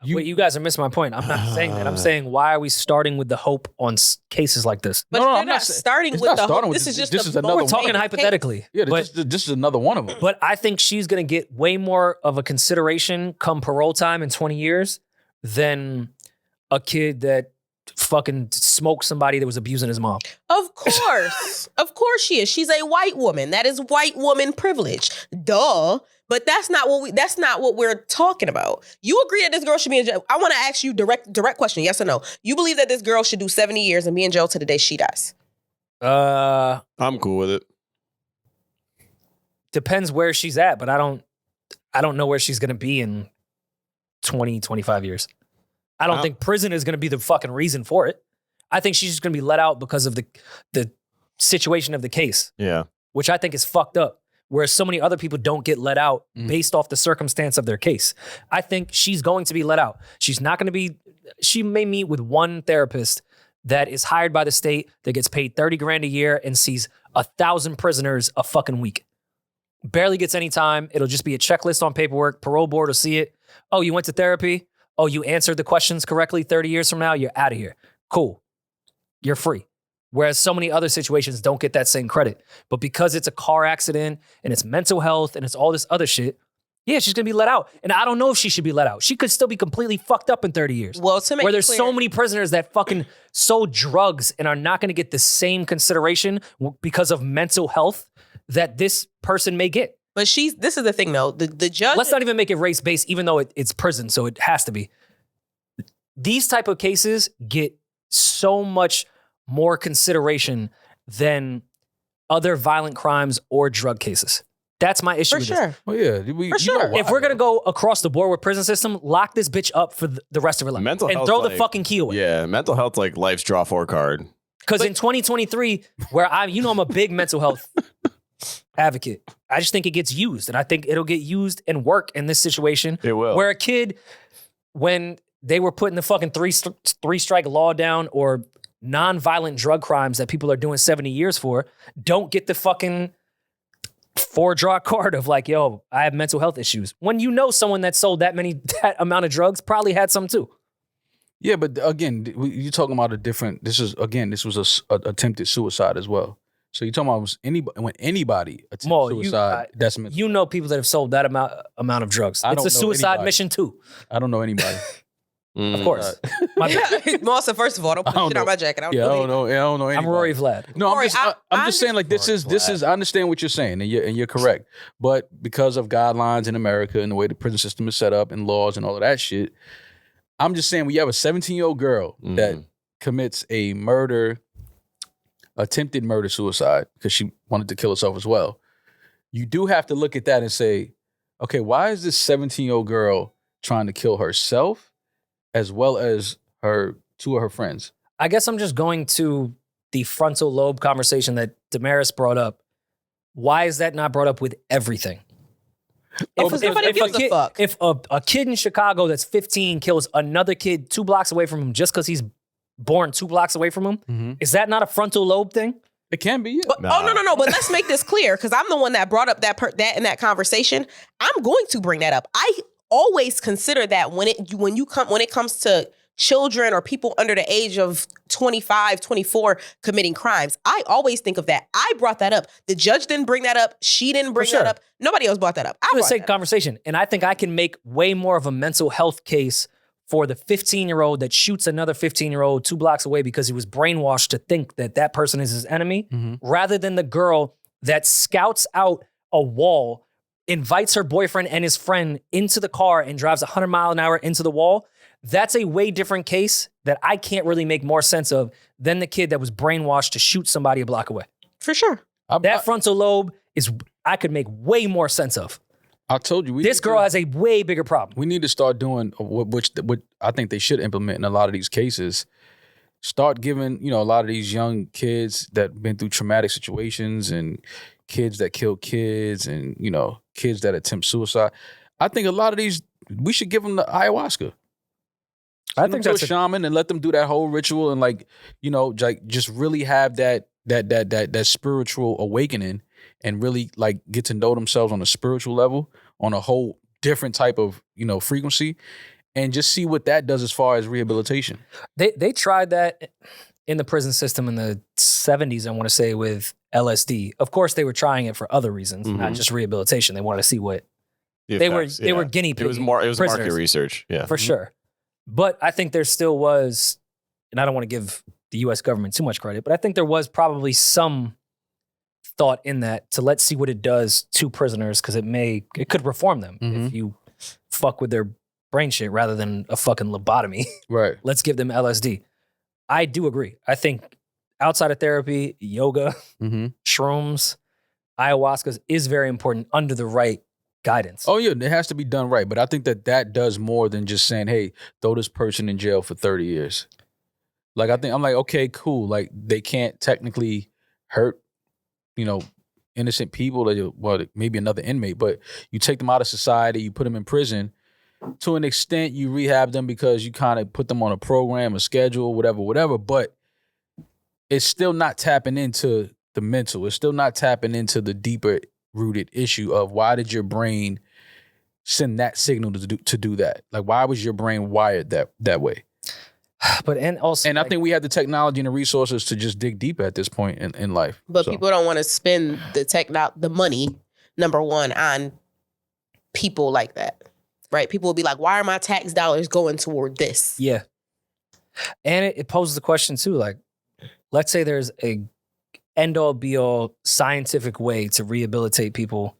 You guys are missing my point. I'm not saying that. I'm saying, why are we starting with the hope on cases like this? but No, they're I'm not not starting it's with not the starting hope. with This is just this a is another We're one. talking Okay. hypothetically. Yeah, but this is another one of them. But I think she's going to get way more of a consideration come parole time in 20 years than a kid that fucking smoked somebody that was abusing his mom. Of course. Of course she is. She's a white woman. That is white woman privilege. Duh. But that's not what we're talking about. You agree that this girl should be in jail. I want to ask you direct question, yes or no. You believe that this girl should do 70 years and be in jail to the day she dies? I'm cool with it. Depends where she's at, but I don't know where she's going to be in 20, 25 years. I don't think prison is going to be the fucking reason for it. I think she's just going to be let out because of the situation of the case, Yeah. which I think is fucked up. Whereas so many other people don't get let out based off the circumstance of their case. I think she's going to be let out. She's not going to be, she may meet with one therapist that is hired by the state that gets paid 30 grand a year and sees 1,000 prisoners a fucking week. Barely gets any time. It'll just be a checklist on paperwork. Parole board will see it. Oh, you went to therapy? Oh, you answered the questions correctly 30 years from now? You're out of here. Cool. You're free. Whereas so many other situations don't get that same credit. But because it's a car accident and it's mental health and it's all this other shit, yeah, she's going to be let out. And I don't know if she should be let out. She could still be completely fucked up in 30 years. Well, to make where it there's clear, so many prisoners that fucking sold drugs and are not going to get the same consideration because of mental health that this person may get. But this is the thing though. The judge. Let's not even make it race-based, even though it's prison, so it has to be. These type of cases get so much more consideration than other violent crimes or drug cases. That's my issue for with sure. this. Oh yeah, For sure. If we're going to go across the board with prison system, lock this bitch up for the rest of her life. Mental and health, throw the like- fucking key away. Yeah. Mental health, like life's draw 4 card. Because in 2023, where I'm a big mental health advocate, I just think it gets used. And I think it'll get used and work in this situation. It will. Where a kid, when they were putting the fucking three strike law down or non-violent drug crimes that people are doing 70 years for, don't get the fucking 4-draw card of like, yo, I have mental health issues. When you know someone that sold that amount of drugs probably had some too. Yeah, but again, you're talking about a different. This was a attempted suicide as well. So you're talking about when anybody attempts suicide, that's mental. You know people that have sold that amount of drugs. I It's a don't know suicide anybody. mission too. I don't know anybody. Of course. My bad. Melissa, first of all, don't put shit on my jacket. I Yeah, I don't don't know. I don't know anybody. I'm Rory Vlad. No, Rory, I'm just saying like this is I understand what you're saying and you're correct. But because of guidelines in America and the way the prison system is set up and laws and all of that shit, I'm just saying when you have a 17-year-old girl that commits a attempted murder suicide because she wanted to kill herself as well, you do have to look at that and say, okay, why is this 17-year-old girl trying to kill herself as well as two of her friends? I guess I'm just going to the frontal lobe conversation that Demaris brought up. Why is that not brought up with everything? If a kid in Chicago that's 15 kills another kid 2 blocks away from him just because he's born 2 blocks away from him, is that not a frontal lobe thing? It can be. Yeah. But, Oh no! But let's make this clear because I'm the one that brought up that in that conversation. I'm going to bring that up. I always consider that when it comes to children or people under the age of 25, 24 committing crimes. I always think of that. I brought that up. The judge didn't bring that up. She didn't bring that up. Nobody else brought that up. I It was brought a that up. conversation. And I think I can make way more of a mental health case for the 15-year-old that shoots another 15-year-old 2 blocks away because he was brainwashed to think that that person is his enemy, rather than the girl that scouts out a wall, invites her boyfriend and his friend into the car and drives 100 mile an hour into the wall. That's a way different case that I can't really make more sense of than the kid that was brainwashed to shoot somebody a block away. For sure. That frontal lobe is I could make way more sense of. I told you. This girl has a way bigger problem. We need to start doing what I think they should implement in a lot of these cases start giving, a lot of these young kids that been through traumatic situations and kids that kill kids and, kids that attempt suicide. I think a lot of these, we should give them the ayahuasca. I think to that's a shaman and let them do that whole ritual and just really have that spiritual awakening and really like get to know themselves on a spiritual level, on a whole different type of, frequency, and just see what that does as far as rehabilitation. They tried that in the prison system in the 70s, I want to say, with LSD. Of course, they were trying it for other reasons, not just rehabilitation. They wanted to see what they were guinea pigs. It was market research, for sure. But I think there still was, and I don't want to give the U.S. government too much credit, but I think there was probably some thought in that to let's see what it does to prisoners, because it could reform them if you fuck with their brain shit rather than a fucking lobotomy. Right. Let's give them LSD. I do agree. I think outside of therapy, yoga, shrooms, ayahuasca is very important under the right guidance. Oh yeah, it has to be done right. But I think that does more than just saying, hey, throw this person in jail for 30 years. Like, I'm like, okay, cool. Like, they can't technically hurt, innocent people, well, maybe another inmate, but you take them out of society, you put them in prison. To an extent, you rehab them because you kind of put them on a program, a schedule, whatever, but it's still not tapping into the mental. It's still not tapping into the deeper rooted issue of why did your brain send that signal to do that? Like, why was your brain wired that way? But I think we have the technology and the resources to just dig deeper at this point in life. But people don't want to spend the money, number one, on people like that. Right? People will be like, why are my tax dollars going toward this? Yeah. And it poses the question too, like, let's say there's a end-all be-all scientific way to rehabilitate people.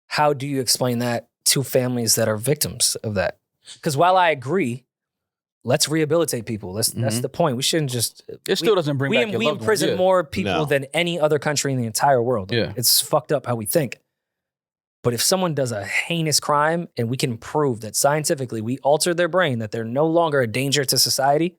How do you explain that to families that are victims of that? Because while I agree, let's rehabilitate people. That's the point. We shouldn't just... It still doesn't bring back your we loved ones, imprison more people than any other country in the entire world. Yeah. It's fucked up how we think. But if someone does a heinous crime and we can prove that scientifically we altered their brain, that they're no longer a danger to society,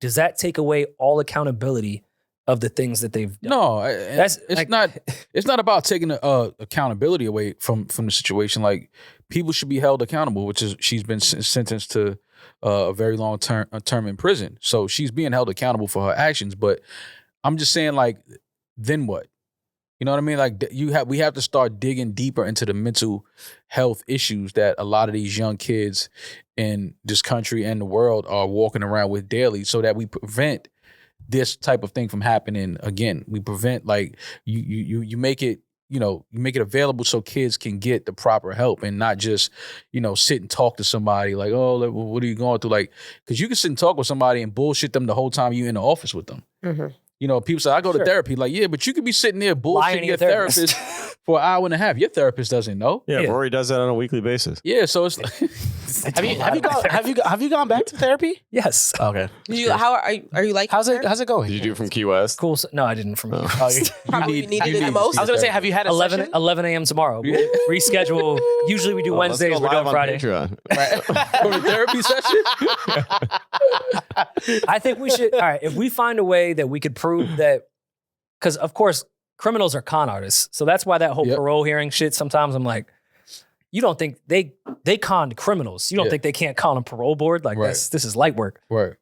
does that take away all accountability of the things that they've done? No, it's not about taking accountability away from the situation. Like, people should be held accountable, which is she's been sentenced to a very long term in prison. So she's being held accountable for her actions. But I'm just saying, like, then what? You know what I mean? Like, we have to start digging deeper into the mental health issues that a lot of these young kids in this country and the world are walking around with daily, so that we prevent this type of thing from happening again. We prevent, like, you make it, you make it available so kids can get the proper help and not just, sit and talk to somebody like, oh, what are you going through? Like, because you can sit and talk with somebody and bullshit them the whole time you're in the office with them. Mm-hmm. People say, I go to therapy. Like, yeah, but you could be sitting there bullshitting your therapist for an hour and a half. Your therapist doesn't know. Yeah, Rory does that on a weekly basis. Yeah, so it's like... Have you gone back to therapy? Yes. Okay. How are you like? How's it going? Did you do it from Key West? Cool. No, I didn't from you. Probably needed it the most. I was gonna say, have you had a 11 a.m. tomorrow. We'll reschedule. Usually we do Wednesdays. We're doing Friday. For the therapy session? I think we should. All right. If we find a way that we could prove that, because of course criminals are con artists, so that's why that whole parole hearing shit. Sometimes I'm like, you don't think they conned criminals? You don't think they can't con a parole board? Like, this is light work. Right.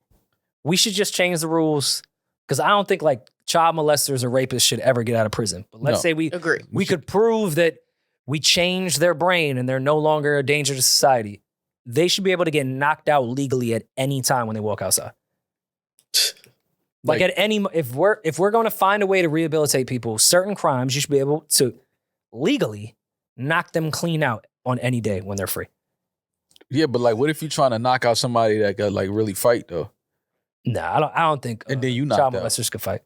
We should just change the rules, because I don't think like child molesters or rapists should ever get out of prison. But let's say we agree. We could prove that we changed their brain and they're no longer a danger to society. They should be able to get knocked out legally at any time when they walk outside. Like, at any, if we're going to find a way to rehabilitate people, certain crimes, you should be able to legally knock them clean out on any day when they're free. Yeah, but like, what if you're trying to knock out somebody that got like really fight though? Nah, I don't think. And then you child knocked out. molesters could fight.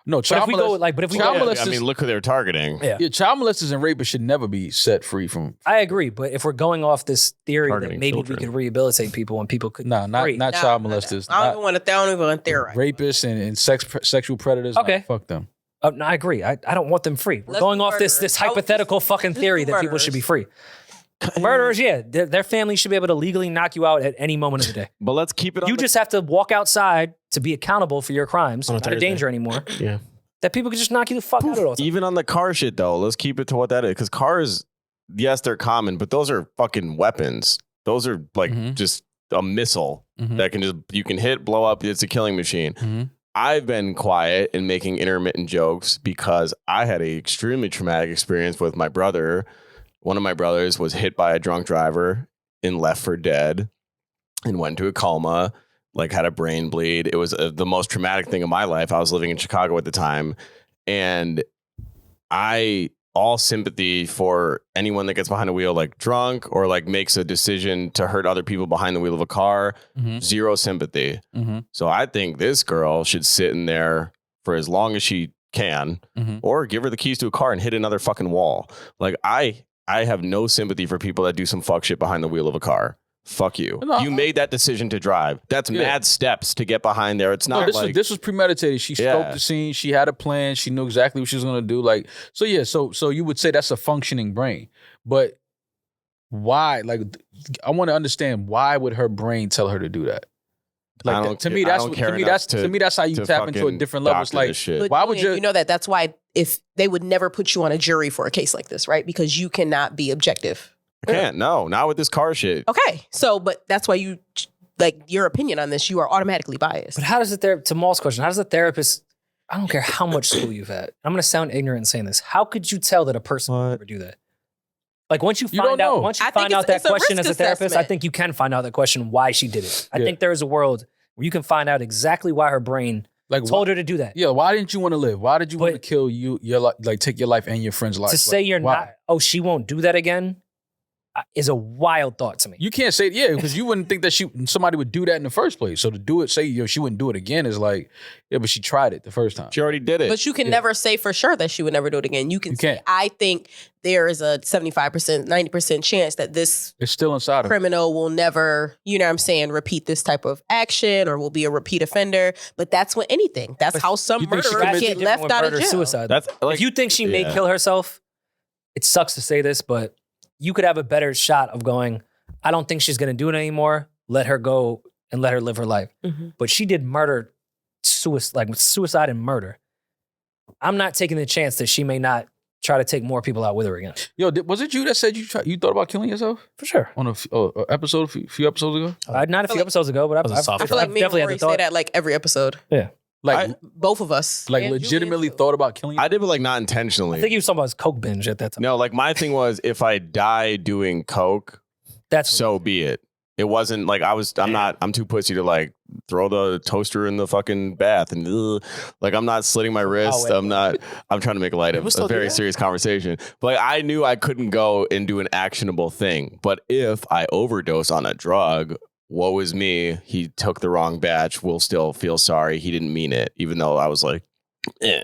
No, child molesters. But if we child go, molesters, I mean, look who they're targeting. Yeah, child molesters and rapists should never be set free from. I agree, but if we're going off this theory that Targeting maybe children. we could rehabilitate people and people could not child molesters. I don't even want to throw them on theory. Rapists and sexual predators. Okay. Nah, fuck them. No, I agree. I don't want them free. We're going off this hypothetical fucking theory that people should be free. Murderers, yeah, their family should be able to legally knock you out at any moment of the day. But let's keep it on You just have to walk outside to be accountable for your crimes. On a Not a Thursday. danger anymore. Yeah. That people could just knock you the fuck out at all times. Even on the car shit, though, let's keep it to what that is. Because cars, yes, they're common, but those are fucking weapons. Those are like just a missile that can just, you can hit, blow up. It's a killing machine. I've been quiet and making intermittent jokes because I had an extremely traumatic experience with my brother. One of my brothers was hit by a drunk driver and left for dead and went into a coma, like had a brain bleed. It was the most traumatic thing of my life. I was living in Chicago at the time. And all sympathy for anyone that gets behind a wheel like drunk or like makes a decision to hurt other people behind the wheel of a car. Zero sympathy. So I think this girl should sit in there for as long as she can or give her the keys to a car and hit another fucking wall. Like I have no sympathy for people that do some fuck shit behind the wheel of a car. Fuck you. No, you made that decision to drive. That's mad steps to get behind there. It's not this was premeditated. She scoped the scene. She had a plan. She knew exactly what she was going to do. Like, so yeah, so you would say that's a functioning brain. But why? Like, I want to understand, why would her brain tell her to do that? Like, to me, that's how you tap into a different level. It's like, But why would you know that's why if they would never put you on a jury for a case like this, right? Because you cannot be objective. I can't. No, not with this car shit. Okay. So, but that's why you, like, your opinion on this, you are automatically biased. But how does to Maul's question, how does the therapist, I don't care how much school you've had, I'm going to sound ignorant in saying this. How could you tell that a person would never do that? Like once you find out that question as a therapist, I think you can find out that question why she did it. I think there is a world where you can find out exactly why her brain told her to do that. Yeah, why didn't you want to live? Why did you want to kill take your life and your friend's life? To say you're not, she won't do that again, is a wild thought to me. You can't say because you wouldn't think that somebody would do that in the first place. So to do it, say she wouldn't do it again is like, but she tried it the first time. She already did it. But you can never say for sure that she would never do it again. You can say, I think there is a 75%, 90% chance that this it's still inside of criminal will never, you know what I'm saying, repeat this type of action or will be a repeat offender. But that's with anything. That's how some murderers get left out of jail. Suicide. That's like, if you think she may kill herself, it sucks to say this, but you could have a better shot of going, I don't think she's going to do it anymore. Let her go and let her live her life. But she did murder, suicide and murder. I'm not taking the chance that she may not try to take more people out with her again. Yo, was it you that said you thought about killing yourself? For sure. On a few episodes ago? Not a few episodes ago, but I feel like me and Rory say that like every episode. Yeah. Like both of us. Like legitimately thought about killing I did, but like not intentionally. I think he was talking about his coke binge at that time. No, like my thing was, if I die doing coke, so be it. It wasn't like I'm too pussy to like throw the toaster in the fucking bath and like I'm not slitting my wrist. I'm trying to make light of a very serious conversation. But like, I knew I couldn't go and do an actionable thing. But if I overdose on a drug, woe is me. He took the wrong batch. We'll still feel sorry. He didn't mean it, even though I was like, eh.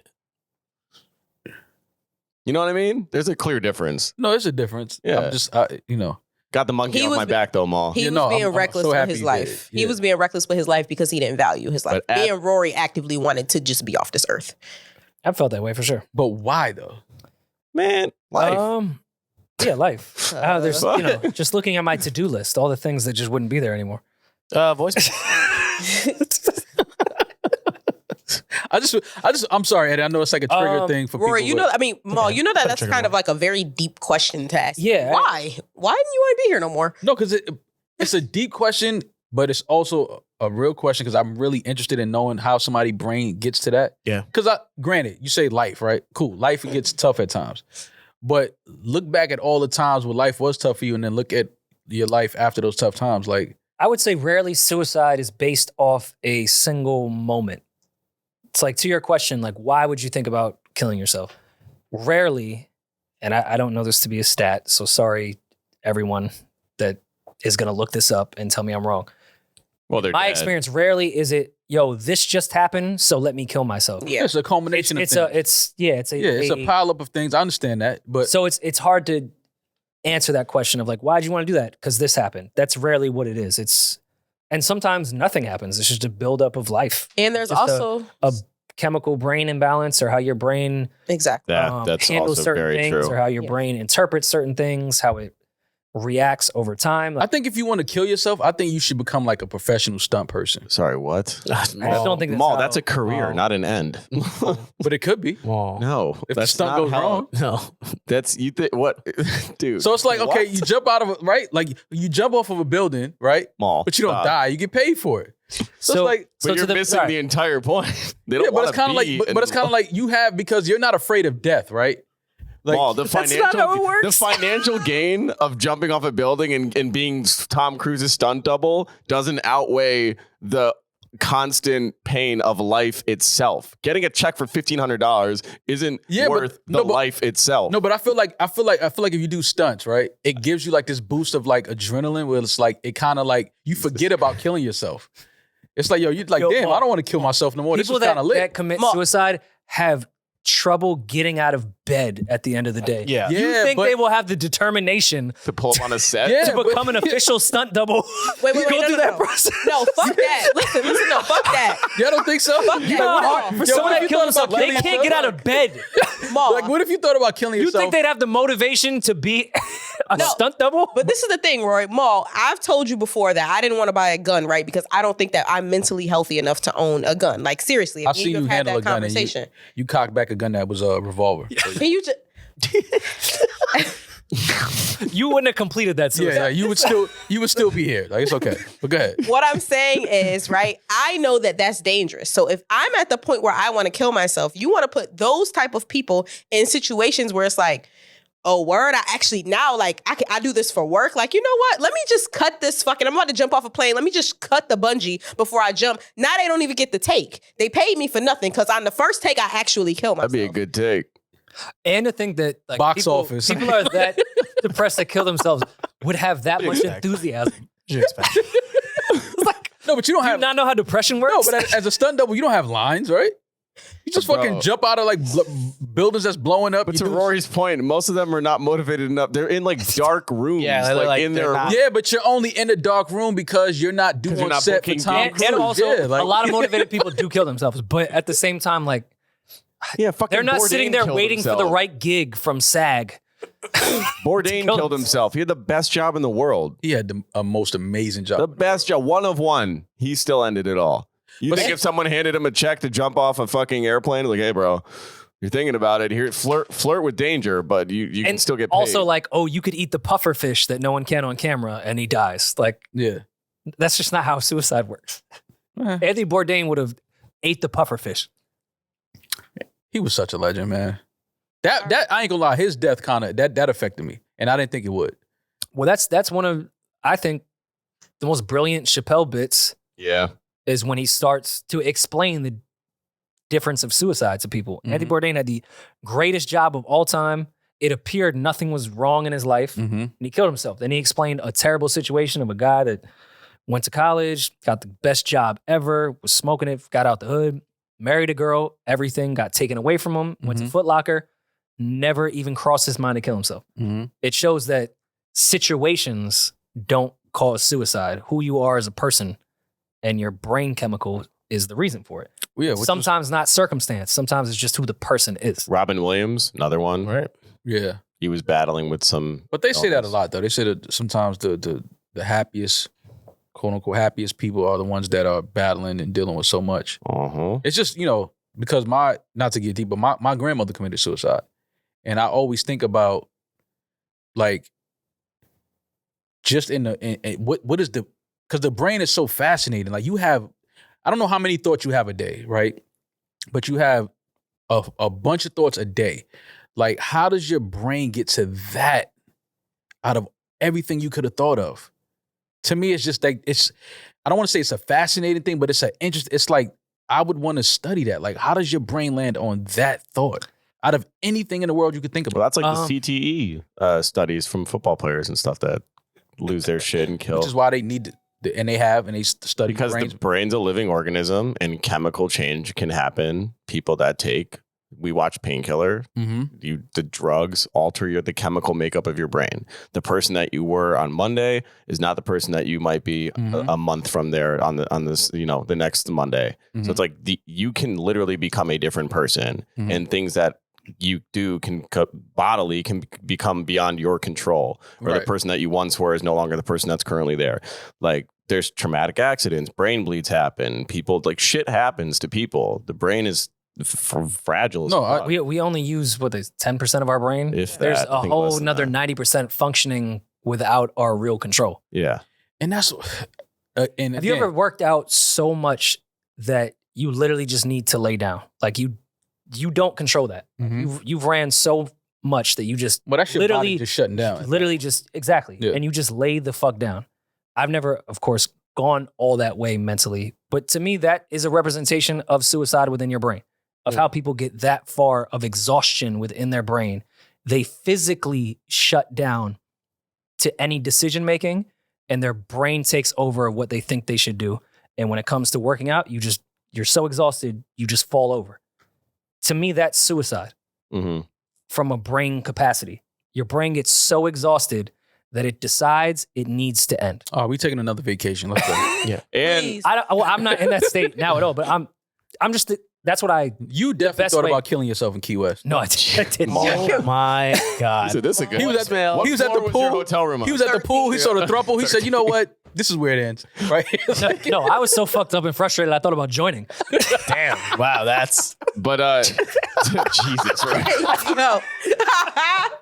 You know what I mean? There's a clear difference. No, there's a difference. Yeah. I'm just, Got the monkey off my back though, Maul. He was being reckless with his life. He was being reckless with his life because he didn't value his life. Me and Rory actively wanted to just be off this earth. I felt that way for sure. But why though? Man, life. Yeah, life. There's, just looking at my to-do list, all the things that just wouldn't be there anymore. Voice. I'm sorry, Eddie. I know it's like a trigger thing for Rory, people. Maul, that's kind of like a very deep question to ask. Yeah. Why didn't you want to be here no more? No, because it's a deep question, but it's also a real question because I'm really interested in knowing how somebody's brain gets to that. Yeah. Because granted, you say life, right? Cool. Life gets tough at times. But look back at all the times where life was tough for you and then look at your life after those tough times. Like, I would say rarely suicide is based off a single moment. It's like, to your question, like, why would you think about killing yourself? Rarely, and I don't know this to be a stat, so sorry, everyone that is going to look this up and tell me I'm wrong. Well, my experience, rarely is it, this just happened, so let me kill myself. Yeah, it's a culmination of things. It's a pile up of things. I understand that, but so it's hard to answer that question of like, why'd you want to do that? Because this happened. That's rarely what it is. And sometimes nothing happens. It's just a buildup of life. And there's also a chemical brain imbalance, or how your brain exactly that's handles also certain very things, true. or how your brain interprets certain things, how it reacts over time. I think if you want to kill yourself, I think you should become like a professional stunt person. Sorry, what? I don't think Mal, how- that's a career, not an end. But it could be. No, If the that's stunt not goes how- wrong. No. That's you think what, dude? So it's like, okay, what? you jump out of right, like you jump off of a building, right? Mal, But you don't stop. die. You get paid for it. So it's like, But you're missing the entire point. They don't yeah, but want it's kind of like, but it's kind of like you have because you're not afraid of death, right? Like, Mal, the That's not how it works. the financial gain of jumping off a building and being Tom Cruise's stunt double doesn't outweigh the constant pain of life itself. Getting a check for $1,500 isn't worth the life itself. No, but I feel like if you do stunts, right, it gives you like this boost of like adrenaline where it's like it kind of like you forget about killing yourself. It's like, you're like, damn, I don't want to kill myself no more. This People is kind of lit. that commit suicide have trouble getting out of bed at the end of the day. Yeah. You Yeah, think but- they will have the determination To pull up on a set. Yeah, to but- become an official stunt double? Wait, Go no, through no, that no. process. No, fuck that. Listen, no, fuck that. Y'all don't think so? Fuck that. No, for someone what that if you killed thought himself, about they killing can't get out of bed. Maul. Like, what if you thought about killing You yourself? think they'd have the motivation to be a stunt double? But this is the thing, Rory. Maul, I've told you before that I didn't want to buy a gun, right? Because I don't think that I'm mentally healthy enough to own a gun. Like, seriously, if I've seen you have handle that a gun and conversation. you cocked back a gun that was a revolver. Can you just... You wouldn't have completed that suicide. Yeah, you would still be here. Like, it's okay. But go ahead. What I'm saying is, right, I know that that's dangerous. So if I'm at the point where I want to kill myself, you want to put those type of people in situations where it's like, oh, word, I actually now, like, I do this for work. Like, you know what? Let me just cut this fucking, I'm about to jump off a plane. Let me just cut the bungee before I jump. Now they don't even get the take. They paid me for nothing because on the first take, I actually kill myself. That'd be a good take. And to think that like Box people, office. people are that depressed to kill themselves would have that much Exactly. enthusiasm. You expect. No, but you don't Do you have not know how depression works? no. But as a stunt double, you don't have lines, right? You just fucking jump out of like buildings that's blowing up. But You to do- Rory's point, most of them are not motivated enough. They're in like dark rooms. Yeah, they're like in they're their not- yeah, but you're only in a dark room because you're not doing you're not set for booking Tom gigs. Cruise. and also, Yeah, like- a lot of motivated people do kill themselves. But at the same time, like Yeah, fucking they're not Bourdain sitting there killed waiting for himself. the right gig from SAG. Bourdain kill killed himself. He had the best job in the world. he had the most amazing job. The best job, one of one. He still ended it all. You But think they- if someone handed him a check to jump off a fucking airplane, like, hey, bro, you're thinking about it. Here, flirt with danger, but you can And still get paid. also, like, oh, you could eat the puffer fish that no one can on camera, and he dies. Like, Yeah. that's just not how suicide works. Anthony Bourdain would have ate the puffer fish. He was such a legend, man. That I ain't gonna lie, his death kind of that affected me, and I didn't think it would. Well, that's one of, I think, the most brilliant Chappelle bits yeah. is when he starts to explain the difference of suicide to people. Mhm. Anthony Bourdain had the greatest job of all time. It appeared nothing was wrong in his life, Mm-hmm. and he killed himself. Then he explained a terrible situation of a guy that went to college, got the best job ever, was smoking it, got out the hood, married a girl, everything got taken away from him, went to Foot Locker, never even crossed his mind to kill himself. Mm-hmm. It shows that situations don't cause suicide. Who you are as a person and your brain chemical is the reason for it. Yeah, which Sometimes not circumstance. Sometimes it's just who the person is. Robin Williams, another one. Right. yeah. He was battling with some. But they say that a illness. lot, though. They say that sometimes the happiest, quote unquote, happiest people are the ones that are battling and dealing with so much. Uh-huh. It's just, because not to get deep, but my grandmother committed suicide. And I always think about, like, just in what is because the brain is so fascinating. Like, you have, I don't know how many thoughts you have a day, right? But you have a bunch of thoughts a day. Like, how does your brain get to that out of everything you could have thought of? To me, it's just like, I don't want to say it's a fascinating thing, but it's like, I would want to study that. Like, how does your brain land on that thought out of anything in the world you could think Well, about? that's like the CTE studies from football players and stuff that lose their shit and kill. Which is why they need and they study Because brains. the brain's a living organism and chemical change can happen. People that we watch Painkiller, Mm-hmm. the drugs alter the chemical makeup of your brain. The person that you were on Monday is not the person that you might be Mhm. a month from there on this, the next Monday. Mm-hmm. So it's like you can literally become a different person, Mhm. and things that you do can bodily can become beyond your control, or the person that you once were is no longer the person that's currently there. Like there's traumatic accidents, brain bleeds happen, people like shit happens to people. The brain is fragile. No, we only use what is 10% of our brain. If There's that, I a think whole less than another that. 90% functioning without our real control. Yeah. and that's and Have you again, ever worked out so much that you literally just need to lay down? Like you don't control that. Mhm. You've ran so much that you just well, that's your literally body just shutting down. literally just exactly, Yeah. and you just lay the fuck down. I've never, of course, gone all that way mentally, but to me, that is a representation of suicide within your brain, of how people get that far of exhaustion within their brain. They physically shut down to any decision making, and their brain takes over what they think they should do. And when it comes to working out, you're so exhausted, you just fall over. To me, that's suicide Mm-hmm. from a brain capacity. Your brain gets so exhausted that it decides it needs to end. Oh, we taking another vacation. Let's go. And Please. I'm not in that state now at all, but I'm just, that's what I, You definitely best thought way- about killing yourself in Key West. no, I didn't. Oh my he God. said, "This is a good." He was at the- What he was at floor the your pool. hotel room. He was at the pool. He saw the throuple. He said, "You know what? This is where it ends." Right? No, I was so fucked up and frustrated, I thought about joining. Damn. Wow, that's But Jesus, right? No.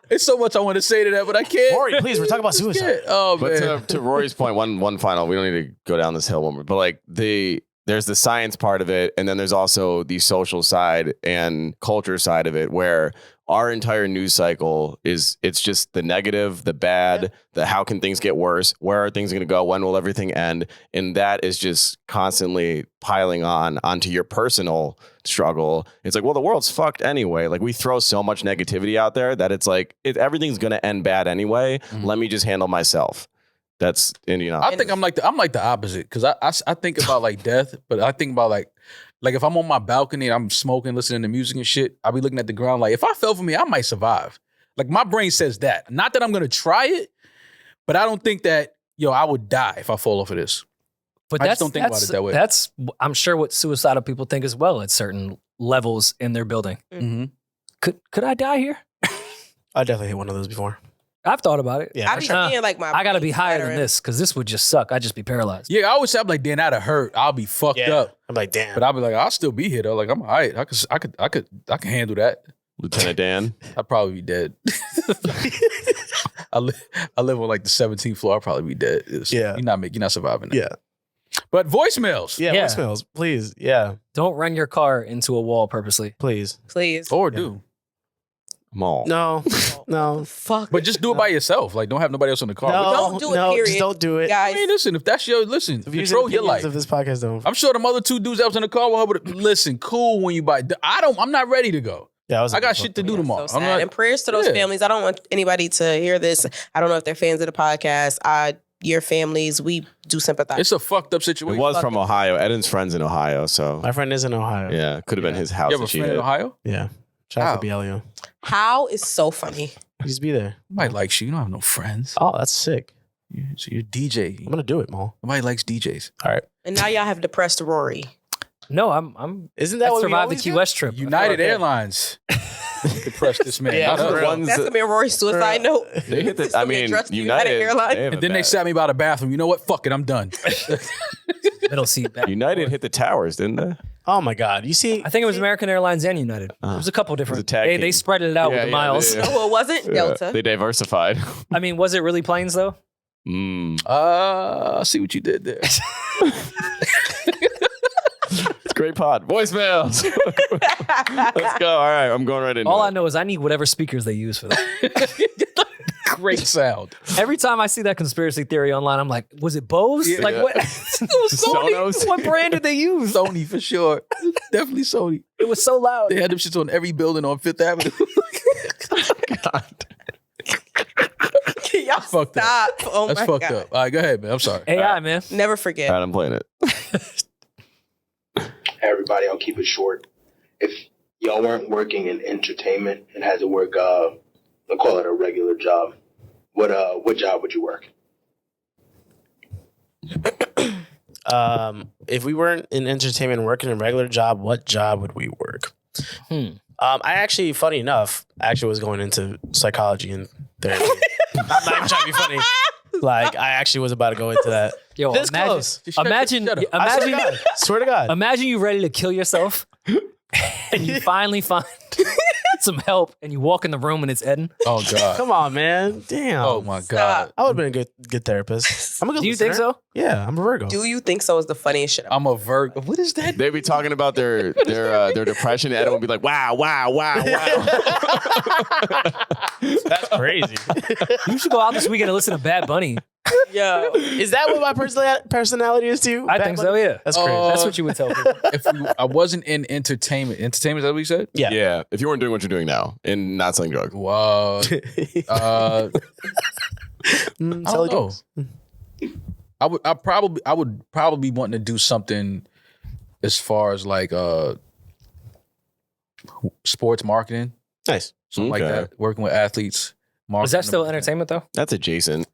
It's so much I want to say to that, but I can't. Rory, please, we're talking about suicide. Oh But man. to Rory's point, one final. We don't need to go down this hill one more. But like there's the science part of it, and then there's also the social side and culture side of it, where our entire news cycle it's just the negative, the bad, the how can things get worse, where are things going to go, when will everything end, and that is just constantly piling onto your personal struggle. It's like, well, the world's fucked anyway. Like we throw so much negativity out there that it's like everything's going to end bad anyway. Let me just handle myself. That's I think I'm like the opposite because I think about like death, but I think about like if I'm on my balcony and I'm smoking, listening to music and shit, I'll be looking at the ground like if I fell for me, I might survive. Like my brain says that. Not that I'm gonna try it, but I don't think that I would die if I fall off of this. But I that's, just don't think about it that way. That's, I'm sure, what suicidal people think as well at certain levels in their building. Mm-hmm. Could I die here? I definitely hit one of those before. I've thought about it. Yeah, I for be sure. seeing like my I got to be brain higher than splattering. this because this would just suck. I'd just be paralyzed. Yeah, I always say I'm like, damn, that'd hurt. I'll be fucked up. I'm like, damn. But I'll be like, I'll still be here though. Like I'm all right. I can handle that. Lieutenant Dan. I'd probably be dead. I live on like the 17th floor. I'll probably be dead. Yeah. You're not surviving that. Yeah. But voicemails. Yeah, Yeah. voicemails. Please. Yeah. Don't run your car into a wall purposely. Please. Please. Or do. Mall. No. No. Fuck. But just do it by yourself. Like don't have nobody else in the car. No. Don't do it, no, period. Just don't do it. I Guys. mean, listen, if that's listen, The views control and your opinions life. of this podcast don't. I'm sure them other two dudes that was in the car with her would listen, cool when you buy. I'm not ready to go. Yeah, I got shit to do tomorrow. So I'm sad. not, And prayers to those Yeah. families. I don't want anybody to hear this. I don't know if they're fans of the podcast. Your families, we do sympathize. it's a fucked up It situation. was from Ohio. Eddin's friend's in Ohio, so My friend is in Ohio. yeah, could have been his house You have a that she friend in hit. Ohio? Yeah. Shout out to Bielio. How is so funny. Just be there. Nobody likes you. You don't have no friends. Oh, that's sick. So you're a DJ. I'm gonna do it, Mo. Nobody likes DJs. All right. And now y'all have depressed Rory. No, I'm Isn't that I what we survived the always Key do? West trip. United Okay. Airlines depressed this man. Yeah, not for us. real. Ones That's gonna be a Rory suicide note. They hit It's the. I gonna be mean, addressed to United. Airlines. have And a then they bad- sat me by the bathroom. You know what? Fuck it. I'm done. Middle seat. Back. United hit the towers, didn't they? Oh my God. You see, I think it was American Airlines and United. It was a couple different. a tag They team. spread it out with the miles. Yeah. No, it wasn't Delta. They diversified. I mean, was it really planes though? I see what you did there. It's a great pod. Voicemails. Let's go. All right, I'm going right into All it. I know is I need whatever speakers they use for that. Great sound. Every time I see that conspiracy theory online, I'm like, was it Bose? Yeah. Like what? It was Sony. Sonos? What brand did they use? Sony for sure. Definitely Sony. It was so loud. They had them shits on every building on Fifth Avenue. Y'all Fucked up. stop. Oh That's my fucked God. up. All right, go ahead, man. I'm sorry. AI, man. Never forget. All right, I'm playing it. Hey everybody, I'll keep it short. If y'all weren't working in entertainment and had to work, I'll call it a regular job, what job would you work? if we weren't in entertainment and working a regular job, what job would we work? I actually, funny enough, I actually was going into psychology and therapy. I'm not even trying to be funny. Like, I actually was about to go into that. Yo, This imagine, close. imagine, I swear to imagine, God. Swear to God. imagine you ready to kill yourself, and you finally find some help, and you walk in the room and it's Eddin. Oh God. Come on, man. Damn. Oh my God. I would have been a good therapist. I'm a good Do you think listener. so? Yeah, I'm a Virgo. Do you think so? Is the funniest shit. I'm a Virgo. What is that? They'd be talking about their depression, and Eddin would be like, wow, wow, wow, wow. That's crazy. You should go out this weekend and listen to Bad Bunny. Yo, Is that what my personality is to you? I Bad think Bunny? so. Yeah, That's crazy. that's what you would tell people. I wasn't in entertainment. Entertainment, is that what you said? Yeah. Yeah, if you weren't doing what you're doing now and not selling drugs. Wow. I don't know. I would probably be wanting to do something as far as like sports marketing, Nice. something like Okay. that. Working with athletes. Is marketing that still them. entertainment though? That's adjacent.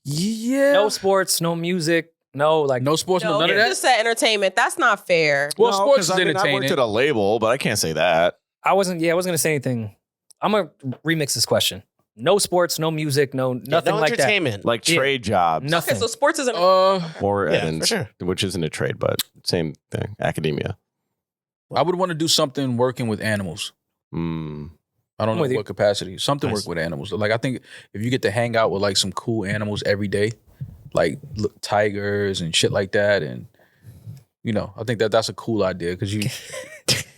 Yeah. No sports, no music, no like. No sports, no, none you of that. just said entertainment. That's not fair. Well, No, sports 'cause is I worked entertaining. at a label, but I can't say that. I wasn't gonna say anything. I'm gonna remix this question. No sports, no music, nothing no like that. entertainment. Like Yeah. trade jobs. Nothing. Okay, so sports isn't. Or Yeah, Eddin's, for sure. which isn't a trade, but same thing. Academia. I would want to do something working with animals. Mm. I don't I'm know with you. what capacity. Something Nice. working with animals. Like I think if you get to hang out with like some cool animals every day, like tigers and shit like that, and I think that's a cool idea because you.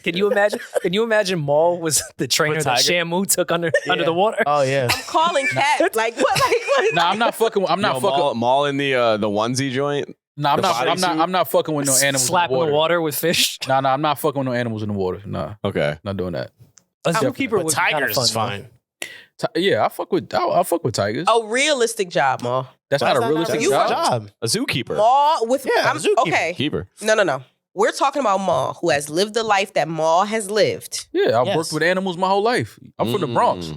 Can you imagine? Can you imagine Maul was the trainer that tiger? Shamu took under the water? Oh, yeah. I'm calling cat. Like what? Like what? Nah, I'm not fucking. I'm not fucking. Mall in the onesie joint. Nah, I'm the not. I'm bodysuit? not. I'm not fucking with no animals. Slapping in the water with fish. Nah, I'm not fucking with no animals in the water. Nah, Okay. not doing that. A zookeeper But would be kinda tigers is fun, fine. Yeah, I fuck with. I'll fuck with tigers. A realistic job, Ma. That's not a That's realistic You- job. job. A zookeeper. Ma with Yeah, I'm, zookeeper. okay. Keeper. No. We're talking about Ma, who has lived the life that Ma has lived. Yeah, I've Yes. worked with animals my whole life. I'm from the Bronx. Ma,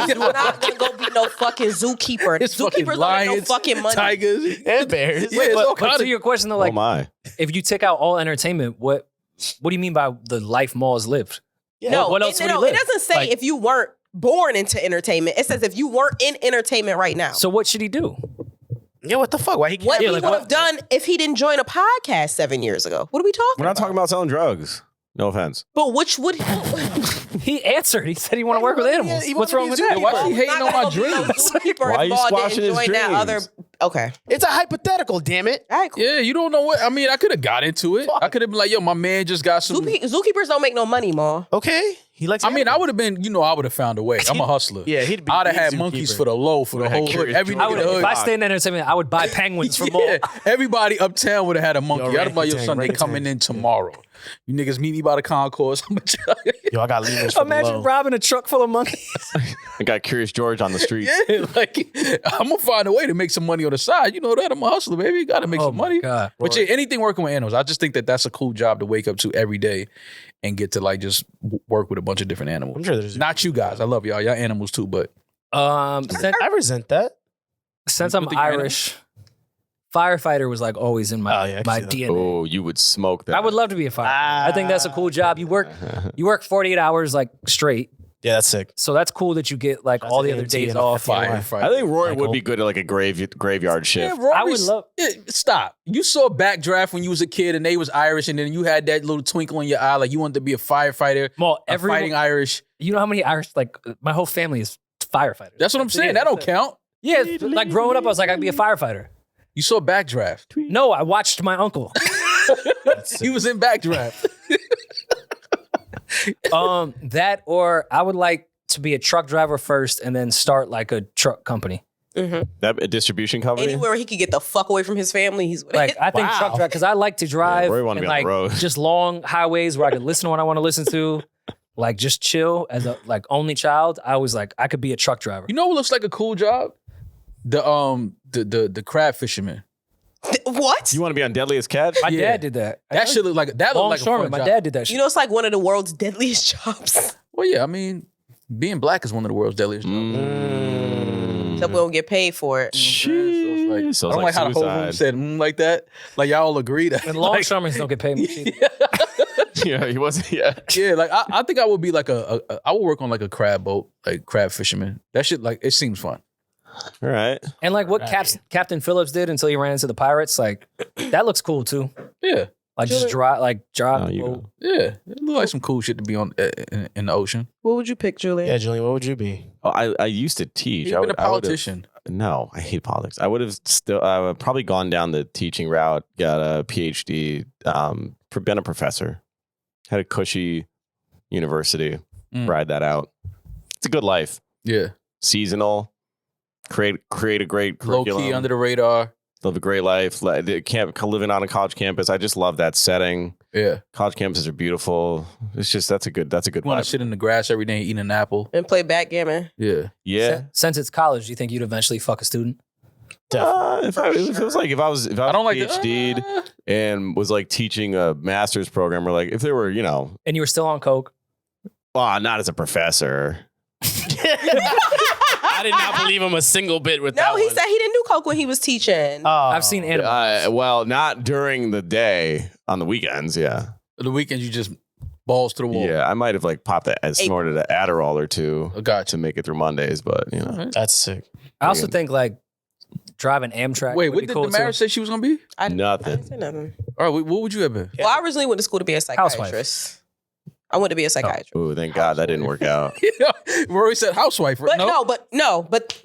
you're not gonna go be no fucking zookeeper. It's fucking Zookeepers don't make no lions, fucking money. tigers, and bears. Yeah, it's all But kind to of. your question though, Oh like my. if you take out all entertainment, what do you mean by the life Maul has lived? No, What else it, would he no, live? it doesn't say Like- if you weren't born into entertainment. It says if you weren't in entertainment right now. So what should he do? Yeah, what the fuck? Why he can't? What Yeah, he like would what- have done if he didn't join a podcast 7 years ago. What are we talking We're not talking about selling drugs. No offense. But which would He answered. He said he want to work with animals. he What's wanna wrong be with a that? Why she hating on my dreams? Why you squashing his dreams? Other, okay. It's a hypothetical, damn it. All right, cool. Yeah, you don't know what. I mean, I could have got into it. I could have been like, yo, my man just got some. Zookeepers don't make no money, Ma. Okay. He likes I mean, I animals. would have been, I would have found a way. I'm a hustler. Yeah, he'd be I'd have he's had a monkeys zookeeper. for the low, for the Would've had whole hood. Curious Every I nigga would, in the if hood. I stay in entertainment, I would buy penguins for Maul. Yeah, everybody uptown would have had a monkey. I'd be like, yo, Orangutan, son, they coming in tomorrow. You niggas meet me by the concourse. Yo, I got lemurs for the Imagine low. robbing a truck full of monkeys. I got Curious George on the street. Yeah, like I'm gonna find a way to make some money on the side. You know that I'm a hustler, baby. Got to make some money. God. But yeah, anything working with animals, I just think that that's a cool job to wake up to every day and get to like just work with a bunch of different animals. I'm sure there's. Not you guys. I love y'all. Y'all animals too, but Since, I resent that. since You I'm think you're Irish, firefighter was like always in my Oh, yeah, I can my see that. DNA. Oh, you would smoke that. I would love to be a firefighter. I think that's a cool job. You work 48 hours like straight. Yeah, that's sick. So that's cool that you get like That's all an the other AMT days and a off. firefighter. I think Rory Michael. would be good at like a graveyard shift. Yeah, Rory, I would love- Stop. You saw Backdraft when you was a kid and they was Irish, and then you had that little twinkle in your eye, like you wanted to be a firefighter, Maul, fighting Irish. You know how many Irish, like my whole family is firefighters. That's what I'm saying. That don't count. Yeah, like growing up, I was like, I'd be a firefighter. You saw Backdraft. No, I watched my uncle. He was in Backdraft. That or I would like to be a truck driver first and then start like a truck company. That a distribution company. Anywhere he could get the fuck away from his family, he's with Like it. I think Wow. truck driver because I like to drive Rory wanna and be on like the road. just long highways where I can listen to what I want to listen to, like just chill as a like only child. I was like I could be a truck driver. You know what looks like a cool job? The crab fisherman. What? You want to be on Deadliest Catch? My Yeah. dad did that. That shit look like that. Look like a Longshoreman. fun My job. dad did that shit. You know, it's like one of the world's deadliest jobs. Well, yeah. I mean, being black is one of the world's deadliest jobs. So we don't get paid for it. So it's like, So I it's don't like like how the whole room suicide. said like that. Like y'all all agree that. and like, longshoremen don't get paid much either. Yeah, he wasn't. Yeah. Yeah, like I think I would be like I would work on like a crab boat, like crab fisherman. That shit, like, it seems fun. All right. And like what Captain Phillips did until he ran into the pirates, like that looks cool too. Yeah, Like just drive Oh, the you boat. go. yeah. It look like some cool shit to be on in the ocean. What would you pick, Julian? Yeah, Julian, what would you be? Oh, I used to teach. You've been a politician. No, I hate politics. I would have still probably gone down the teaching route, got a PhD, been a professor, had a cushy university, ride that out. It's a good life. Yeah, Seasonal, create a great low curriculum. key under the radar. Live a great life. Living on a college campus. I just love that setting. Yeah, College campuses are beautiful. It's just that's a good you want vibe. to sit in the grass every day eating an apple. And play backgammon. Yeah, Yeah. Since it's college, do you think you'd eventually fuck a student? If I was I don't like PhD'd and was like teaching a master's program, or like if there were, And you were still on coke? not as a professor. I did not believe him a single bit with that No, he one. said he didn't do coke when he was teaching. I've seen animals. Well, not during the day, on the weekends. Yeah, the weekend you just balls to the wall. yeah. I might have like popped that, snorted an Adderall or two I got to you. make it through Mondays, but That's sick. I also think like driving Amtrak. Wait, would what be did cool Demaris say she was gonna be? I nothing. didn't say nothing. All right, what would you have been? Well, I originally went to school to be a psychiatrist. I went to be a psychiatrist. Oh, thank God that didn't work out. Rory said housewife. But no, but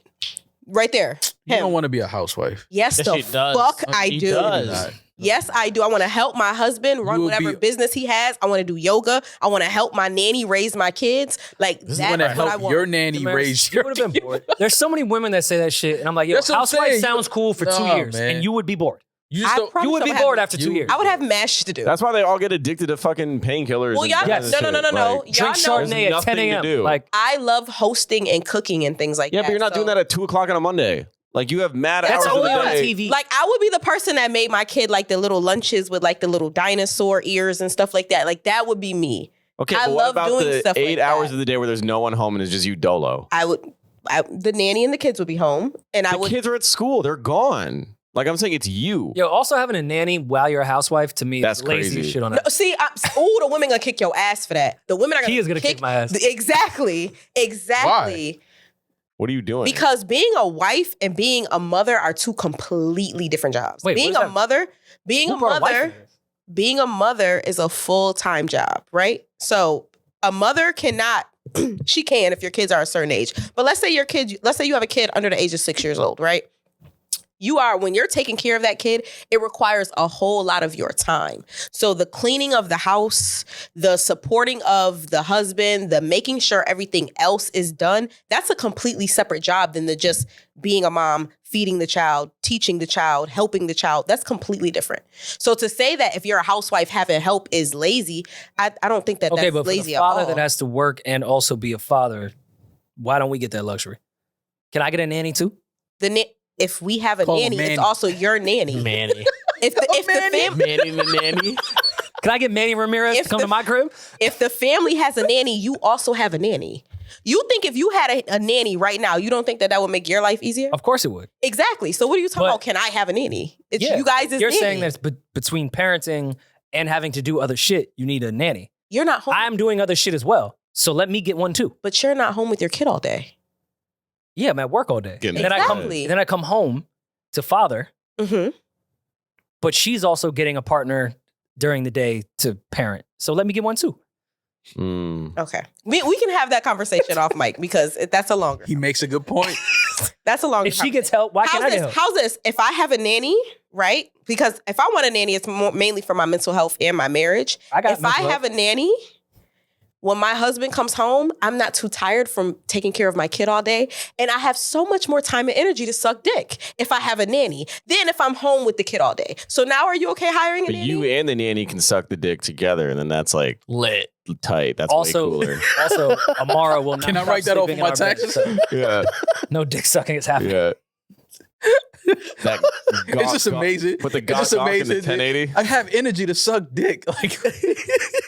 right there. you Him. don't want to be a housewife. Yes, Yes, the she does. fuck I He do. does. Yes, I do. I want to help my husband run You would whatever be- business he has. I want to do yoga. I want to help my nanny raise my kids. Like This is that's going to what I help want. your nanny Demaris, raise you your would have been bored. There's so many women that say that shit, and I'm like, yo, That's what I'm housewife saying. sounds cool for 2 Nah, years, man. and you would be bored. You just I don't. promise You would I be would bored have- after 2 years. I would have mash to do. That's why they all get addicted to fucking painkillers. Well, and y'all- that kind of no, shit. no. Like, Y'all Drink know- Chardonnay at 10 nothing to a.m. do. Like, I love hosting and cooking and things like yeah, that. but you're not doing that at 2:00 on a Monday. Like you have mad that's hours only of the on day. TV. Like I would be the person that made my kid like the little lunches with like the little dinosaur ears and stuff like that. Like that would be me. Okay, I but what love about doing the stuff 8 like hours that. of the day where there's no one home and it's just you dolo? The nanny and the kids would be home, and I The would. kids are at school. They're gone. Like I'm saying, it's you. yo, also having a nanny while you're a housewife to me That's is lazy crazy. as shit on No, that. see, the women gonna kick your ass for that. The women are gonna. He is gonna kick my ass. Exactly. What are you doing? Because being a wife and being a mother are two completely different jobs. Wait, being what a is that? mother, being Who a brought wife mother, in this? being a mother is a full-time job, right? So a mother cannot. She can if your kids are a certain age. But let's say you have a kid under the age of 6 years old, right? When you're taking care of that kid, it requires a whole lot of your time. So the cleaning of the house, the supporting of the husband, the making sure everything else is done, that's a completely separate job than the just being a mom, feeding the child, teaching the child, helping the child. That's completely different. So to say that if you're a housewife, having help is lazy, I don't think that Okay, that's but for lazy the at father all. that has to work and also be a father, why don't we get that luxury? Can I get a nanny too? If we have a Call him nanny, Manny. it's also your nanny. Manny. If the family Manny the nanny. Can I get Manny Ramirez If to come the- to my crib? If the family has a nanny, you also have a nanny. You think if you had a nanny right now, you don't think that would make your life easier? Of course it would. Exactly. So what are you talking But- about? Can I have a nanny? It's Yeah. you guys' You're nanny. saying that between parenting and having to do other shit, you need a nanny. You're not home, I'm doing other shit as well. So let me get one too. but you're not home with your kid all day. Yeah, I'm at work all day. Getting And Exactly. then I come home to father, Mm-hmm. but she's also getting a partner during the day to parent. So let me get one too. Okay. We can have that conversation off mic because that's a longer. He makes a good point. That's a longer. If she gets help, why can't I get help? How's this? If I have a nanny, right? Because if I want a nanny, it's mainly for my mental health and my marriage. I got If I mental have a nanny, when my husband comes home, I'm not too tired from taking care of my kid all day. And I have so much more time and energy to suck dick if I have a nanny than if I'm home with the kid all day. So now are you okay hiring a But nanny? you and the nanny can suck the dick together, and then that's like Lit. tight. That's Also, way cooler. also, Amara will not. Can I stop write that off sleeping of in my our bed, taxes? so Yeah, no dick sucking is happening. yeah. That It's just amazing. But the It's just gawk in the amazing. 1080. I have energy to suck dick. Like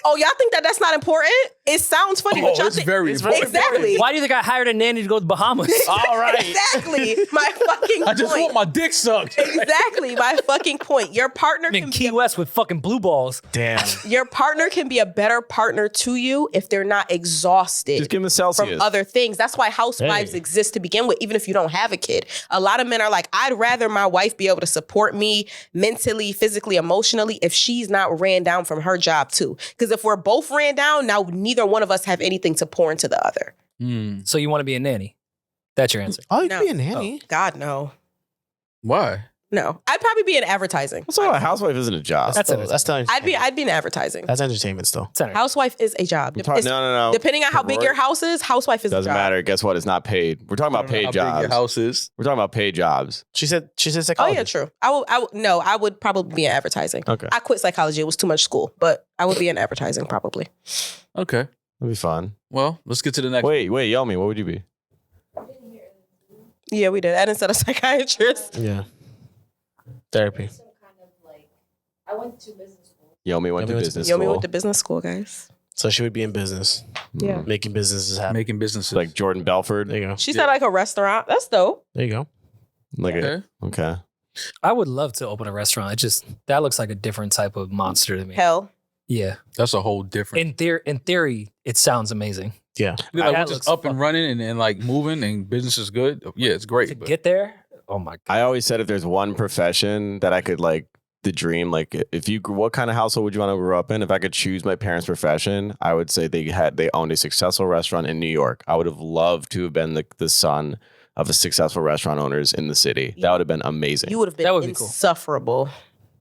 Oh, y'all think that that's not important? It sounds funny, but y'all it's think very important. exactly. Why do you think I hired a nanny to go to the Bahamas? All right. Exactly. My fucking I just point. want my dick sucked. Exactly. My fucking point. Your partner I'm in can Key West with fucking blue balls. Damn. your partner can be a better partner to you if they're not exhausted. Just give him the Celsius. From other things. That's why housewives Hey. exist to begin with, even if you don't have a kid. A lot of men are like, I'd rather my wife be able to support me mentally, physically, emotionally if she's not ran down from her job too. Because if we're both ran down, now neither one of us have anything to pour into the other. So you want to be a nanny? That's your answer. Oh, you No. can be a nanny. God, no. Why? No. I'd probably be in advertising. What's wrong? A housewife isn't a job. That's telling. I'd be in advertising. That's entertainment still. Center. Housewife is a job. No, It's- no. Depending on how big Rory, your house is, housewife is a doesn't job. matter. Guess what? It's not paid. We're talking about paid How big your jobs. house is. We're talking about paid jobs. She said Oh psychology. yeah, true. I would probably be in advertising. Okay. I quit psychology. It was too much school, but I would be in advertising probably. Okay. That'd be fun. Well, let's get to the next. Wait, yell me. What would you be? Yeah, we did. Eddin said a psychiatrist. Yeah. Therapy. I went to business school. Yell me went to business Yo, school. we went to business school, guys. So she would be in business, Yeah. making businesses happen. Making businesses. Like Jordan Belford. There you go. She said like a restaurant. That's dope. There you go. Like Okay. okay. I would love to open a restaurant. That looks like a different type of monster to me. Hell. Yeah. That's a whole different. In theory, it sounds amazing. Yeah. Like, we're that just looks up and fun. running and like moving and business is good. Yeah, it's great. To but get there, oh my god. I always said if there's one profession that I could like the dream, like if you what kind of household would you want to grow up in? If I could choose my parents' profession, I would say they owned a successful restaurant in New York. I would have loved to have been the son of a successful restaurant owners in the city. That would have been amazing. You would have been That would be cool. insufferable.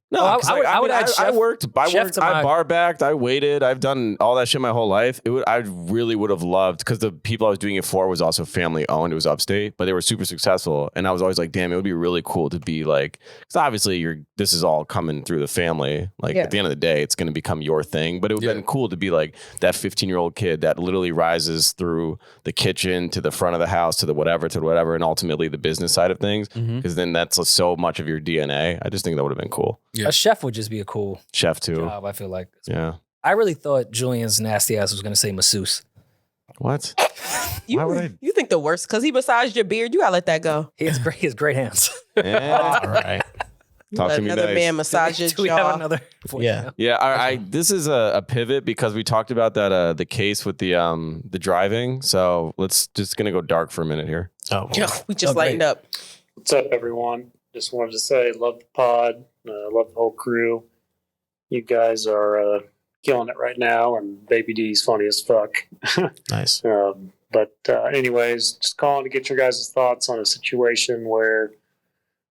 No, Oh, 'cause, I like, would mean, add I chef- worked. chef to I my- bar backed. I waited. I've done all that shit my whole life. I really would have loved because the people I was doing it for was also family owned. It was upstate, but they were super successful. And I was always like, damn, it would be really cool to be like, because obviously this is all coming through the family. Like Yeah. at the end of the day, it's going to become your thing. But it would have Yeah. been cool to be like that 15-year-old kid that literally rises through the kitchen to the front of the house to the whatever, and ultimately the business side of things. Mhm. Because then that's so much of your DNA. I just think that would have been cool. Yeah. A chef would just be a cool Chef too. job, I feel like. Yeah. I really thought Julian's nasty ass was going to say masseuse. What? You, Why would I- you think the worst because he massaged your beard. You gotta let that go. He has great hands. Yeah. All right. You Talk let to me another nice. man massage your Do we have jaw. another? Yeah. Yeah, I this is a pivot because we talked about that the case with the driving. So let's just gonna go dark for a minute here. Oh. Yo, we just Oh, great. lightened up. What's up, everyone? Just wanted to say, love the pod, love the whole crew. You guys are killing it right now, and Baby D's funny as fuck. Nice. But anyways, just calling to get your guys' thoughts on a situation where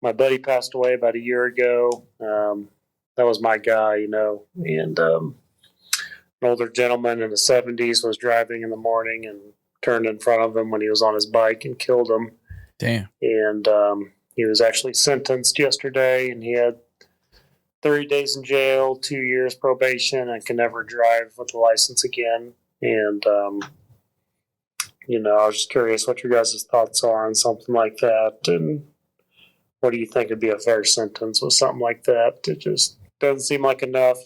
my buddy passed away about a year ago. That was my guy, and an older gentleman in the 70s was driving in the morning and turned in front of him when he was on his bike and killed him. Damn. And he was actually sentenced yesterday, and he had 30 days in jail, 2 years probation, and can never drive with a license again. And, I was just curious what your guys' thoughts are on something like that, and what do you think would be a fair sentence with something like that? It just doesn't seem like enough.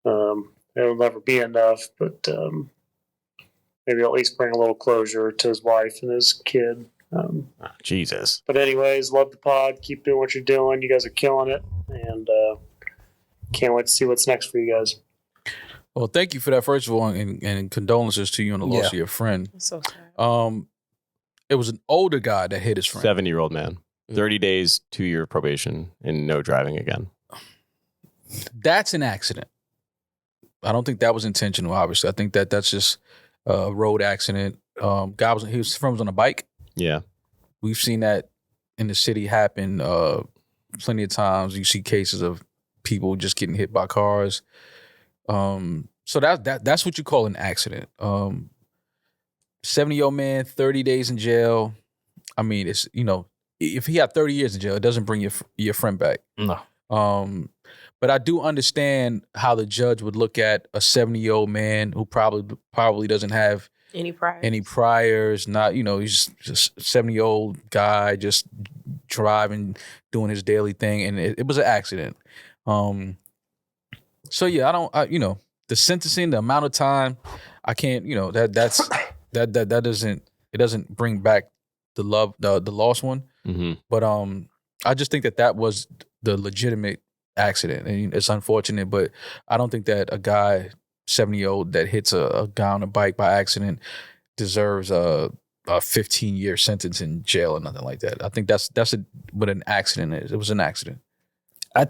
It'll never be enough, but maybe at least bring a little closure to his wife and his kid. Jesus. But anyways, love the pod. Keep doing what you're doing. You guys are killing it, and can't wait to see what's next for you guys. Well, thank you for that, first of all, and condolences to you on the loss of your friend. So sad. It was an older guy that hit his friend. 70-year-old man. 30 days, 2-year probation, and no driving again. That's an accident. I don't think that was intentional, obviously. I think that's just a road accident. Guy was on a bike. Yeah. We've seen that in the city happen plenty of times. You see cases of people just getting hit by cars. So that's what you call an accident. 70-year-old man, 30 days in jail. I mean, it's, if he had 30 years in jail, it doesn't bring your friend back. No. But I do understand how the judge would look at a 70-year-old man who probably doesn't have Any prior? any priors. Not, he's just a 70-year-old guy just driving, doing his daily thing, and it was an accident. So yeah, the sentencing, the amount of time, I can't. That doesn't bring back the lost one. Mm-hmm. But I just think that was the legitimate accident, and it's unfortunate. But I don't think that a guy 70-year-old that hits a guy on a bike by accident deserves a 15-year sentence in jail or nothing like that. I think that's what an accident is. It was an accident. I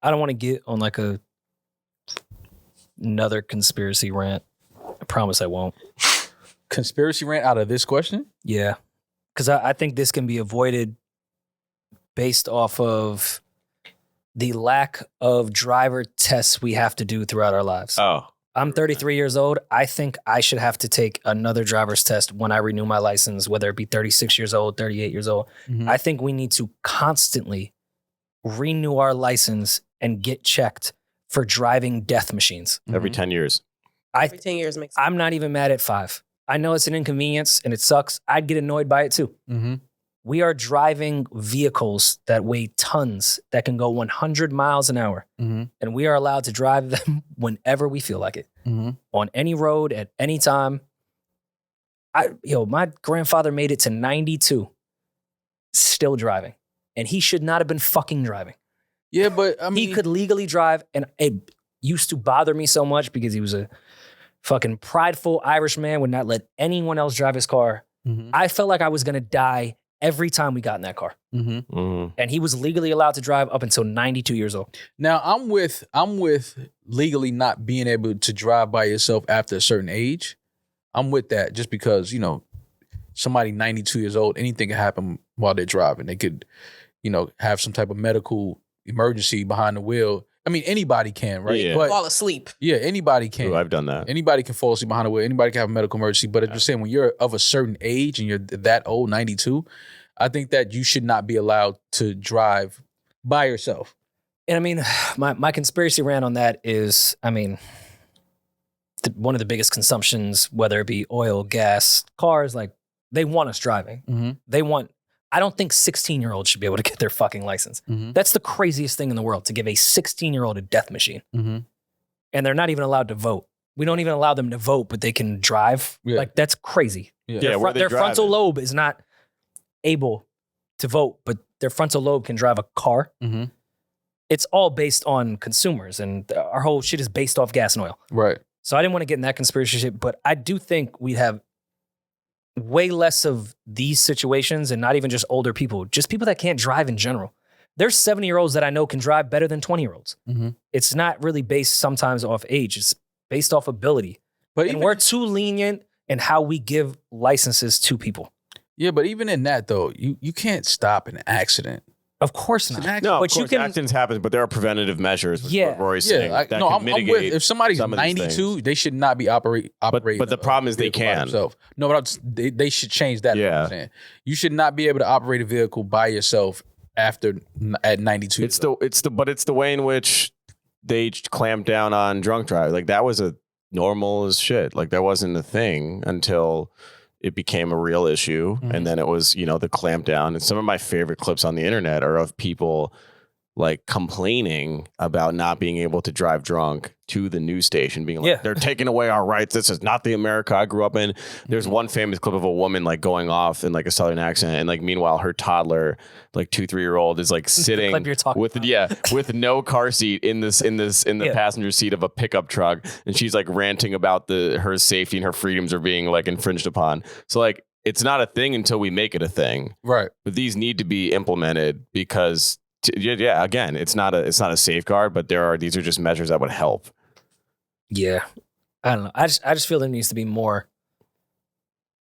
don't want to get on like another conspiracy rant. I promise I won't. Conspiracy rant out of this question? Yeah. Because I think this can be avoided based off of the lack of driver tests we have to do throughout our lives. Oh. I'm 33 years old. I think I should have to take another driver's test when I renew my license, whether it be 36 years old, 38 years old. Mm-hmm. I think we need to constantly renew our license and get checked for driving death machines. Every 10 years. Every 10 years makes sense. I'm not even mad at 5. I know it's an inconvenience and it sucks. I'd get annoyed by it too. Mm-hmm. We are driving vehicles that weigh tons that can go 100 miles an hour. Mm-hmm. And we are allowed to drive them whenever we feel like it. Mm-hmm. On any road at any time. My grandfather made it to 92 still driving. And he should not have been fucking driving. Yeah, but I mean, he could legally drive, and it used to bother me so much because he was a fucking prideful Irish man, would not let anyone else drive his car. Mm-hmm. I felt like I was gonna die every time we got in that car. Mm-hmm. Mm-hmm. And he was legally allowed to drive up until 92 years old. Now I'm with legally not being able to drive by yourself after a certain age. I'm with that just because, somebody 92 years old, anything can happen while they're driving. They could, have some type of medical emergency behind the wheel. I mean, anybody can, right? Yeah. But Fall asleep. yeah, anybody can. Ooh, I've done that. Anybody can fall asleep behind the wheel. Anybody can have a medical emergency. But I'm just saying, when you're of a certain age and you're that old, 92, I think that you should not be allowed to drive by yourself. And I mean, my conspiracy rant on that is, one of the biggest consumptions, whether it be oil, gas, cars, like they want us driving. Mm-hmm. I don't think 16-year-olds should be able to get their fucking license. Mm-hmm. That's the craziest thing in the world, to give a 16-year-old a death machine. Mm-hmm. And they're not even allowed to vote. We don't even allow them to vote, but they can drive. Yeah. Like, that's crazy. Yeah. Their frontal lobe is not able to vote, but their frontal lobe can drive a car. Mm-hmm. It's all based on consumers, and our whole shit is based off gas and oil. Right. So I didn't want to get in that conspiracy shit, but I do think we'd have way less of these situations, and not even just older people, just people that can't drive in general. There's 70-year-olds that I know can drive better than 20-year-olds. Mm-hmm. It's not really based sometimes off age. It's based off ability. But And we're too lenient in how we give licenses to people. Yeah, but even in that though, you can't stop an accident. Of course It's not. an accident. No, of But you course, can- accidents happen, but there are preventative measures. Which Yeah. what Rory's saying. Yeah, that can I'm mitigate with. If somebody's some of these 92, things. they should not be operating. But the problem is they vehicle by can. themselves. No, but they should change that. Yeah. I'm saying. You should not be able to operate a vehicle by yourself at 92. It's the way in which they clamped down on drunk driving. Like that was a normal as shit. Like that wasn't a thing until it became a real issue. Mm-hmm. And then it was, the clamp down. And some of my favorite clips on the internet are of people like complaining about not being able to drive drunk to the news station, being like, they're taking away our rights. This is not the America I grew up in. There's one famous clip of a woman like going off in like a Southern accent. And like, meanwhile, her toddler, like 2-3-year-old is like sitting clip you're talking with, about. with no car seat in the passenger seat of a pickup truck. And she's like ranting about her safety and her freedoms are being like infringed upon. So like, it's not a thing until we make it a thing. Right. But these need to be implemented because again, it's not a safeguard, but these are just measures that would help. Yeah. I don't know. I just feel there needs to be more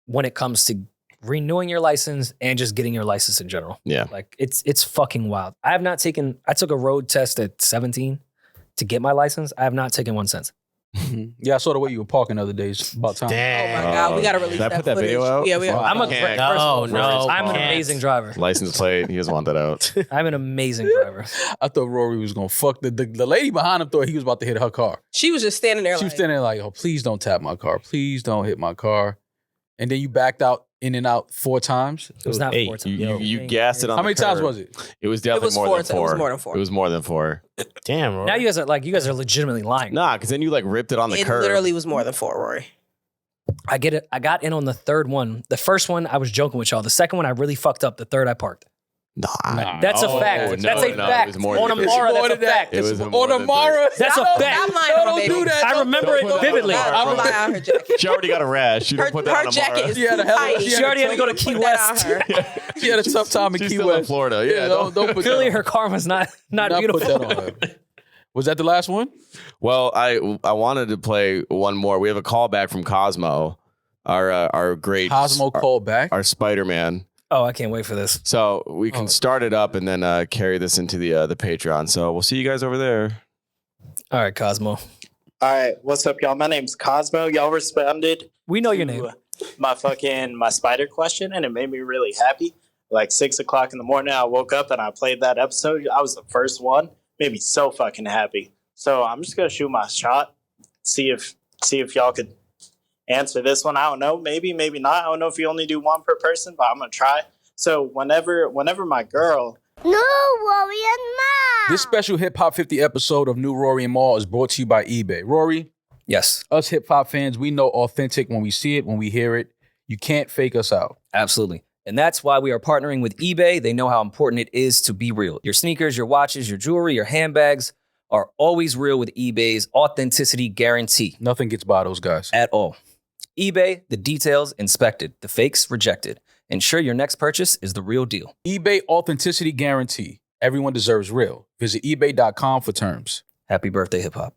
when it comes to renewing your license and just getting your license in general. Yeah. Like it's fucking wild. I took a road test at 17 to get my license. I have not taken one since. Yeah, I saw the way you were parking the other day. It's about time. Oh my God, we gotta release Did I that put that footage. video out? Yeah, we I'm a Can't. first of all, No, I'm an can't. amazing driver. License plate. He doesn't want that out. I'm an amazing driver. I thought Rory was gonna fuck the lady behind him. Thought he was about to hit her car. She was just standing there She was like, standing there like, "Oh, please don't tap my car. Please don't hit my car." And then you backed out in and out 4 times? It was not 8. 4 times. You gassed it on How the many times curb. was it? It was definitely was more 4 than times. It 4. was more than 4. It was more than 4. Damn, Rory. Now you guys are legitimately lying. Nah, because then you like ripped it on the It curb. literally was more than 4, Rory. I get it. I got in on the third one. The first one, I was joking with y'all. The second one, I really fucked up. The third, I parked. Nah. That's a Oh, fact. no, That's a no, it fact. was more On than Amara, More that's a than that. fact. It was On more than Amara. That's a Stop fact. lying on her, baby. do that. I remember it vividly. Don't lie on her jacket. She already got a rash. You don't put that Her on Amara. jacket is She had a hell of a- tight. she She already had to go to Key Put that West. on her. She had a tough time in She's Key still in West. Florida. Yeah, don't put Clearly, that her on. karma's not Not beautiful. put that on her. Was that the last one? Well, I wanted to play one more. We have a call back from Cosmo, our great Cosmo called back. our Spider-Man. Oh, I can't wait for this. So we can start it up and then carry this into the Patreon. So we'll see you guys over there. All right, Cosmo. All right, what's up, y'all? My name's Cosmo. Y'all responded. We know your to name. My spider question, and it made me really happy. Like 6 o'clock in the morning, I woke up and I played that episode. I was the first one. Made me so fucking happy. So I'm just gonna shoot my shot. See if y'all could answer this one. I don't know. Maybe not. I don't know if you only do one per person, but I'm gonna try. So whenever my girl. This special Hip Hop 50 episode of New Rory and Mal is brought to you by eBay. Rory, Yes, us hip hop fans, we know authentic when we see it, when we hear it. You can't fake us out. absolutely. And that's why we are partnering with eBay. They know how important it is to be real. Your sneakers, your watches, your jewelry, your handbags are always real with eBay's authenticity guarantee Nothing gets by those guys. at all. eBay, the details inspected, the fakes rejected. Ensure your next purchase is the real deal. eBay authenticity guarantee. Everyone deserves real. Visit ebay.com for terms. Happy birthday, hip hop.